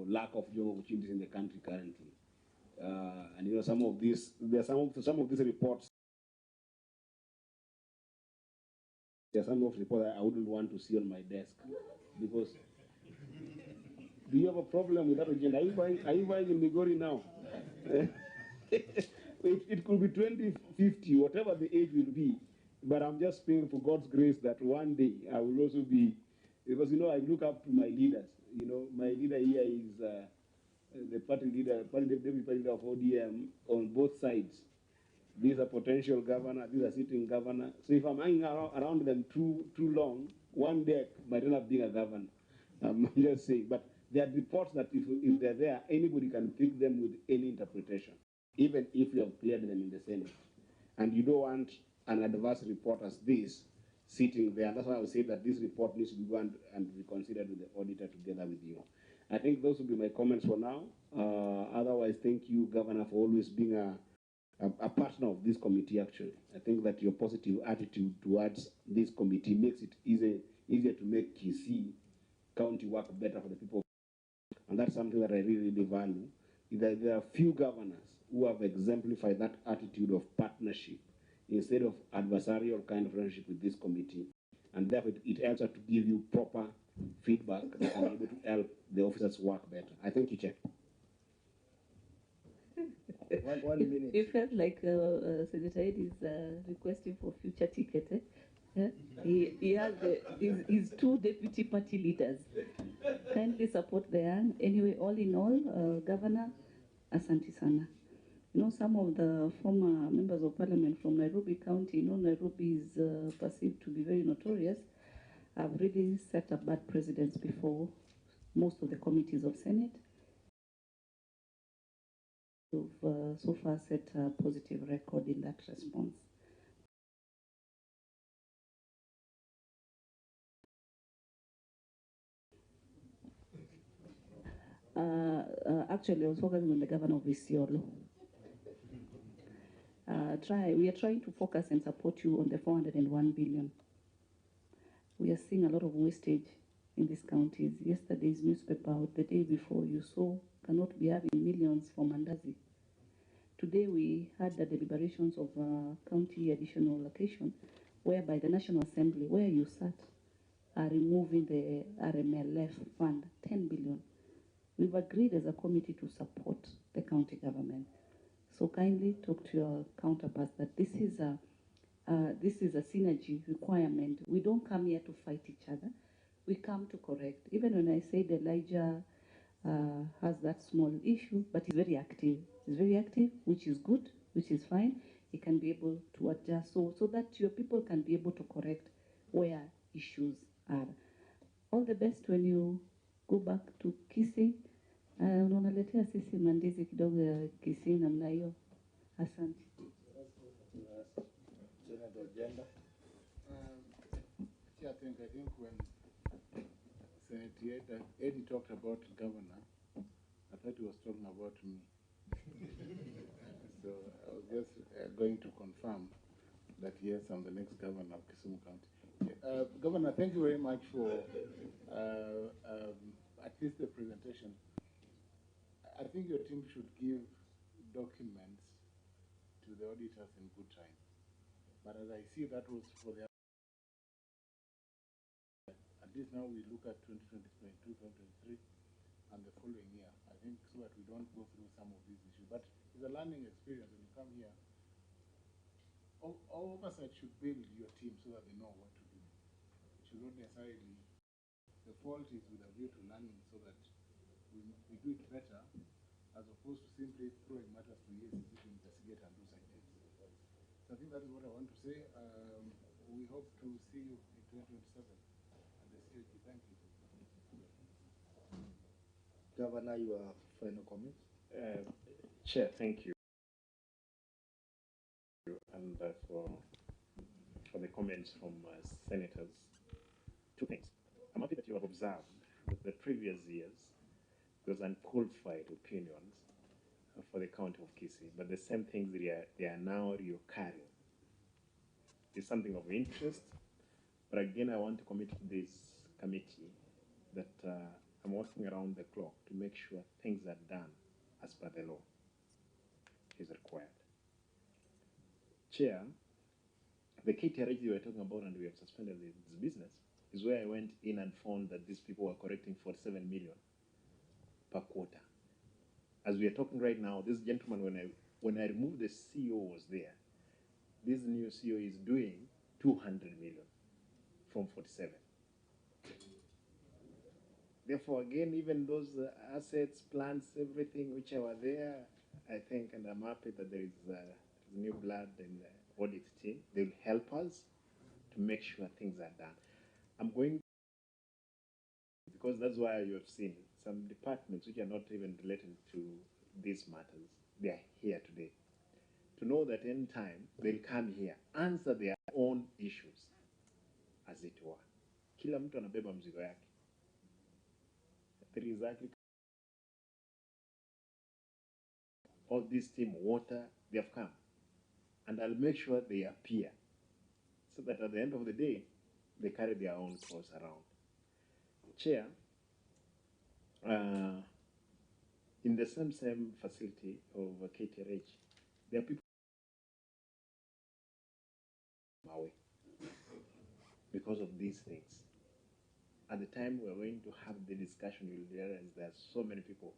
S7: lack of job opportunities in the country currently. And some of these reports. There are some of the reports that I wouldn't want to see on my desk, because do you have a problem with that agenda? Are you buying in Migori now? It could be 2050, whatever the age will be. But I'm just praying for God's grace that one day I will also be, because I look up to my leaders. My leader here is the party leader, deputy party leader of ODM on both sides. This is a potential governor, this is a sitting governor. So if I'm hanging around them too long, one day I might end up being a governor. I'm just saying. But there are reports that if they're there, anybody can pick them with any interpretation, even if you have cleared them in the Senate. And you don't want an adverse report as this sitting there. That's why I would say that this report needs to be gone and be considered with the auditor together with you. I think those will be my comments for now. Otherwise, thank you, Governor, for always being a partner of this committee. Actually, I think that your positive attitude towards this committee makes it easier to make Kisii County work better for the people, and that's something that I really value. There are few governors who have exemplified that attitude of partnership instead of adversarial kind of relationship with this committee, and
S18: and therefore it helps us to give you proper feedback that can be able to help the officers work better. I thank you, Chair.
S3: One minute.
S11: It felt like Senator Ed is requesting for future ticket. Eh? Yeah? He has his two deputy party leaders. Kindly support the young. Anyway, all in all, Governor, asante sana. You know, some of the former members of parliament from Nairobi County, you know, Nairobi is perceived to be very notorious. Have really set up bad precedents before most of the committees of Senate. We've so far set a positive record in that response. Actually, I was focusing on the governor of Isiolo. We are trying to focus and support you on the 401 billion. We are seeing a lot of wastage in these counties. Yesterday's newspaper, the day before, you saw cannot be having millions for Mandazi. Today we had the deliberations of county additional allocation, whereby the National Assembly, where you sat, are removing the RMLF fund, 10 billion. We've agreed as a committee to support the county government. So kindly talk to your counterparts that this is a synergy requirement. We don't come here to fight each other. We come to correct. Even when I said Elijah has that small issue, but he's very active. He's very active, which is good, which is fine. He can be able to adjust so that your people can be able to correct where issues are. All the best when you go back to Kisii. Unaletea sisi mandizi kidogo ya Kisii namna hiyo. Asante.
S15: I think when Senator Eddie talked about governor, I thought he was talking about me. So I was just going to confirm that yes, I'm the next governor of Kisumu County. Governor, thank you very much for at least the presentation. I think your team should give documents to the auditors in good time. But as I see, that was for the at least now we look at 2022, 2023, and the following year. I think so that we don't go through some of these issues. But it's a learning experience when you come here. Oversight should build your team so that they know what to do. It should not necessarily, the fault is with a view to learning so that we do it better, as opposed to simply throwing matters to EACC to investigate and do citations. So I think that is what I want to say. We hope to see you in 2027 at the CAG. Thank you.
S3: Governor, your final comments?
S4: Chair, thank you. And for the comments from senators. Two things. I'm happy that you have observed that the previous years there was unqualified opinions for the county of Kisii, but the same things they are now recurring. It's something of interest, but again, I want to commit to this committee that I'm working around the clock to make sure things are done as per the law is required. Chair, the KTRH you were talking about and we have suspended this business is where I went in and found that these people were correcting 47 million per quarter. As we are talking right now, this gentleman, when I removed the CEO was there. This new CEO is doing 200 million from 47. Therefore, again, even those assets, plans, everything which were there, I think, and I'm happy that there is new blood in the audit team. They'll help us to make sure things are done. I'm going, because that's why you have seen some departments which are not even related to these matters. They are here today. To know that any time they'll come here, answer their own issues, as it were. Kila mtu anabeba mzigo yake. There is exactly all this team, water, they have come. And I'll make sure they appear so that at the end of the day, they carry their own cross around. Chair, in the same facility of KTRH, there are people away. because of these things. At the time we're going to have the discussion, you'll realize there are so many people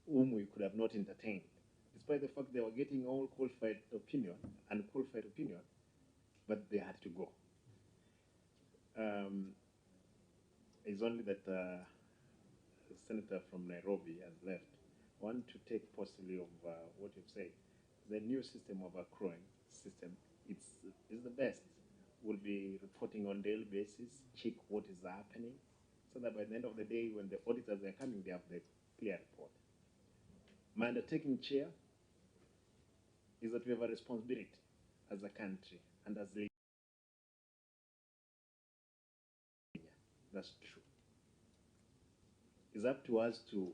S4: whom we could have not entertained, despite the fact they were getting all qualified opinion, unqualified opinion, but they had to go. It's only that the senator from Nairobi has left. I want to take possibly of what you've said. The new system of accruing system, is the best. We'll be reporting on daily basis, check what is happening, so that by the end of the day, when the auditors are coming, they have the clear report. My undertaking, Chair, is that we have a responsibility as a country and as leaders. That's true. It's up to us to,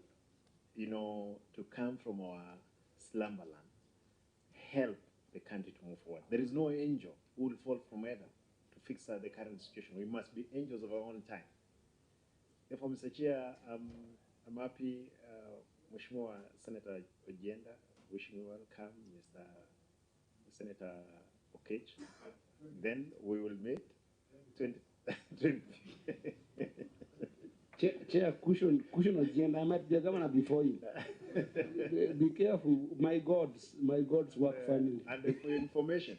S4: to come from our slumberland, help the country to move forward. There is no angel who will fall from heaven to fix the current situation. We must be angels of our own time. Therefore, Mr. Chair, I'm happy, Mheshimiwa Senator Ojenda, wishing you welcome, Mr. Senator Okech. Then we will meet 20.
S7: Chair, cushion agenda. I met the governor before you. Be careful. My gods work family.
S4: And for your information,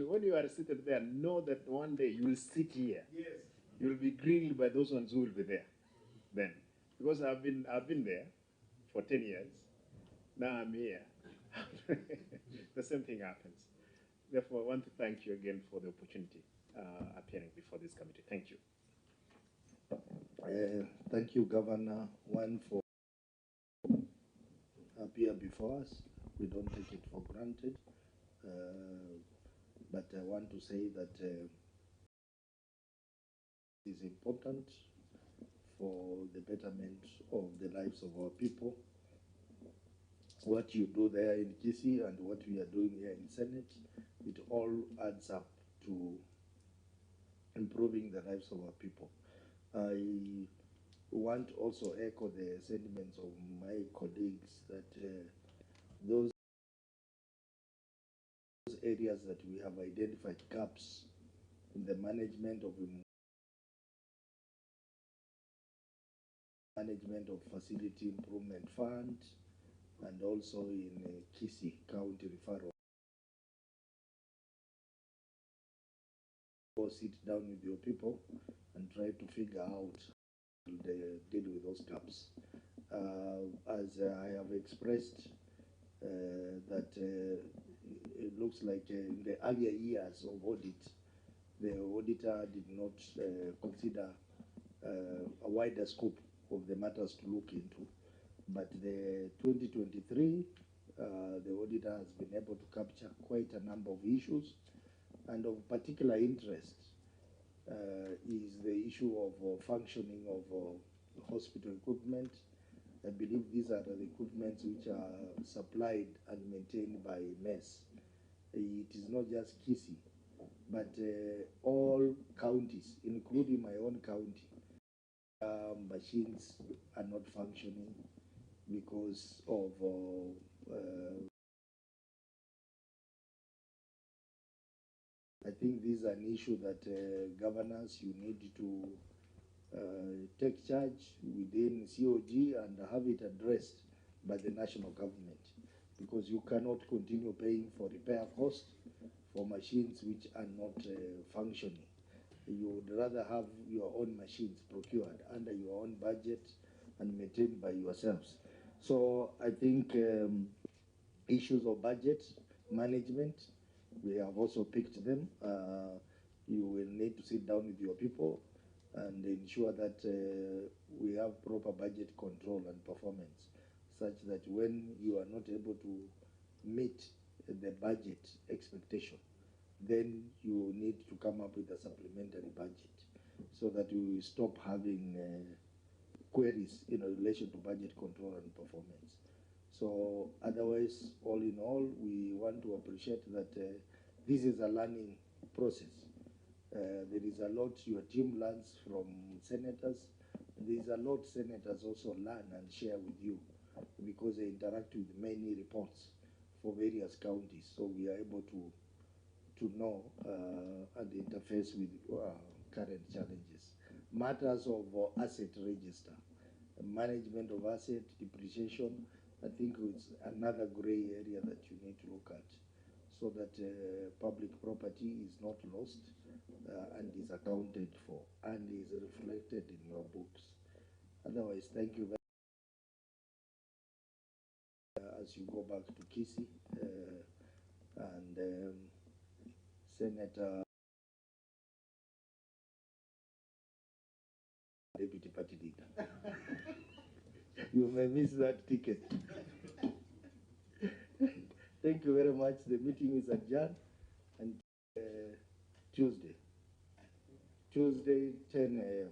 S4: when you are seated there, know that one day you will sit here. Yes. You will be grilled by those ones who will be there. Then, because I've been there for 10 years. Now I'm here. The same thing happens. Therefore, I want to thank you again for the opportunity appearing before this committee. Thank you.
S3: Thank you, Governor, for appear before us. We don't take it for granted. But I want to say that it is important for the betterment of the lives of our people. What you do there in Kisii and what we are doing here in Senate, it all adds up to improving the lives of our people. I want to also echo the sentiments of my colleagues that those areas that we have identified gaps in the management of Facility Improvement Fund and also in Kisii County Referral. Sit down with your people and try to figure out how to deal with those gaps. As I have expressed that it looks like in the earlier years of audit, the auditor did not consider a wider scope of the matters to look into. But the 2023, the auditor has been able to capture quite a number of issues, and of particular interest is the issue of functioning of hospital equipment. I believe these are the equipments which are supplied and maintained by MES. It is not just Kisii, but all counties, including my own county. Machines are not functioning because of I think this is an issue that governors, you need to take charge within COG and have it addressed by the national government, because you cannot continue paying for repair costs for machines which are not functioning. You would rather have your own machines procured under your own budget and maintained by yourselves. So I think issues of budget management, we have also picked them. You will need to sit down with your people and ensure that we have proper budget control and performance, such that when you are not able to meet the budget expectation, then you need to come up with a supplementary budget so that we stop having queries in relation to budget control and performance. So otherwise, all in all, we want to appreciate that this is a learning process. There is a lot your team learns from senators. There is a lot senators also learn and share with you, because they interact with many reports for various counties. So we are able to to know and interface with current challenges. Matters of asset register, management of asset, depreciation, I think it's another gray area that you need to look at so that public property is not lost and is accounted for and is reflected in your books. Otherwise, thank you very much. As you go back to Kisi and Senator Deputy Party Leader. You may miss that ticket. Thank you very much. The meeting is adjourned and Tuesday, 10 a.m.